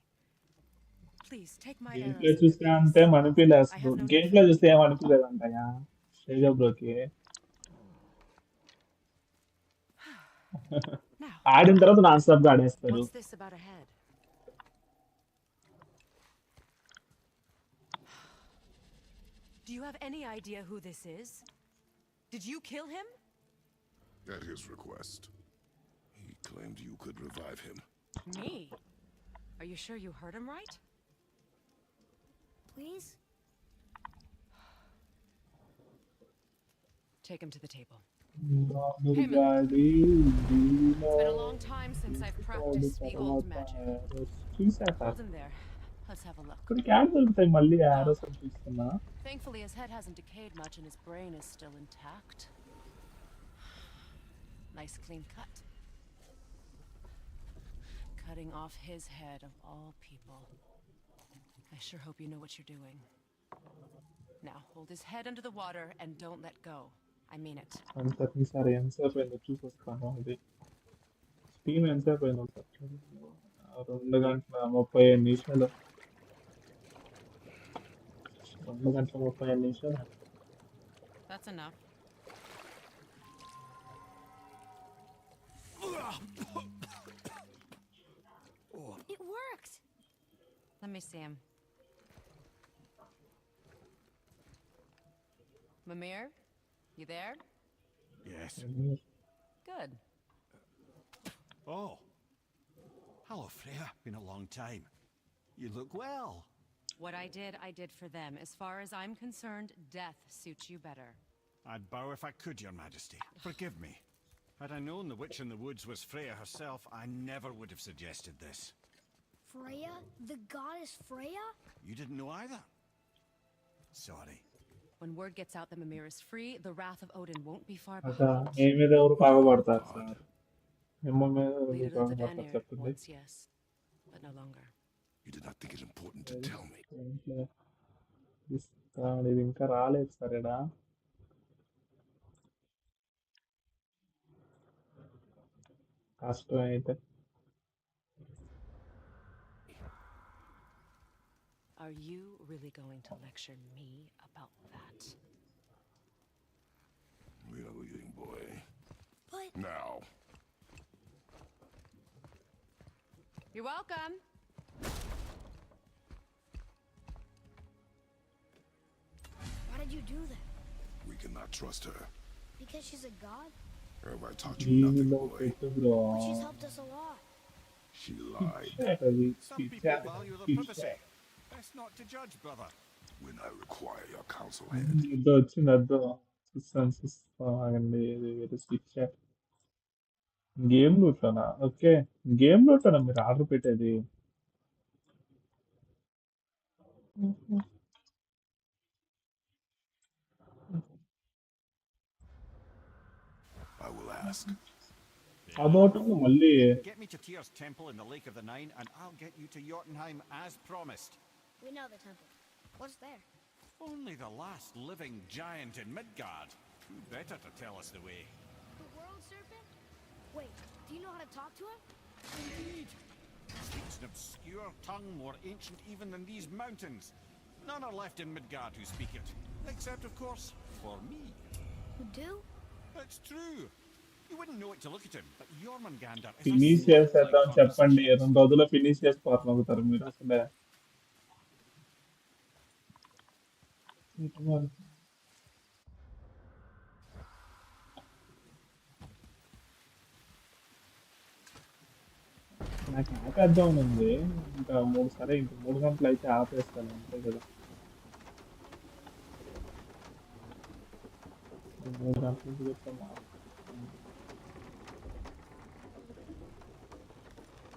Please, take my game arrows play and చూస్తే their అంటే beliefs. అనిపించలేదు I అసలు. have no game need play for చూస్తే ఏం అనిపించలేదంటయ్యా తేజ బ్రోకి. Now, ఆడిన తర్వాత నాన్ స్టాప్ గా ఆడేస్తారు. what's this about a head? Do you have any idea who this is? Did you kill him? At his request. He Claimed you could revive him. Me? Are you sure you heard him right? Please? Take him to the table. Hey, daddy, It's been a long time since I've practiced the old magic. చూసాక Hold him there. Let's have a look. ఇప్పుడు add దొరుకుతాయి మళ్ళీ arrows అని చూస్తున్నా. Thankfully, his head hasn't decayed much and his brain is still intact. Nice clean cut. Cutting off his head of all people. I sure hope you know what you're doing. Now, hold his head under the water and don't let go. I mean it. అంత ఈసారి ఎంతసేపు అయిందో చూసొస్తాను. అది steam ఎంతసేపు అయిందో ఒకసారి చూడు. 2 గంటల 35 నిమిషాలు. 2 గంటల 35 నిమిషాలు. That's enough. It worked! Let me see him. Mimir, you there? Yes. Good. Oh. Hello, Freya. Been a long time. You look well. What I did for them. As far as I'm concerned, death suits you better. I'd bow if I could, Your Majesty. Forgive me. Had I known the witch in the woods was Freya herself, I never would have suggested this. Freya? The goddess Freya? You didn't know either? Sorry. When word gets out that Mimir is free, the wrath of Odin won't be far అసలు behind. ఏ మీద ఎవరు బాగుపడతారు sir? ఏమో మీద ఎవరు Leader of the బాగుపడతారు Vanir, చెప్పండి. once yes, but no longer. You did not think it important to tell me. ఇస్తాడు. ఇది ఇంకా రాలేదు సరేనా? కష్టం అయితే Are you really going to lecture me about that? We are leaving, boy. But Now. You're welcome. why did you do that? We cannot trust her. Because she's a god? Have I taught you nothing, దీనిలో boy? పెట్టు bro. But she's helped us a lot. She lied. అది Some people value their privacy. Best not to judge, brother. When I require your counsel, head. ఇదో వచ్చింది అద్దో చూస్తానండి. ఇది switch chat game లూట్లోనా? Okay, game లూట్లోనా మీరు ఆర్డర్ పెట్టేది? I will ask. అదొకటి మళ్ళీ Get me to Tyr's temple in the Lake of the Nine, and I'll get you to Jotunheim as promised. We know the temple. What's there? Only the last living giant in Midgard. Who better to tell us the way? The world serpent? Wait, do you know how to talk to him? Indeed. Speaks an obscure tongue more ancient even than these mountains. None are left in Midgard who speak it. Except, of course, for me. Who do? That's true. You wouldn't know it to look at him, but Jormungandr is finish a చేసేద్దాం snake-like చెప్పండి. conversation. 2 రోజుల్లో finish చేసుకోవాలి మీరు అసలే. నాకు ఆపేద్దాం ఉంది. ఇంకా 3 గంటలు అయితే ఆపేస్తాను అంతే కదా. 3 గంటలు చెప్తాను.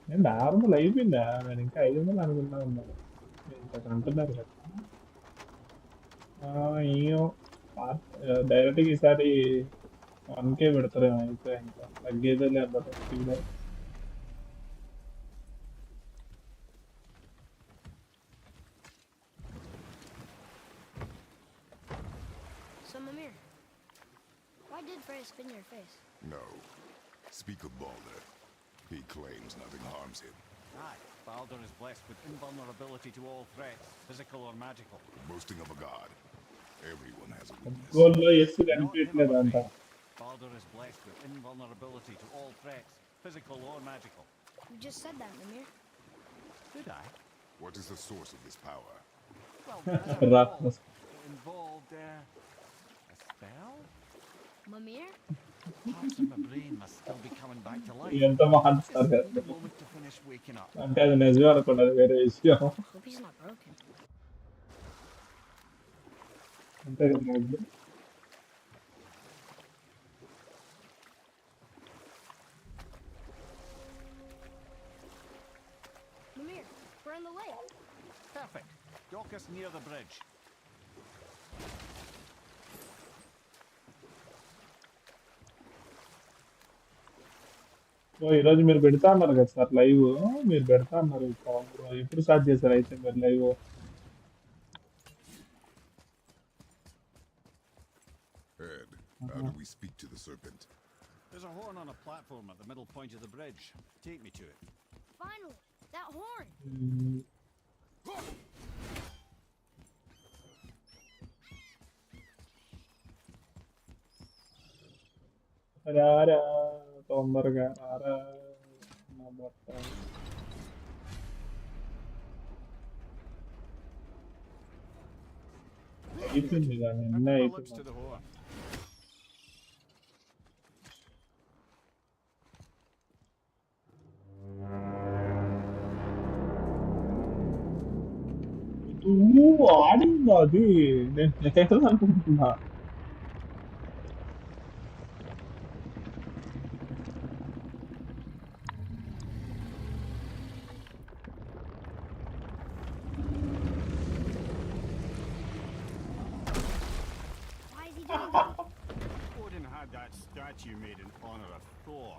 నేను నార్మల్ అయిపోయిందా? నేను ఇంకా 500 అనుకున్నా ఉన్నాను. ఇంకా అంటున్నారు కదా. డైరెక్ట్గా ఈసారి 1K పెడతారేమో. అయితే ఇంకా తగ్గేదే లేదు speed. So, Mimir, why did Freya spin your face? No. Speak of Balder. He claims nothing harms him. Aye, Baldur is blessed with invulnerability to all threats, physical or magical. Boasting of a god. Everyone has a weakness. గోల్లో yes Not him, కనిపించలేదు I'm అంట. afraid. Baldur is blessed with invulnerability to all threats, physical or magical. You just said that, Mimir. Did I? What is the source of this power? Well, as I recall, Rattles. it involved a spell? Mimir? Parts of my brain must still be coming back to life. ఎంత మాట్లాడతారు Just కదా need a moment to finish waking up. అంటే అది నిజమే అనుకోండి, అది వేరే విషయం. Hope he's not broken. అంతే కదా రాజు? Mimir, we're in the lake. Perfect. Dock us near the bridge. So ఈరోజు మీరు పెడతా అన్నారు కదా సార్ లైవ్, మీరు పెడతా అన్నారు. ఎప్పుడు స్టార్ట్ చేశారు అయితే మీరు live? Ed, how do we speak to the serpent? There's a horn on a platform at the middle point of the bridge. Take me to it. Finally, that horn. రారా తొందరగా రారా నా భర్త. అయిపోయింది కానీ నిన్న Lips అయిపోయింది. to the horn. ఆడింది అది, నేను లేదనుకుంటున్నా. Why is he doing that? Odin had that statue made in honor of Thor.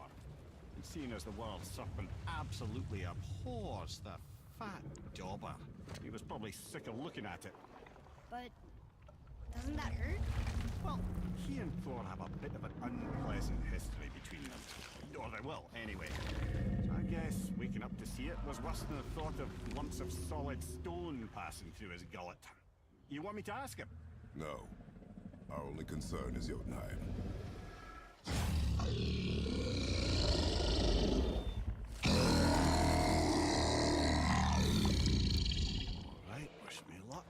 And seeing as the world serpent absolutely abhors the fat dauber, he was probably sick of looking at it. But doesn't that hurt? Well, he and Thor have a bit of an unpleasant history between them. Or they will, anyway. So I guess waking up to see it was worse than the thought of lumps of solid stone passing through his gullet. You want me to ask him? No. Our only concern is Jotunheim. Alright, wish me luck.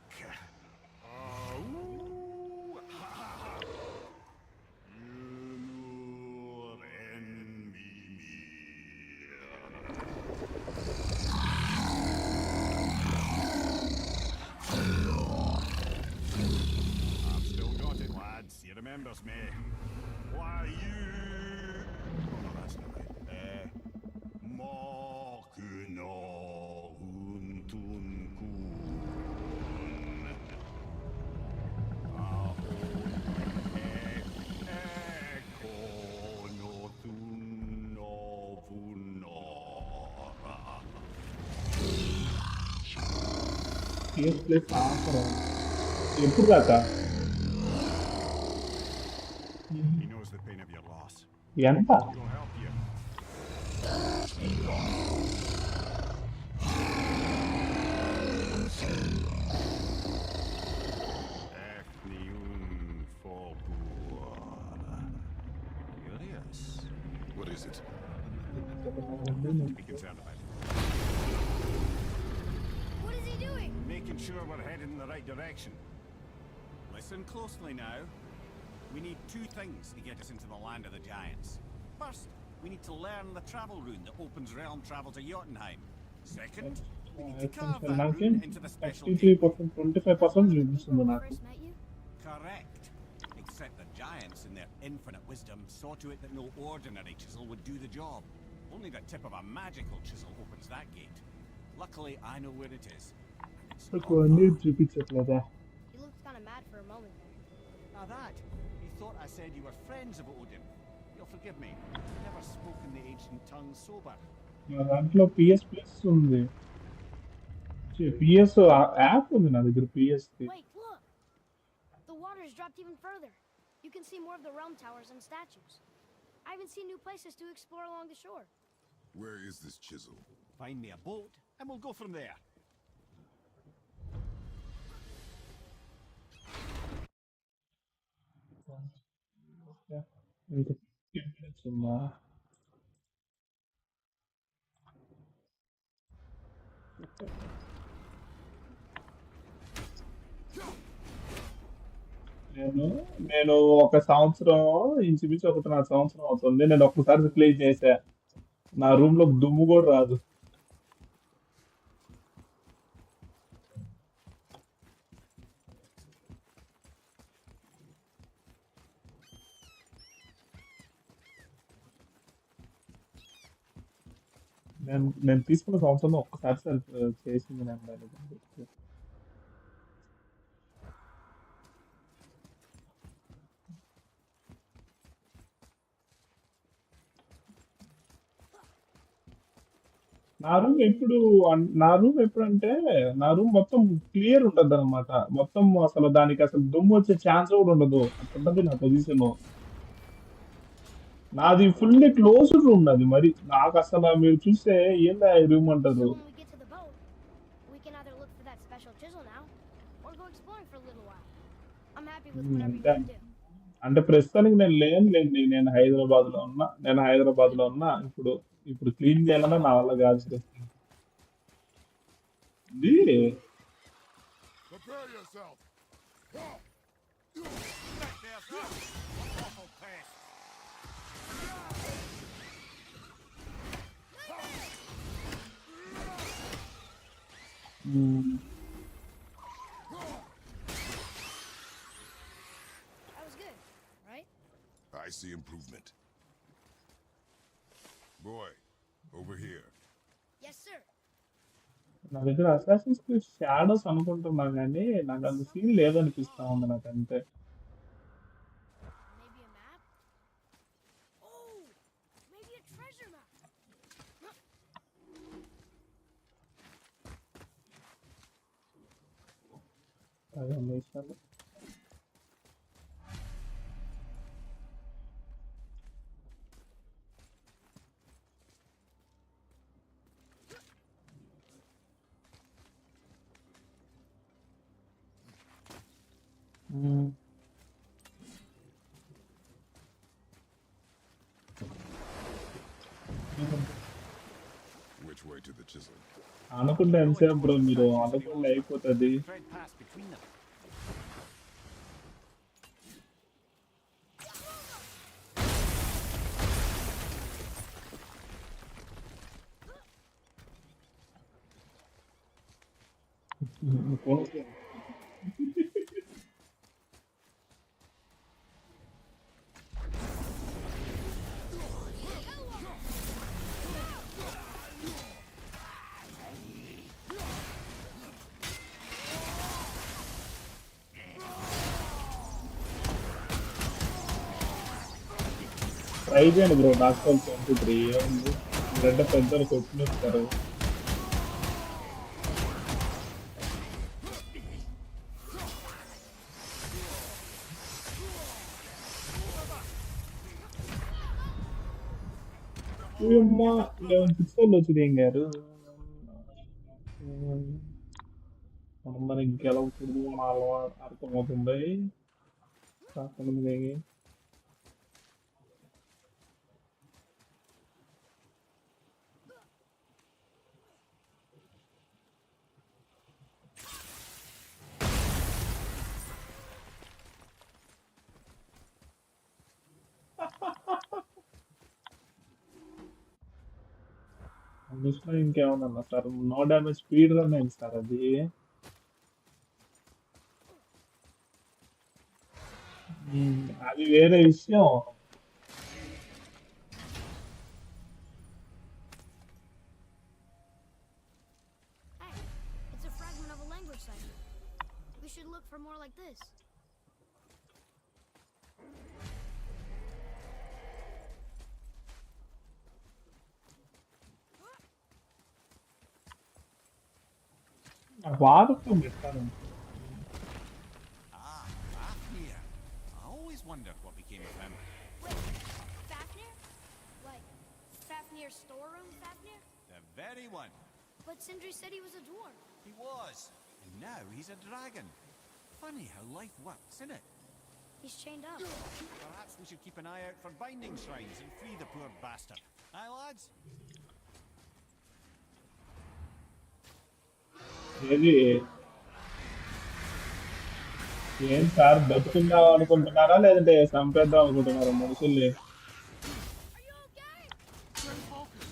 I've still got it, lads. He remembers me. Why, you... Oh, no, that's not right. Makuna huntun kun. PS plus offer ఎప్పుడు దాకా? He knows the pain of your loss. ఎంత? He'll help you. Efniun Forbur. Curious. What is it? To be concerned about. What is he doing? Making sure we're headed in the right direction. Listen closely now. We need two things to get us into the land of the giants. First, we need to learn the travel rune that opens realm travel to Jotunheim. Second, we need to carve that rune into the special gate. 33%, 25% చూపిస్తుంది When we నాకు. first met you? Correct. Except the giants, in their infinite wisdom, saw to it that no ordinary chisel would do the job. Only the tip of a magical chisel opens that gate. Luckily, I know where it is. And it's not నాకు అన్నీ far. చూపించట్లేదా? He looked kind of mad for a moment there. Now that, you thought I said you were friends of Odin. You'll forgive me. I've never spoken the ancient tongue sober. నా దాంట్లో PS plus ఉంది, PS app ఉంది నా దగ్గర PS కి. Wait, look! The water's dropped even further. You can see more of the realm towers and statues. I even see new places to explore along the shore. Where is this chisel? Find me a boat, and we'll go from there. ఇంకా 10 minutes ఉందా? నేను నేను ఒక సంవత్సరం ఇంచుమించు 1.5 సంవత్సరం అవుతుంది. నేను ఒక్కసారి క్లీన్ చేసా. నా రూమ్ లో దుమ్ము కూడా రాదు. నేను తీసుకున్న సంవత్సరంలో ఒక్కసారి సెల్ఫ్ చేసింది నేను దాన్ని. నా రూమ్ ఎప్పుడంటే నా రూమ్ మొత్తం క్లియర్ ఉంటది అనమాట. మొత్తం అసలు దానికి అసలు దుమ్ము వచ్చే ఛాన్స్ కూడా ఉండదు. అట్లుంటది నా పొజిషన్. నాది ఫుల్ క్లోజ్డ్ రూమ్ నాది. మరి నాకు అసలు మీరు చూస్తే ఏందా ఈ రూమ్ So అంటారు. when we get to the boat, we can either look for that special chisel now, or go exploring for a little while. I'm happy with whatever you అంటే want to do. అంటే ప్రస్తుతానికి నేను లేనులేండి. నేను హైదరాబాద్ లో ఉన్నా. ఇప్పుడు ఇప్పుడు క్లీన్ చేయాలన్నా నా వల్ల కాదు. ఇది Prepare yourself. Back there, sir. Awful pest. That was good, right? I see improvement. Boy, over here. Yes, sir. నా దగ్గర అసాసిన్స్ క్రీడ్ షాడోస్ అనుకుంటున్నా కానీ నాకు అంత సీన్ లేదనిపిస్తా ఉంది నాకు అంతే. Maybe a map? Oh, maybe a treasure map. అదే నిమిషాలు. Which way to the chisel? అనుకుంటే ఎంతసేపు బ్రో మీరు అనుకుంటే అయిపోతుంది. Thread pass between them. Try చేయండి బ్రో. డాక్టర్ 23 ఏముంది మీరంటే పెద్దలు కొట్టునిస్తారు. అమ్మా 11 పిక్సెల్ వచ్చినాయి గారు. మనకి గెలవకూడదు మన అలవాటు అర్థమవుతుంది. కాకుండా అందులో ఇంకేమన్నా sir no damage speed run అయింది సార్ అది. అది వేరే విషయం. Hey, it's a fragment of a language cipher. We should look for more like this. వాడుతాం పెట్టాను. Ah, Fafnir. I always wondered what became of him. Wait, Fafnir? Like, Fafnir's storeroom Fafnir? The very one. But Sindri said he was a dwarf. He was. And now he's a dragon. Funny how life works, isn't it? He's chained up. Perhaps we should keep an eye out for binding shrines and free the poor bastard. Aye, lads? ఏది ఏం sir బతుకుందాం అనుకుంటున్నారా లేదంటే చంపేద్దాం అనుకుంటున్నారా మనుషుల్ని? Are you okay? Stay focused.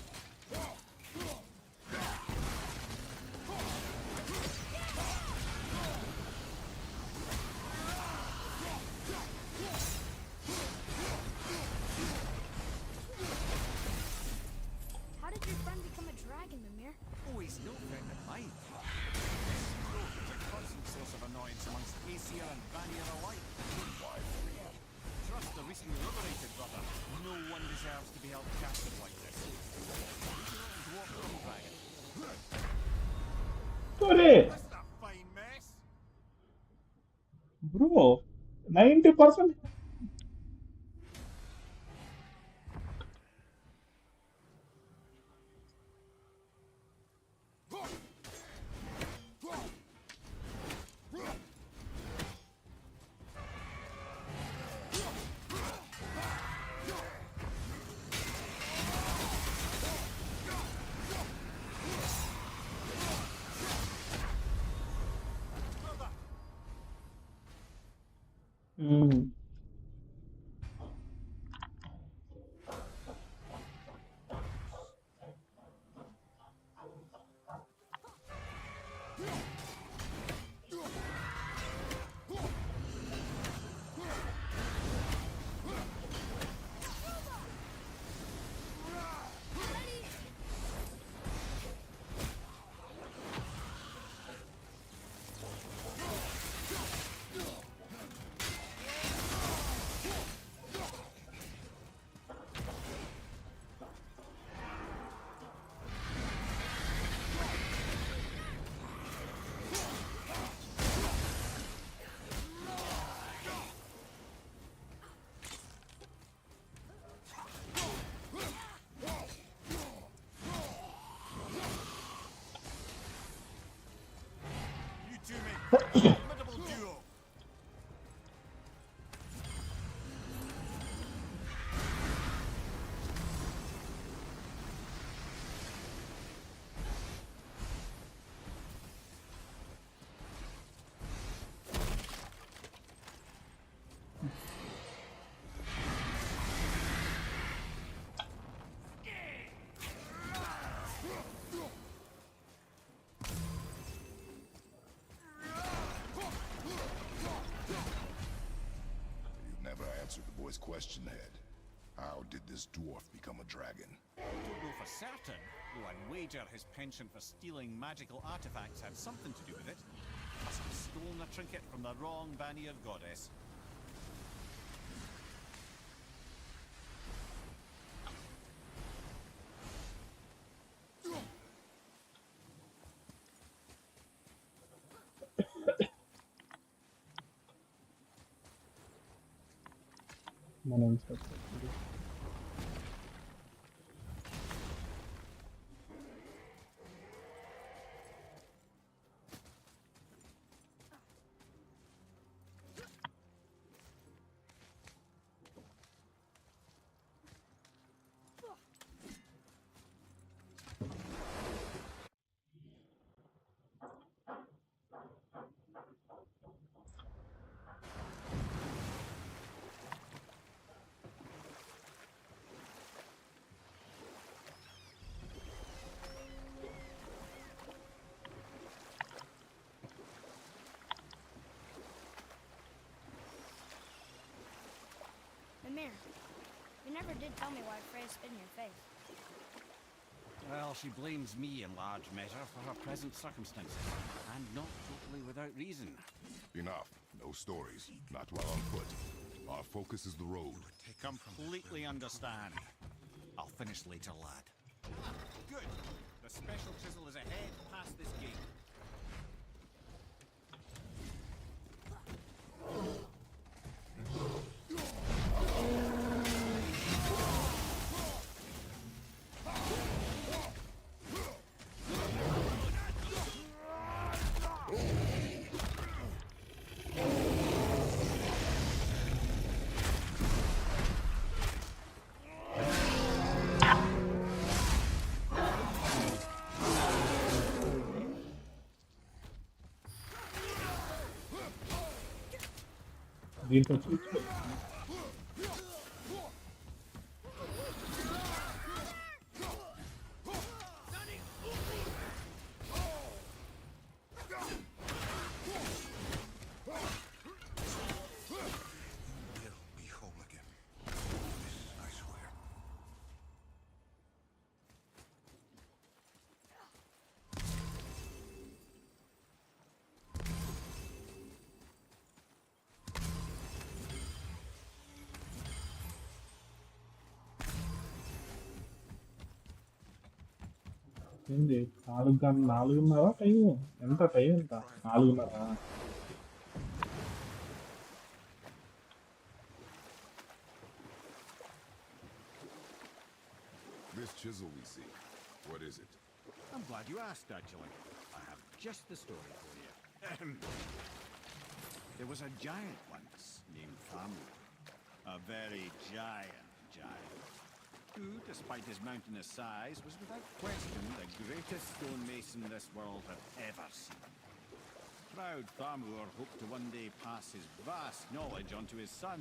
How did your friend become a dragon, Mimir? Oh, he's no friend of mine. He's a constant source of annoyance amongst Aesir and Vanir alike. Trust the recently liberated brother. No one deserves to be held captive like this. Dwarf dragon. Sorry, That's a fine mess. bro, 90%. You two make a formidable duo. You never answered the boy's question, Head. How did this dwarf become a dragon? Don't know for certain, though I'd wager his penchant for stealing magical artifacts had something to do with it. Must have stolen a trinket from the wrong Vanir goddess. మనం Mimir, you never did tell me why Freya spit in your face. Well, she blames me in large measure for her present circumstances, and not totally without reason. Enough. No stories. Not while on foot. Our focus is the road. Completely understand. I'll finish later, lad. Good. The special chisel is ahead past this gate. దీంట్లో చూసుకోవచ్చు. Will be whole again. This I swear. ఏంది 4:30 time? ఎంత time ఎంత? 4:30. This chisel we see. What is it? I'm glad you asked, actually. I have just the story for you. There was a giant once named Thamur. A very giant. Who, despite his mountainous size, was without question the greatest stonemason this world had ever seen. Proud Thamur hoped to one day pass his vast knowledge onto his son.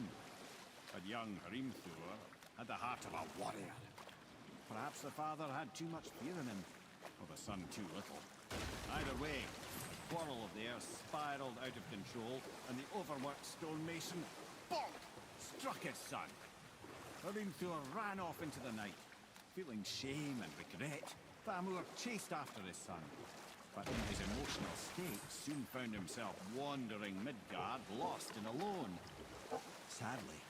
But young Hrimthur had the heart of a warrior. Perhaps the father had too much fear in him, or the son too little. Either way, the quarrel of theirs spiraled out of control, and the overworked stonemason, bonk, struck his son. Hrimthur ran off into the night. Feeling shame and regret, Thamur chased after his son. But in his emotional state, soon found himself wandering Midgard, lost and alone. Sadly,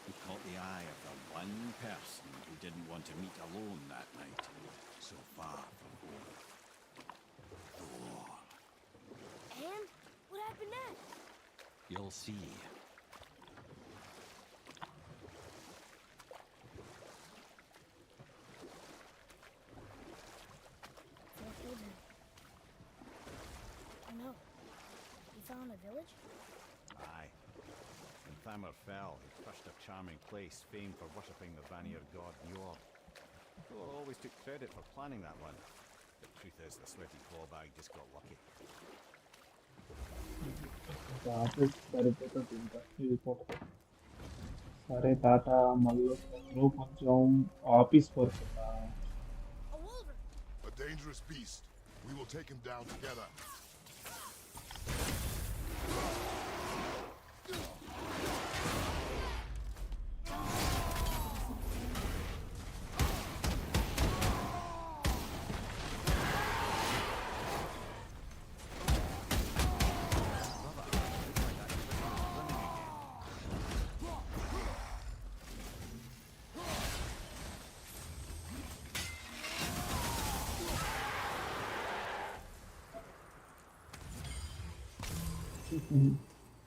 he caught the eye of the one person who didn't want to meet alone that night, so far from home. Thor. And what happened next? You'll see. Thor killed him. Oh no. He found a village? Aye. When Thamur fell, he crushed a charming place famed for worshipping the Vanir god Njord. Thor always took credit for planning that one. The truth is, the sweaty clawbag just got lucky. Office సరిపోతుంది ఇంకా ఇది photo. సరే తాత మళ్ళీ వస్తాను. కొంచెం office work ఉందా? A wolver! A dangerous beast. We will take him down together.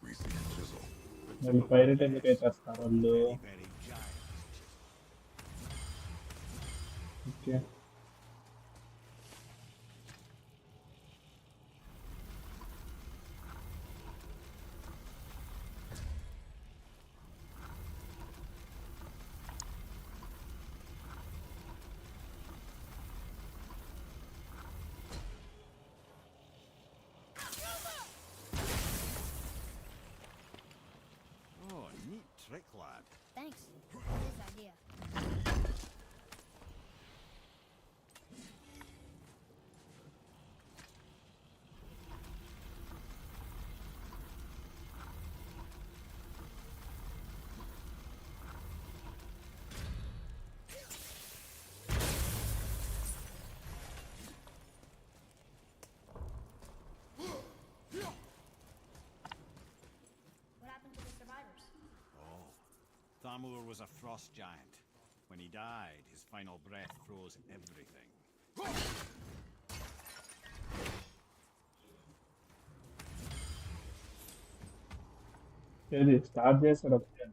We see a chisel. వాళ్ళు పైరెట్ ఎందుకు వేసేస్తారు వాళ్ళు? Very giant. Okay. Oh, neat trick, lad. Thanks. His idea. What happened to the survivors? Oh, Thamur was a frost giant. When he died, his final breath froze everything. ఏది start చేస్తాడు ఒకటే.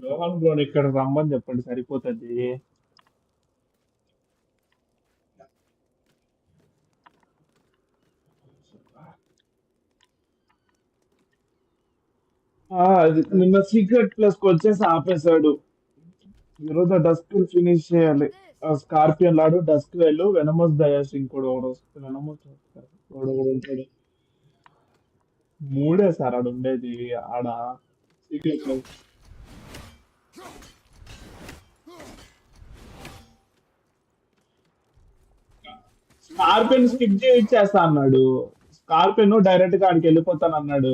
రోహన్ బ్రోని ఇక్కడ రమ్మని చెప్పండి సరిపోతుంది. అది నిన్న సీక్రెట్ ప్లస్ వచ్చేసి ఆపేశాడు. ఈరోజు డస్క్ ఫినిష్ చేయాలి. స్కార్పియన్ లాడు డస్క్ వెళ్ళు వెనమస్ దయాస్ ఇంకోటి ఒకటి వస్తుంది. వెనమస్ వాడు ఒకడు ఉంటాడు. మూడే సార్ ఆడ ఉండేది. ఆడ సీక్రెట్ స్కార్పియన్ స్కిప్ చేయించేస్తా అన్నాడు. స్కార్పియన్ డైరెక్ట్ గా ఆడికి వెళ్ళిపోతాను అన్నాడు.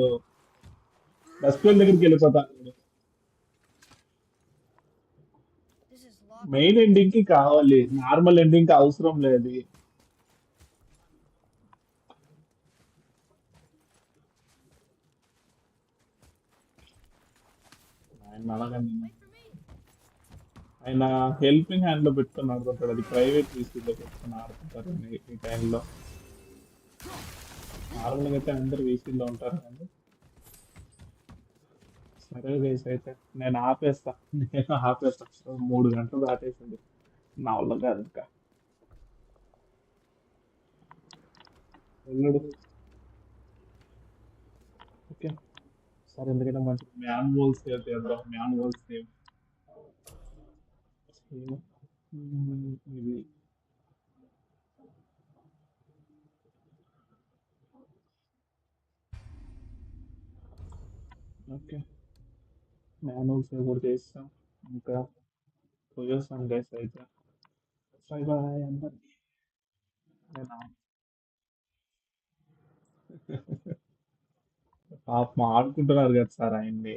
డస్ట్బిన్ దగ్గరికి వెళ్ళిపోతా అన్నాడు. This is locked main up. Ending కి కావాలి, నార్మల్ ఎండింగ్ కి అవసరం లేదు. ఆయన అలాగని Wait for me. ఆయన హెల్పింగ్ హ్యాండ్ లో పెట్టుకుని ఆడుకుంటాడు. అది ప్రైవేట్ పీసీలో పెట్టుకుని ఆడుకుంటారు ఈ టైంలో. నార్మల్గా అయితే అందరు వీసీలో ఉంటారు కానీ. సరే గైస్ అయితే నేను ఆపేస్తా 3 గంటలు దాటేసింది. నా వల్ల కాదు ఇంకా వెళ్ళడు. ఓకే సరే, ఎందుకంటే మంచి మ్యాన్ సేవ్ చేద్దాం. సేవ్ ఇది. ఓకే, సేవ్ కూడా చేస్తాం. ఇంకా పోయేస్తాం గైస్ అయితే. బై బాయ్ అందరికి. నేను పాపం ఆడుకుంటున్నారు కదా సార్ ఆయన్ని.